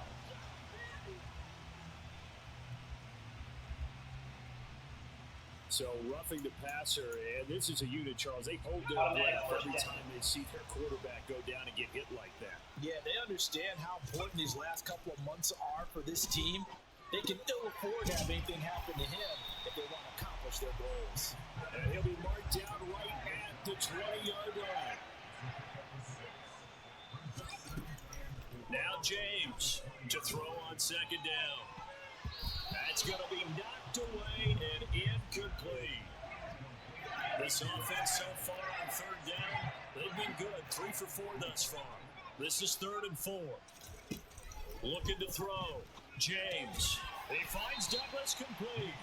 So roughing the passer, and this is a unit, Charles. They hold their breath every time they see their quarterback go down and get hit like that. Yeah, they understand how important these last couple of months are for this team. They can ill afford to have anything happen to him if they want to accomplish their goals. And he'll be marked down right at the 20-yard line. Now James to throw on 2nd down. That's going to be knocked away and incomplete. This offense so far on 3rd down, they've been good. 3 for 4 thus far. This is 3rd and 4. Looking to throw. James. He finds Douglas complete.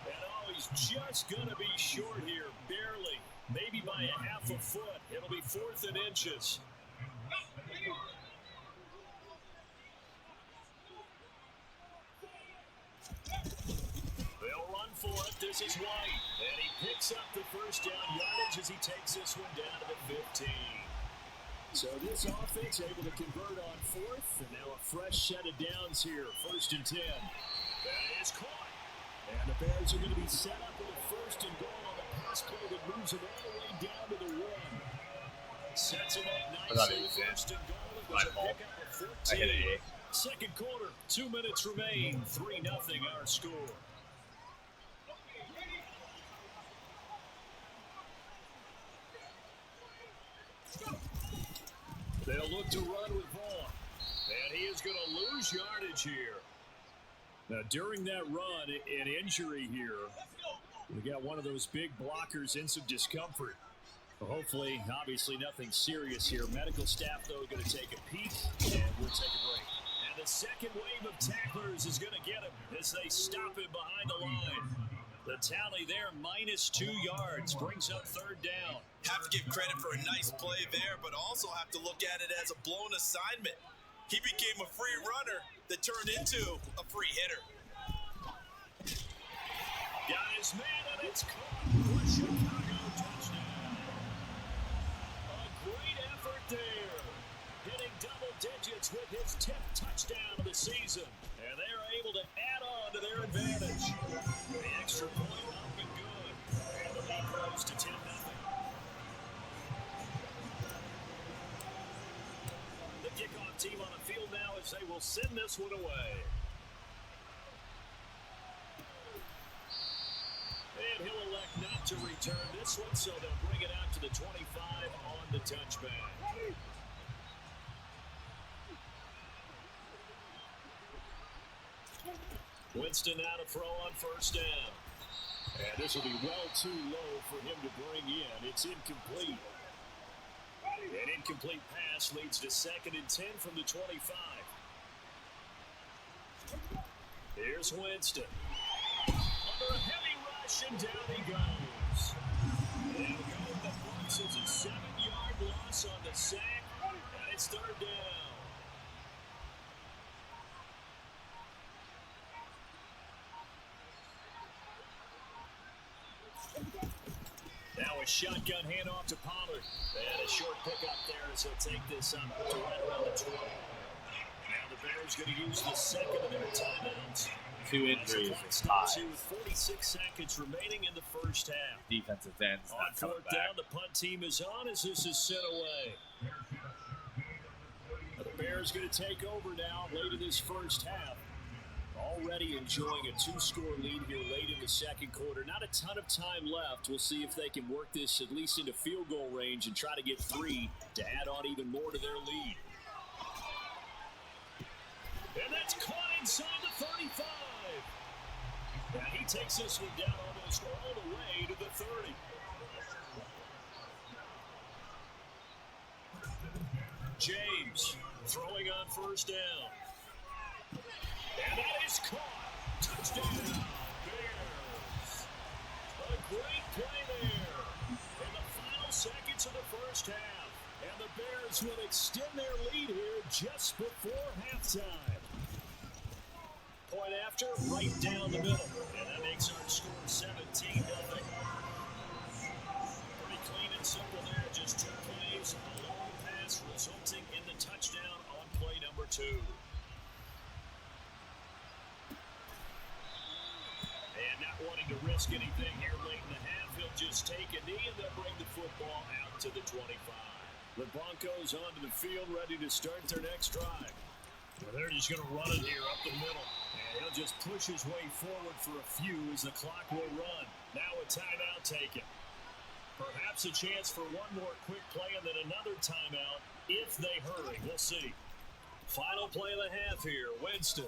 And he's just going to be short here, barely. Maybe by a half a foot. It'll be 4th and inches. They'll run for it. This is White. And he picks up the first down yardage as he takes this one down to the 15. So this offense able to convert on 4th. And now a fresh set of downs here. 1st and 10. That is caught. And the Bears are going to be set up with a 1st and goal on the pass play that moves them all the way down to the 1. Sets them up nicely. 1st and goal. It was a pickup of 14. I hit an 8. Second quarter, 2 minutes remain. 3-0 our score. They'll look to run with Vaughn. And he is going to lose yardage here. Now, during that run, an injury here We got one of those big blockers in some discomfort. Well, hopefully, obviously nothing serious here. Medical staff, though, going to take a peek, and we'll take a break. And the second wave of tacklers is going to get him as they stop him behind the line. The tally there, -2 yards, brings up third down. Have to give credit for a nice play there, but also have to look at it as a blown assignment. He became a free runner that turned into a free hitter. Got his man, and it's caught for a Chicago touchdown. A great effort there. Hitting double digits with his 10th touchdown of the season. And they're able to add on to their advantage. The extra point up and good. And the lead grows to 10-0. The kickoff team on the field now as they will send this one away. And he'll elect not to return this one, so they'll bring it out to the 25 on the touchback. Winston out of throw on first down. And this will be well too low for him to bring in. It's incomplete. An incomplete pass leads to 2nd and 10 from the 25. Here's Winston. Under a heavy rush, and down he goes. They'll go with the Bucs as a 7-yard loss on the sack, and it's third down. Now a shotgun handoff to Pollard. And a short pickup there as he'll take this up to right around the 20. Now the Bears going to use the second of their timeouts. 2 injuries and ties. 46 seconds remaining in the first half. Defensive end's On not coming fourth back. down, the punt team is on as this is sent away. The Bears going to take over now late in this first half. Already enjoying a 2-score lead here late in the second quarter. Not a ton of time left. We'll see if they can work this at least into field goal range and try to get 3 to add on even more to their lead. And that's caught inside the 35. Now he takes this one down almost all the way to the 30. James throwing on first down. And that is caught. Touchdown, Bears. A great play there in the final seconds of the first half. And the Bears will extend their lead here just before halftime. Point after, right down the middle. And that makes our score 17-0. Pretty clean and simple there. Just 2 plays, a long pass resulting in the touchdown on play number 2. And not wanting to risk anything here late in the half, he'll just take a knee and they'll bring the football out to the 25. The Broncos onto the field, ready to start their next drive. Well, they're just going to run it here up the middle. And he'll just push his way forward for a few as the clock will run. Now a timeout taken. Perhaps a chance for one more quick play and then another timeout if they hurry. We'll see. Final play of the half here. Winston.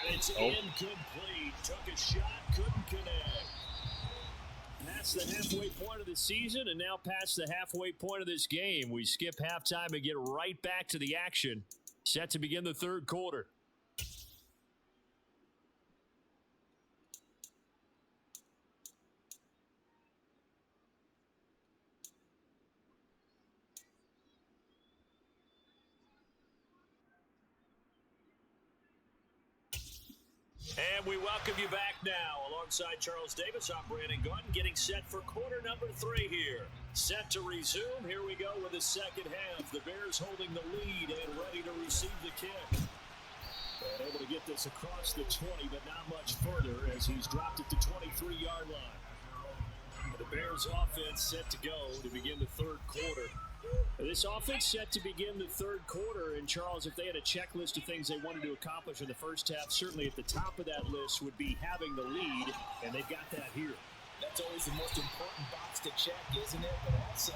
And it's incomplete. Took a shot, couldn't connect. Past the halfway point of the season and now past the halfway point of this game. We skip halftime and get right back to the action. Set to begin the third quarter. And we welcome you back now. Alongside Charles Davis, I'm Brandon Gordon, getting set for quarter number 3 here. Set to resume. Here we go with the second half. The Bears holding the lead and ready to receive the kick. And able to get this across the 20, but not much further as he's dropped at the 23-yard line. And the Bears offense set to go to begin the third quarter. This offense set to begin the third quarter, and Charles, if they had a checklist of things they wanted to accomplish in the first half, certainly at the top of that list would be having the lead, and they've got that here. That's always the most important box to check, isn't it? But also,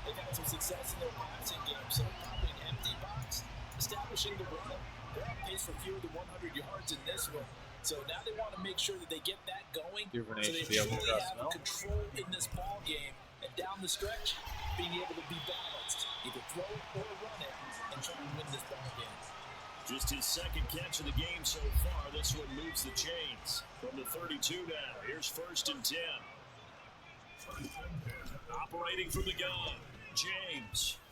they've had some success in their passing game, so probably an empty box, establishing the run. They're on pace for fewer than 100 yards in this one. So now they want to make sure that they get that going. Duvernay So they should be able to truly dress have well. control in this ball game. And down the stretch, being able to be balanced. Either throw it or run it and try and win this ball game. Just his second catch of the game so far. This one moves the chains. From the 32 now, here's 1st and 10. Operating from the gun, James.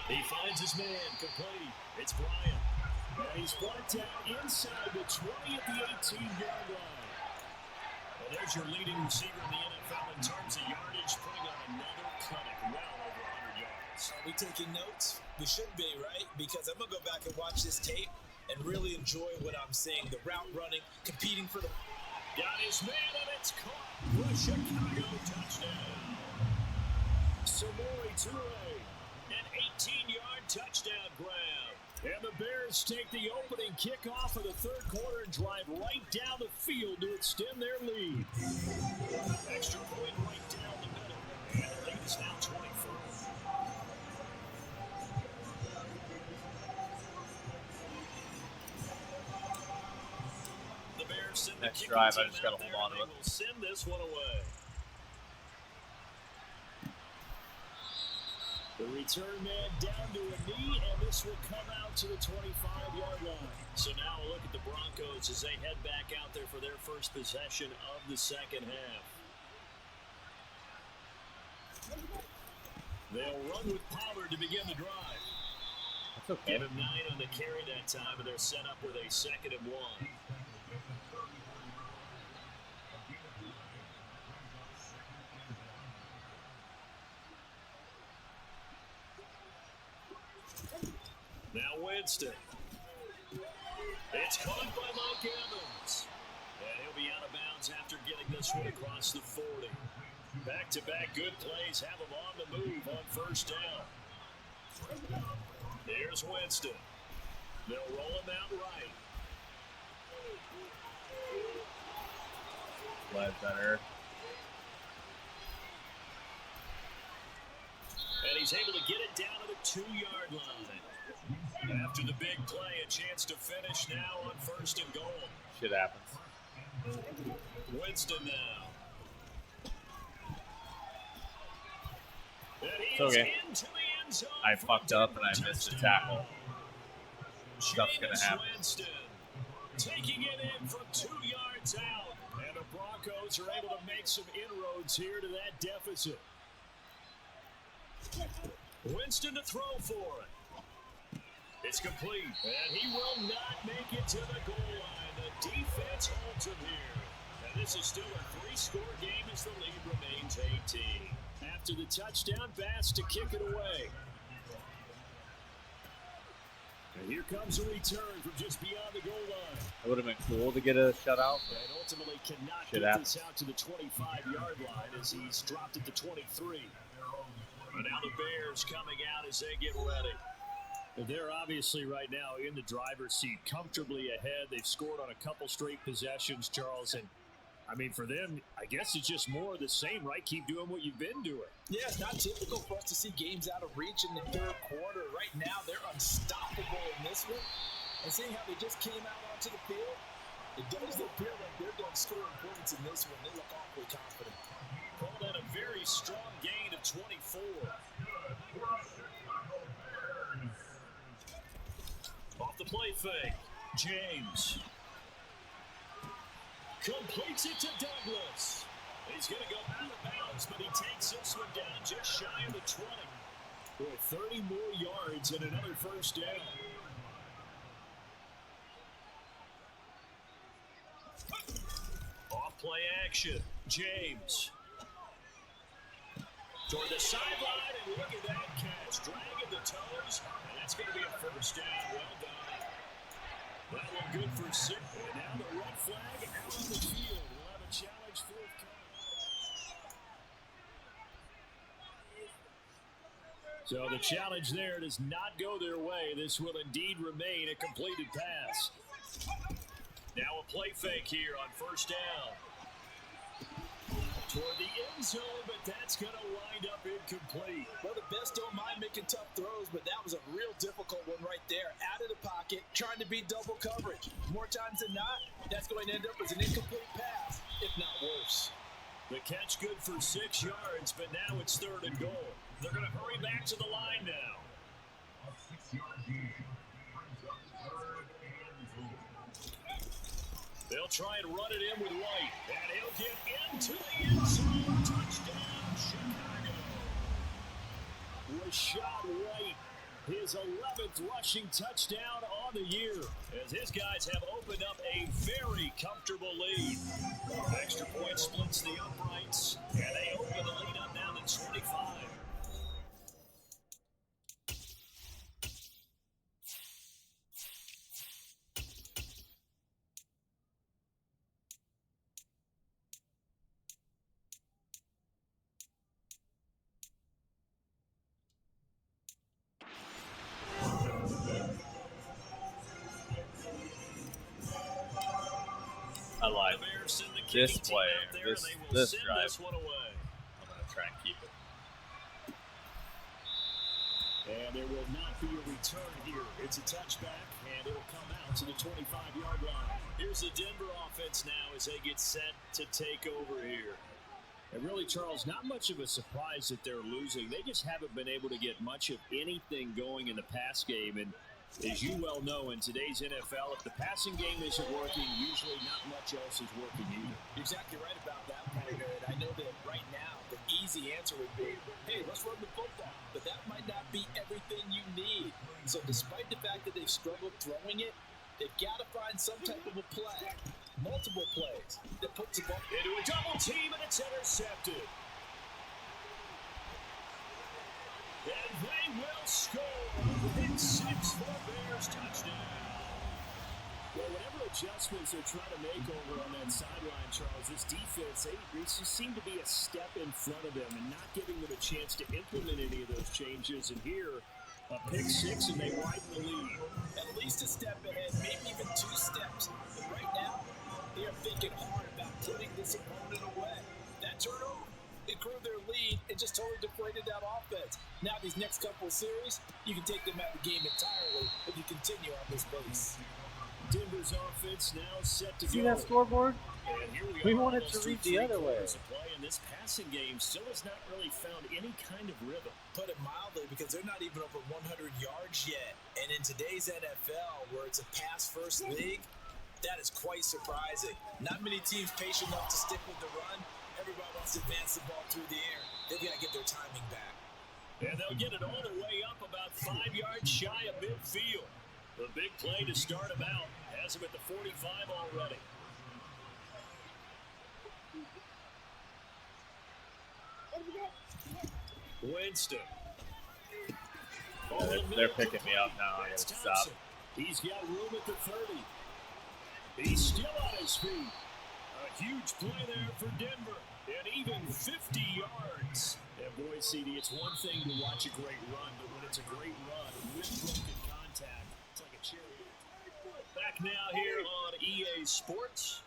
He finds his man, complete. It's Bryant. And he's brought down inside the 20 at the 18-yard line. Well, there's your leading receiver in the NFL in terms of yardage, putting on another clinic, well over 100 yards. Are we taking notes? We should be, right? Because I'm going to go back and watch this tape and really enjoy what I'm seeing. The route running, competing for the... Got his man, and it's caught for a Chicago touchdown. Samori Toure, an 18-yard touchdown grab. And the Bears take the opening kickoff of the third quarter and drive right down the field to extend their lead. Extra point right down the middle. And the lead is now 24. The Bears send Next the drive, I kicking just team gotta out hold on there, to and it. they will send this one away. The return man down to a knee, and this will come out to the 25-yard line. So now we'll look at the Broncos as they head back out there for their first possession of the second half. They'll run with Pollard to begin the drive. That's okay. Give him 9 on the carry that time, and they're set up with a 2nd and 1. Now Winston. It's caught by Mike Evans. And he'll be out of bounds after getting this one across the 40. Back-to-back good plays have him on the move on 1st down. Here's Winston. They'll roll him out right. Glad better. And he's able to get it down to the 2-yard line. After the big play, a chance to finish now on 1st and goal. Shit happens. Winston now. And he It's is okay. into the end zone. I fucked up and I missed a tackle. Stuff's gonna Jameis happen. Winston taking it in from 2 yards out. And the Broncos are able to make some inroads here to that deficit. Winston to throw for it. It's complete. And he will not make it to the goal line. The defense holds him here. And this is still a 3-score game as the lead remains 18. After the touchdown pass to kick it away. And here comes a return from just beyond the goal line. It would have been cool to get a shutout. And ultimately cannot Shit get happens. this out to the 25-yard line as he's dropped it to 23. And now the Bears coming out as they get ready. They're obviously right now in the driver's seat, comfortably ahead. They've scored on a couple straight possessions, Charles. And, I mean, for them, I guess it's just more of the same, right? Keep doing what you've been doing. Yeah, it's not typical for us to see games out of reach in the third quarter. Right now, they're unstoppable in this one. And seeing how they just came out onto the field, it does appear like they're done scoring points in this one. They look awfully confident. Called out a very strong gain of 24. Off the play fake, James completes it to Douglas. He's going to go out of bounds, but he takes this one down just shy of the 20. With 30 more yards and another 1st down. Off play action, James. Toward the sideline, and look at that catch. Dragging the toes, and that's going to be a 1st down. Well done. That one good for 6. And now the red flag out on the field. We'll have a challenge forthcoming. So the challenge there does not go their way. This will indeed remain a completed pass. Now a play fake here on 1st down. toward the end zone, but that's going to wind up incomplete. Well, the best don't mind making tough throws, but that was a real difficult one right there. Out of the pocket, trying to beat double coverage. More times than not, that's going to end up as an incomplete pass, if not worse. The catch good for 6 yards, but now it's 3rd and goal. They're going to hurry back to the line now. They'll try and run it in with White, and he'll get into the end zone. Touchdown, Chicago. Rashad White, his 11th rushing touchdown on the year, as his guys have opened up a very comfortable lead. Extra point splits the uprights, and they open the lead up now to 25. I like this play, this drive. I'm going to try and keep it. And there will not be a return here. It's a touchback, and it'll come out to the 25-yard line. Here's the Denver offense now as they get set to take over here. And really, Charles, not much of a surprise that they're losing. They just haven't been able to get much of anything going in the pass game. And as you well know, in today's NFL, if the passing game isn't working, usually not much else is working either. You're exactly right about that, partner. And I know that right now, the easy answer would be, hey, let's run the football. But that might not be everything you need. So despite the fact that they've struggled throwing it, they've got to find some type of a play, multiple plays, that puts the ball into a double team, and it's intercepted. And they will score. Pick 6 for Bears touchdown. Well, whatever adjustments they're trying to make over on that sideline, Charles, this defense, they just seem to be a step in front of them and not giving them a chance to implement any of those changes. And here, a pick 6, and they widen the lead. At least a step ahead, maybe even 2 steps. But right now, they are thinking hard about putting this opponent away. That turnover, it grew their lead and just totally deflated that offense. Now these next couple of series, you can take them out of the game entirely if you continue on this pace. Denver's offense now set to See go. that scoreboard? And here We are, want it to almost read through the other way. 3 quarters of play, and this passing game still has not really found any kind of rhythm. Put it mildly, because they're not even over 100 yards yet. And in today's NFL, where it's a pass-first league, that is quite surprising. Not many teams patient enough to stick with the run. Everybody wants to advance the ball through the air. They've got to get their timing back. And they'll get it all the way up about 5 yards shy of midfield. The big play to start them out has them at the 45 already. Winston. They're picking me up now. I gotta stop. He's got room at the 30. He's still on his feet. A huge play there for Denver. And even 50 yards. And boy, CD, it's one thing to watch a great run, but when it's a great run with broken contact, it's like a chariot. Back now here on EA Sports.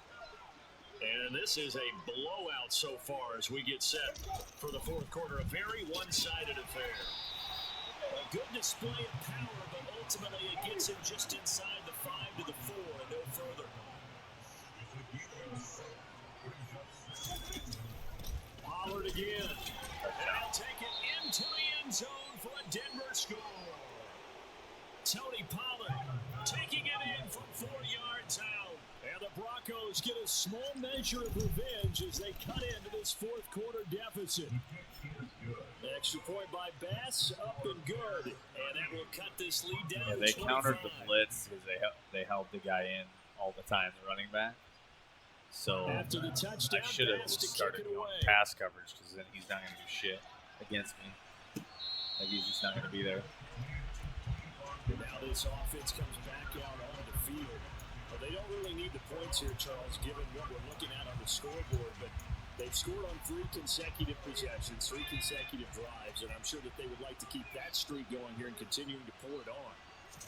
And this is a blowout so far as we get set for the 4th quarter. A very one-sided affair. A good display of power, but ultimately it gets him just inside the 5 to the 4 and no further. Pollard again. And he'll take it into the end zone for a Denver score. Tony Pollard taking it in from 4 yards out. And the Broncos get a small measure of revenge as they cut into this 4th quarter deficit. Extra point by Bass, up and good. And that will cut this lead down to 25. They countered the blitz because they held the guy in all the time, the running back. So after the touchdown, I should have Bass to just started kick it going away. pass coverage because then he's not going to do shit against me. Like he's just not going to be there. And now this offense comes back out onto the field. Well, they don't really need the points here, Charles, given what we're looking at on the scoreboard. But they've scored on 3 consecutive possessions, 3 consecutive drives, and I'm sure that they would like to keep that streak going here and continuing to pull it on.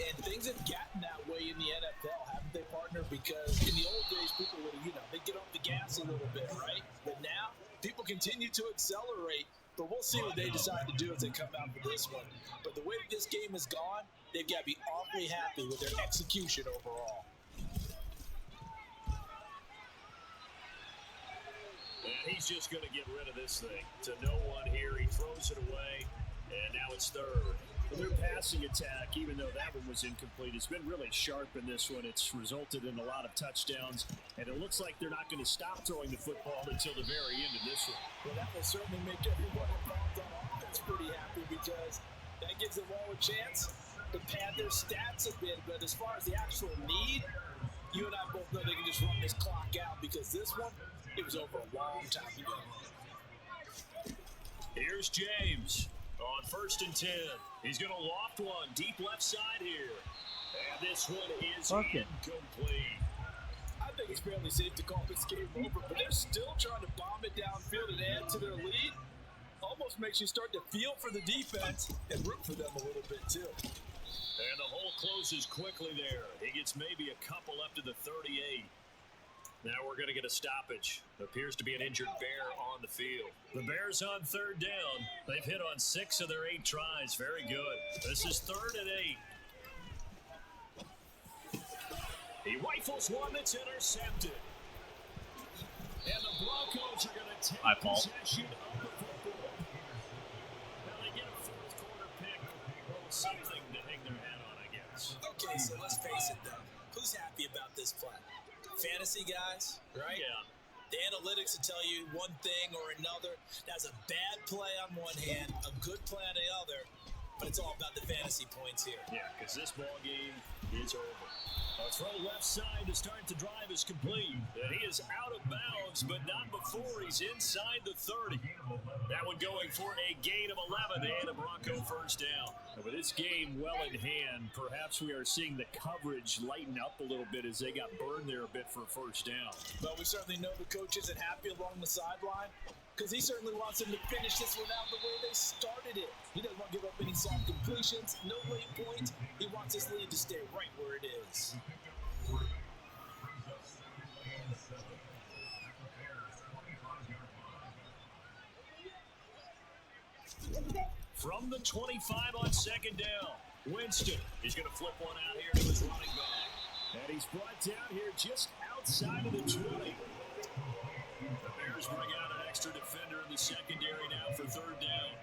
And things have gotten that way in the NFL, haven't they, partner? Because in the old days, people would, they'd get off the gas a little bit, right? But now, people can continue to accelerate. But we'll see what they decide to do as they come out for this one. But the way that this game has gone, they've got to be awfully happy with their execution overall. And he's just going to get rid of this thing. To no one here. He throws it away, and now it's third. Their passing attack, even though that one was incomplete, has been really sharp in this one. It's resulted in a lot of touchdowns, and it looks like they're not going to stop throwing the football until the very end of this one. Well, that will certainly make everyone involved on offense pretty happy because that gives them all a chance to pad their stats a bit. But as far as the actual need, you and I both know they can just run this clock out because this one, it was over a long time ago. Here's James on 1st and 10. He's going to loft one deep left side here. And this one is incomplete. I think it's fairly safe to call this game over, but they're still trying to bomb it downfield and add to their lead. Almost makes you start to feel for the defense and root for them a little bit too. And the hole closes quickly there. He gets maybe a couple up to the 38. Now we're going to get a stoppage. Appears to be an injured Bear on the field. The Bears on 3rd down. They've hit on 6 of their 8 tries. Very good. This is 3rd and 8. He rifles one that's intercepted. And the Broncos are going to take possession of the football. Now they get a 4th quarter pick. Something to hang their hat on, I guess. Okay, so let's face it though. Who's happy about this play? Fantasy guys, right? Yeah. The analytics will tell you one thing or another. That's a bad play on one hand, a good play on the other, but it's all about the fantasy points here. Yeah, because this ball game is over. A throw left side to start the drive is complete. And he is out of bounds, but not before he's inside the 30. That one going for a gain of 11 and a Bronco first down. And with this game well in hand, perhaps we are seeing the coverage lighten up a little bit as they got burned there a bit for a first down. Well, we certainly know the coach isn't happy along the sideline because he certainly wants them to finish this one out the way they started it. He doesn't want to give up any soft completions, no late points. He wants this lead to stay right where it is. From the 25 on 2nd down, Winston. He's going to flip one out here to his running back. And he's brought down here just outside of the 20. The Bears bring out an extra defender in the secondary now for 3rd down.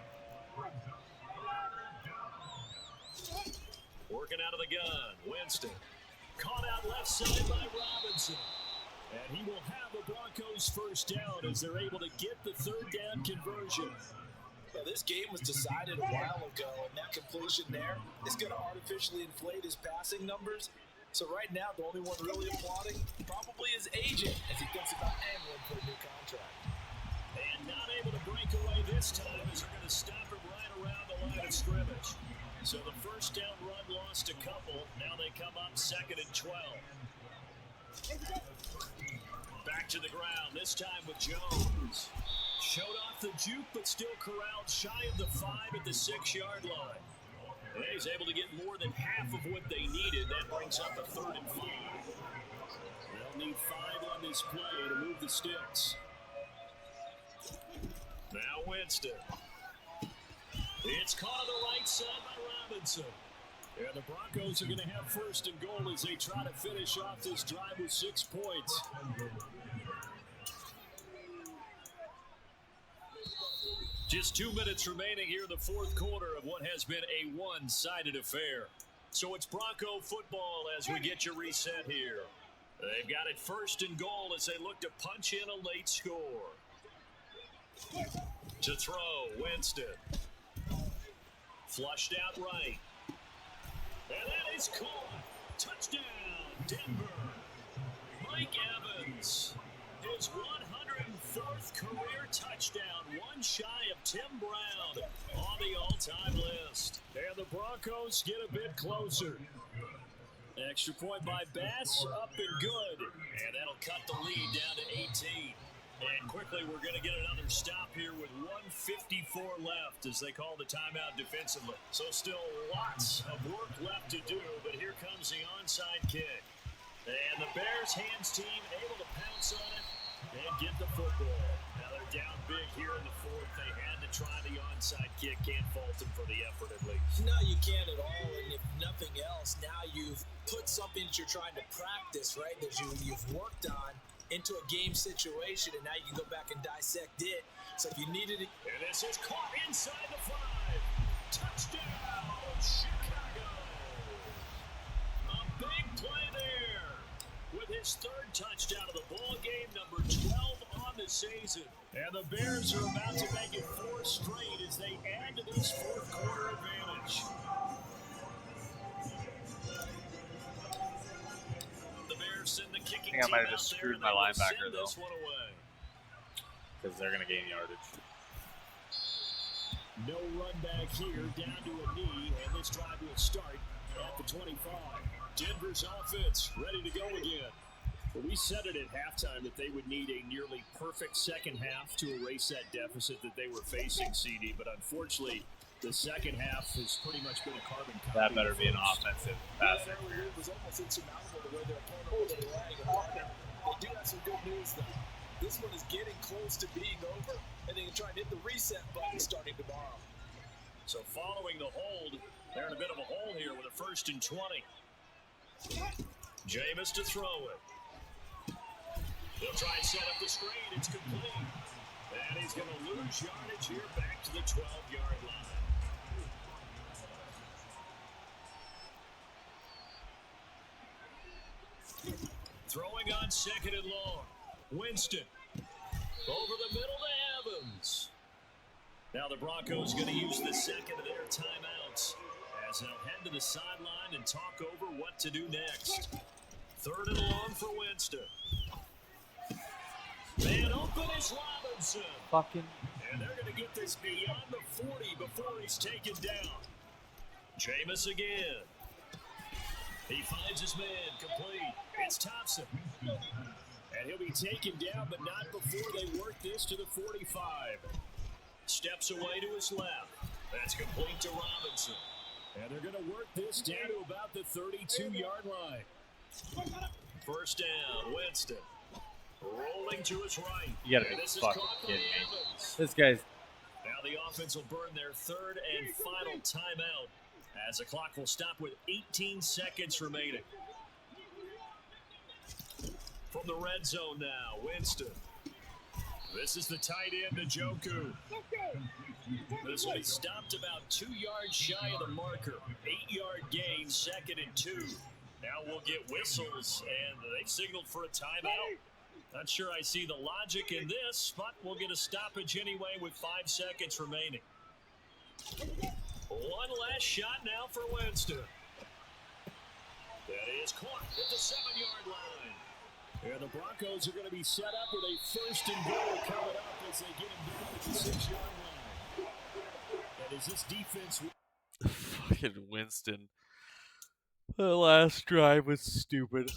Working out of the gun, Winston. Caught out left side by Robinson. And he will have the Broncos first down as they're able to get the 3rd down conversion. Well, this game was decided a while ago, and that completion there is going to artificially inflate his passing numbers. So right now, the only one really applauding probably his agent as he thinks about angling for a new contract. And not able to break away this time as they're going to stop him right around the line of scrimmage. So the first down run lost a couple. Now they come up 2nd and 12. Back to the ground, this time with Jones. Showed off the juke, but still corralled shy of the 5 at the 6-yard line. And he's able to get more than half of what they needed. That brings up a 3rd and 5. They'll need 5 on this play to move the sticks. Now Winston. It's caught on the right side by Robinson. And the Broncos are going to have 1st and goal as they try to finish off this drive with 6 points. Just 2 minutes remaining here in the 4th quarter of what has been a one-sided affair. So it's Bronco football as we get your reset here. They've got it 1st and goal as they look to punch in a late score. To throw, Winston. Flushed out right. And that is caught. Touchdown, Denver. Mike Evans. His 104th career touchdown, one shy of Tim Brown on the all-time list. And the Broncos get a bit closer. Extra point by Bass, up and good. And that'll cut the lead down to 18. And quickly, we're going to get another stop here with 1:54 left as they call the timeout defensively. So still lots of work left to do, but here comes the onside kick. And the Bears hands team able to pounce on it and get the football. Now they're down big here in the fourth. They had to try the onside kick. Can't fault them for the effort, at least. No, you can't at all. And if nothing else, now you've put something that you're trying to practice, right, that you've worked on into a game situation, and now you can go back and dissect it. So if you needed it. And this is caught inside the 5. Touchdown, Chicago. A big play there. With his third touchdown of the ball game, number 12 on the season. And the Bears are about to make it 4 straight as they add to this fourth quarter advantage. The Bears send the kicking I think I might have team just out screwed there, my and they will linebacker, send though. this one away. Because they're going to gain yardage. No run back here, down to a knee, and this drive will start at the 25. Denver's offense ready to go again. Well, we said it at halftime that they would need a nearly perfect second half to erase that deficit that they were facing, CD, but unfortunately, the second half has pretty much been a carbon copy. That better be an offensive pass It interference. was almost insurmountable the way their opponent was running apart. They do have some good news, though. This one is getting close to being over, and they can try and hit the reset button starting tomorrow. So following the hold, they're in a bit of a hole here with a 1st and 20. Jameis to throw it. He'll try and set up the screen. It's complete. And he's going to lose yardage here back to the 12-yard line. Throwing on 2nd and long. Winston. Over the middle to Evans. Now the Broncos going to use the second of their timeouts as they'll head to the sideline and talk over what to do next. 3rd and long for Winston. Man open is Robinson. Fucking. And they're going to get this beyond the 40 before he's taken down. Jameis again. He finds his man complete. It's Thompson. And he'll be taken down, but not before they work this to the 45. Steps away to his left. That's complete to Robinson. And they're going to work this down to about the 32-yard line. 1st down, Winston. Rolling to his right. You gotta be fucking kidding me. This guy's. Now the offense will burn their 3rd and final timeout as the clock will stop with 18 seconds remaining. From the red zone now, Winston. This is the tight end, Njoku. This will be stopped about 2 yards shy of the marker. 8-yard gain, 2nd and 2. Now we'll get whistles, and they've signaled for a timeout. Not sure I see the logic in this, but we'll get a stoppage anyway with 5 seconds remaining. One last shot now for Winston. That is caught at the 7-yard line. And the Broncos are going to be set up with a 1st and goal coming up as they get him down at the 6-yard line. And as this defense... Fucking Winston. The last drive was stupid.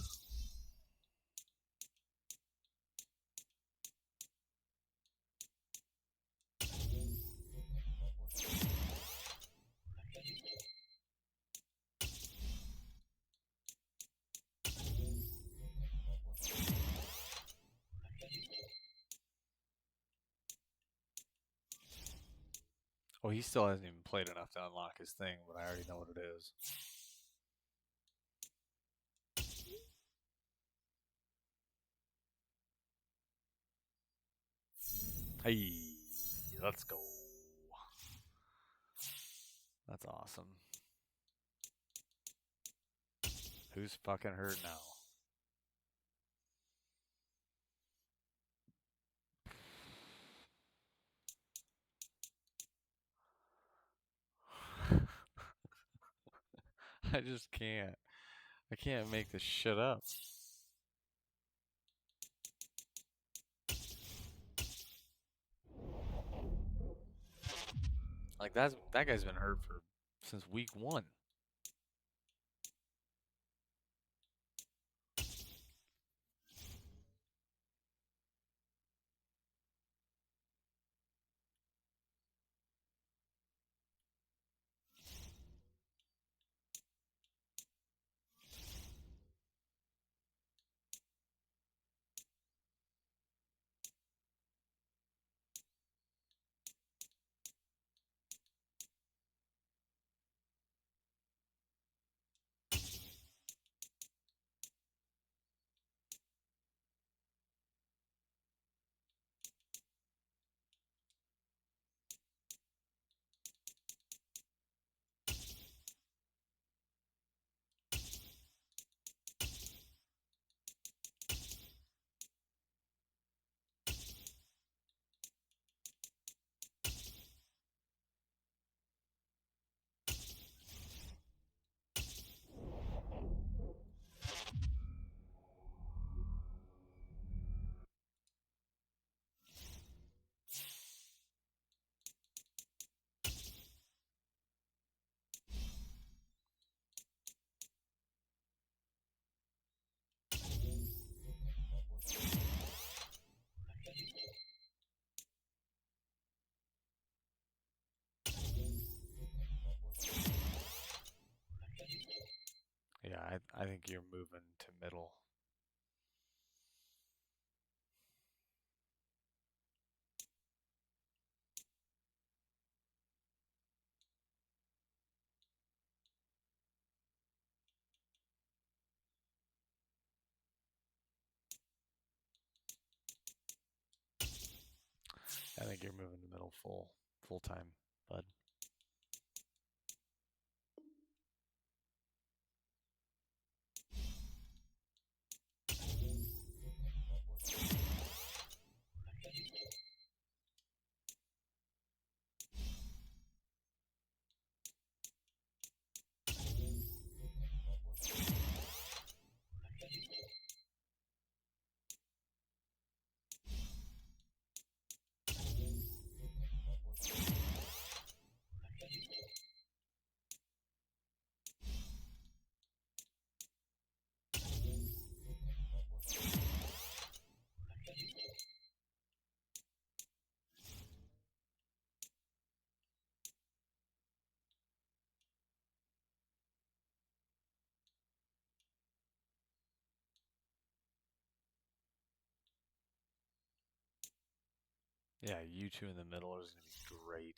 Oh, he still hasn't even played enough to unlock his thing, but I already know what it is. Hey, let's go. That's awesome. Who's fucking hurt now? I just can't. I can't make this shit up. Like that guy's been hurt since week 1. I think you're moving to middle. I think you're moving to middle full time, bud. Yeah, you two in the middle is going to be great.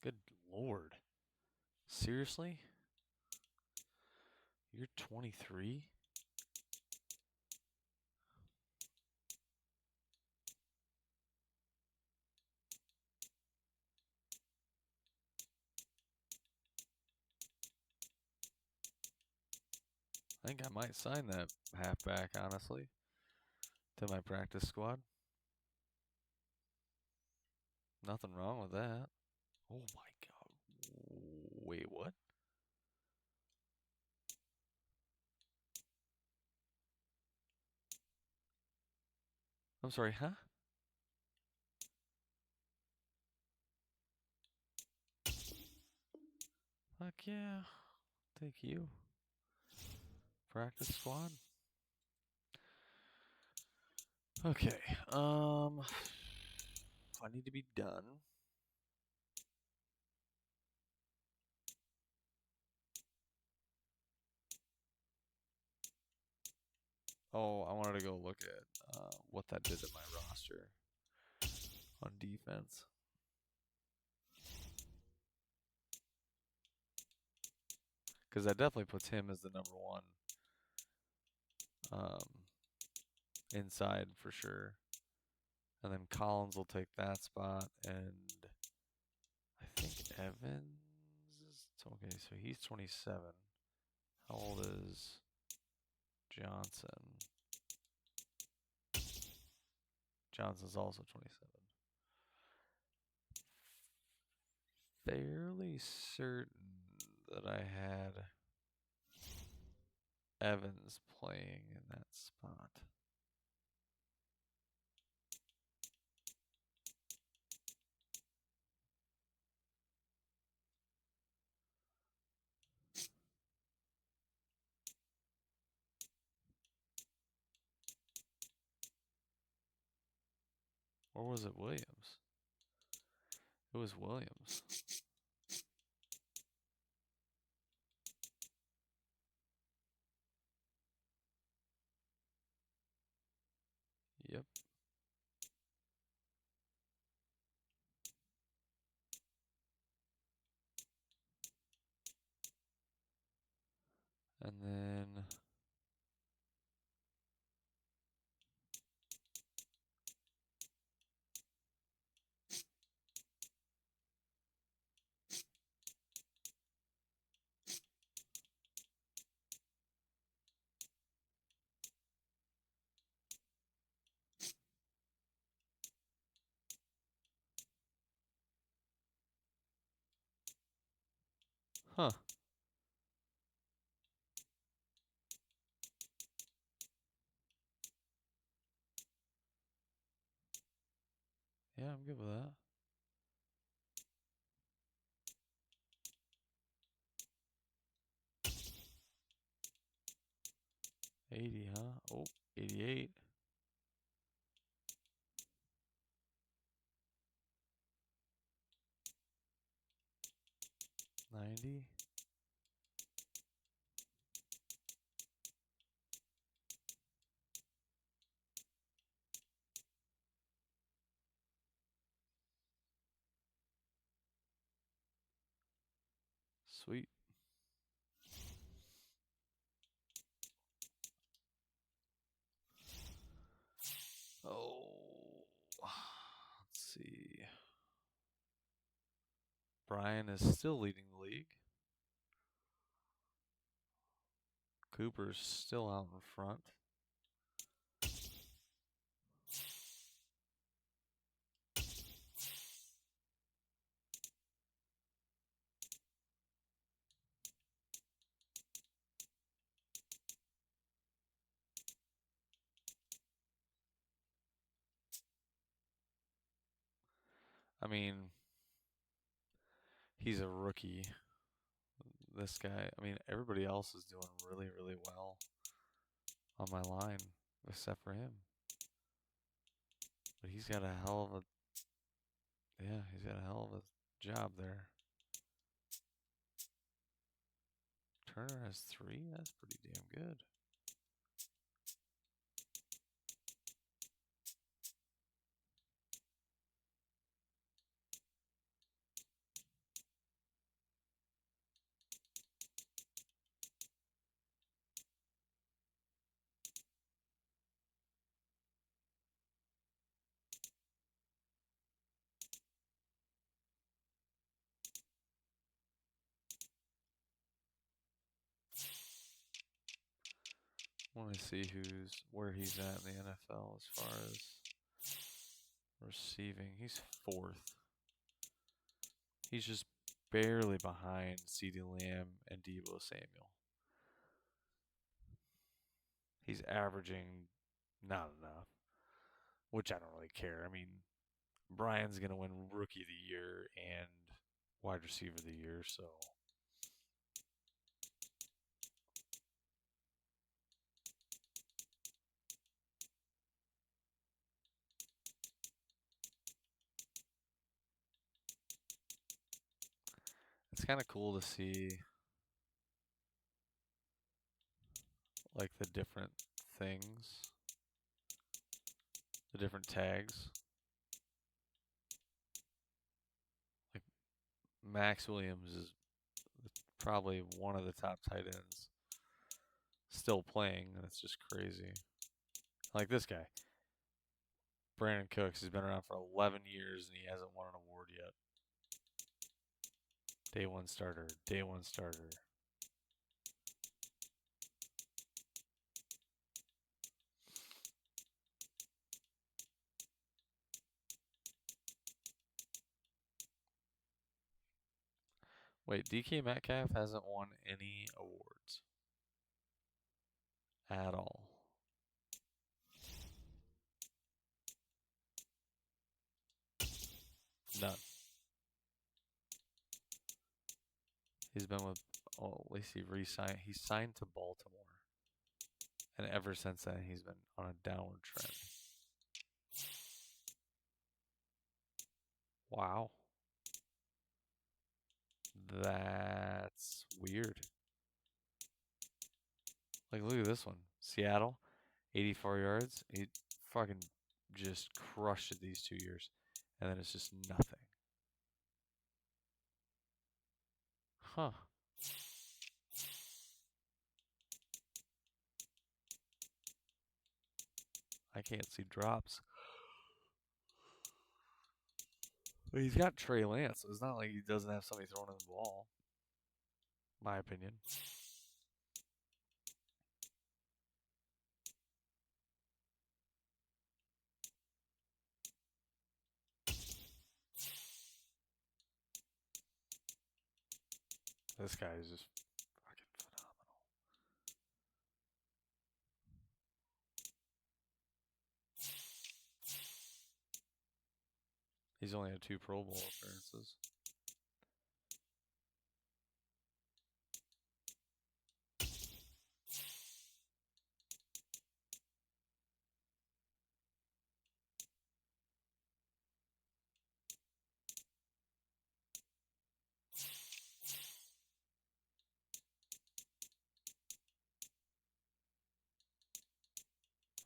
Good Lord. Seriously? You're 23? I think I might sign that halfback, honestly, to my practice squad. Nothing wrong with that. Oh my God. Wait, what? I'm sorry, huh? Fuck yeah. Take you. Practice squad. Okay. I need to be done. Oh, I wanted to go look at what that did to my roster on defense. Because that definitely puts him as the number one inside for sure. And then Collins will take that spot. And I think Evans is okay, so he's 27. How old is Johnson? Johnson's also 27. Fairly certain that I had Evans playing in that spot. Or was it Williams? It was Williams. Yep. And then huh. Yeah, I'm good with that. 80, huh? Oh, 88. 90. Sweet. Oh, let's see. Brian is still leading the league. Cooper's still out in front. I mean, he's a rookie. This guy, I mean, everybody else is doing really, really well on my line, except for him. But he's got a hell of a, yeah, he's got a hell of a job there. Turner has 3. That's pretty damn good. I want to see where he's at in the NFL as far as receiving. He's 4th. He's just barely behind CeeDee Lamb and Deebo Samuel. He's averaging not enough, which I don't really care. I mean, Brian's going to win Rookie of the Year and Wide Receiver of the Year, so it's kind of cool to see like the different things, the different tags. Like Max Williams is probably one of the top tight ends still playing, and it's just crazy. Like this guy, Brandon Cooks, has been around for 11 years and he hasn't won an award yet. Day one starter, day one starter. Wait, DK Metcalf hasn't won any awards at all. None. He's been with, oh, at least he re-signed. He signed to Baltimore. And ever since then, he's been on a downward trend. Wow. That's weird. Like, look at this one. Seattle, 84 yards. He fucking just crushed it these 2 years. And then it's just nothing. Huh. I can't see drops. But he's got Trey Lance, so it's not like he doesn't have somebody throwing him the ball. My opinion. This guy is just fucking phenomenal. He's only had 2 Pro Bowl appearances.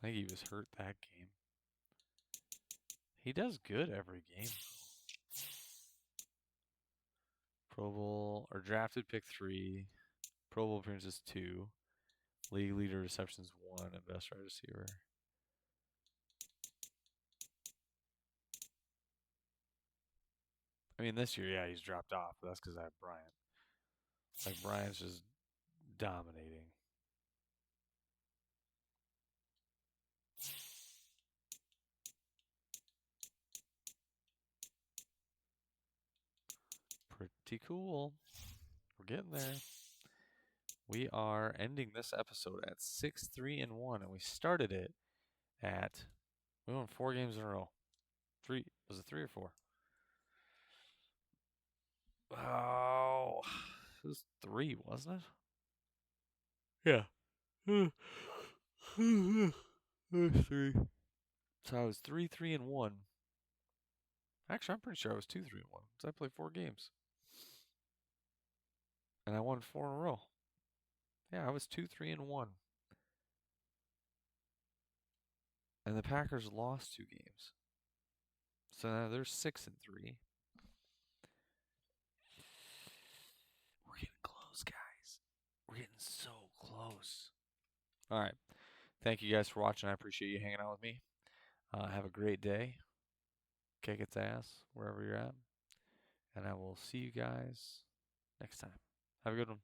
I think he was hurt that game. He does good every game. Pro Bowl or drafted pick 3, Pro Bowl appearances 2, league leader receptions 1, and best wide receiver. I mean, this year, yeah, he's dropped off, but that's because I have Bryant. Like, Bryant's just dominating. Pretty cool. We're getting there. We are ending this episode at 6-3-1, and we started it at we won 4 games in a row. 3 was it 3 or 4? Oh, it was 3, wasn't it? Yeah. It was 3. So I was 3-3-1. Actually, I'm pretty sure I was 2-3-1 because I played 4 games. And I won 4 in a row. Yeah, I was 2-3-1. And the Packers lost 2 games. So now they're 6-3. We're getting close, guys. We're getting so close. All right. Thank you guys for watching. I appreciate you hanging out with me. Have a great day. Kick its ass wherever you're at. And I will see you guys next time. Have a good one.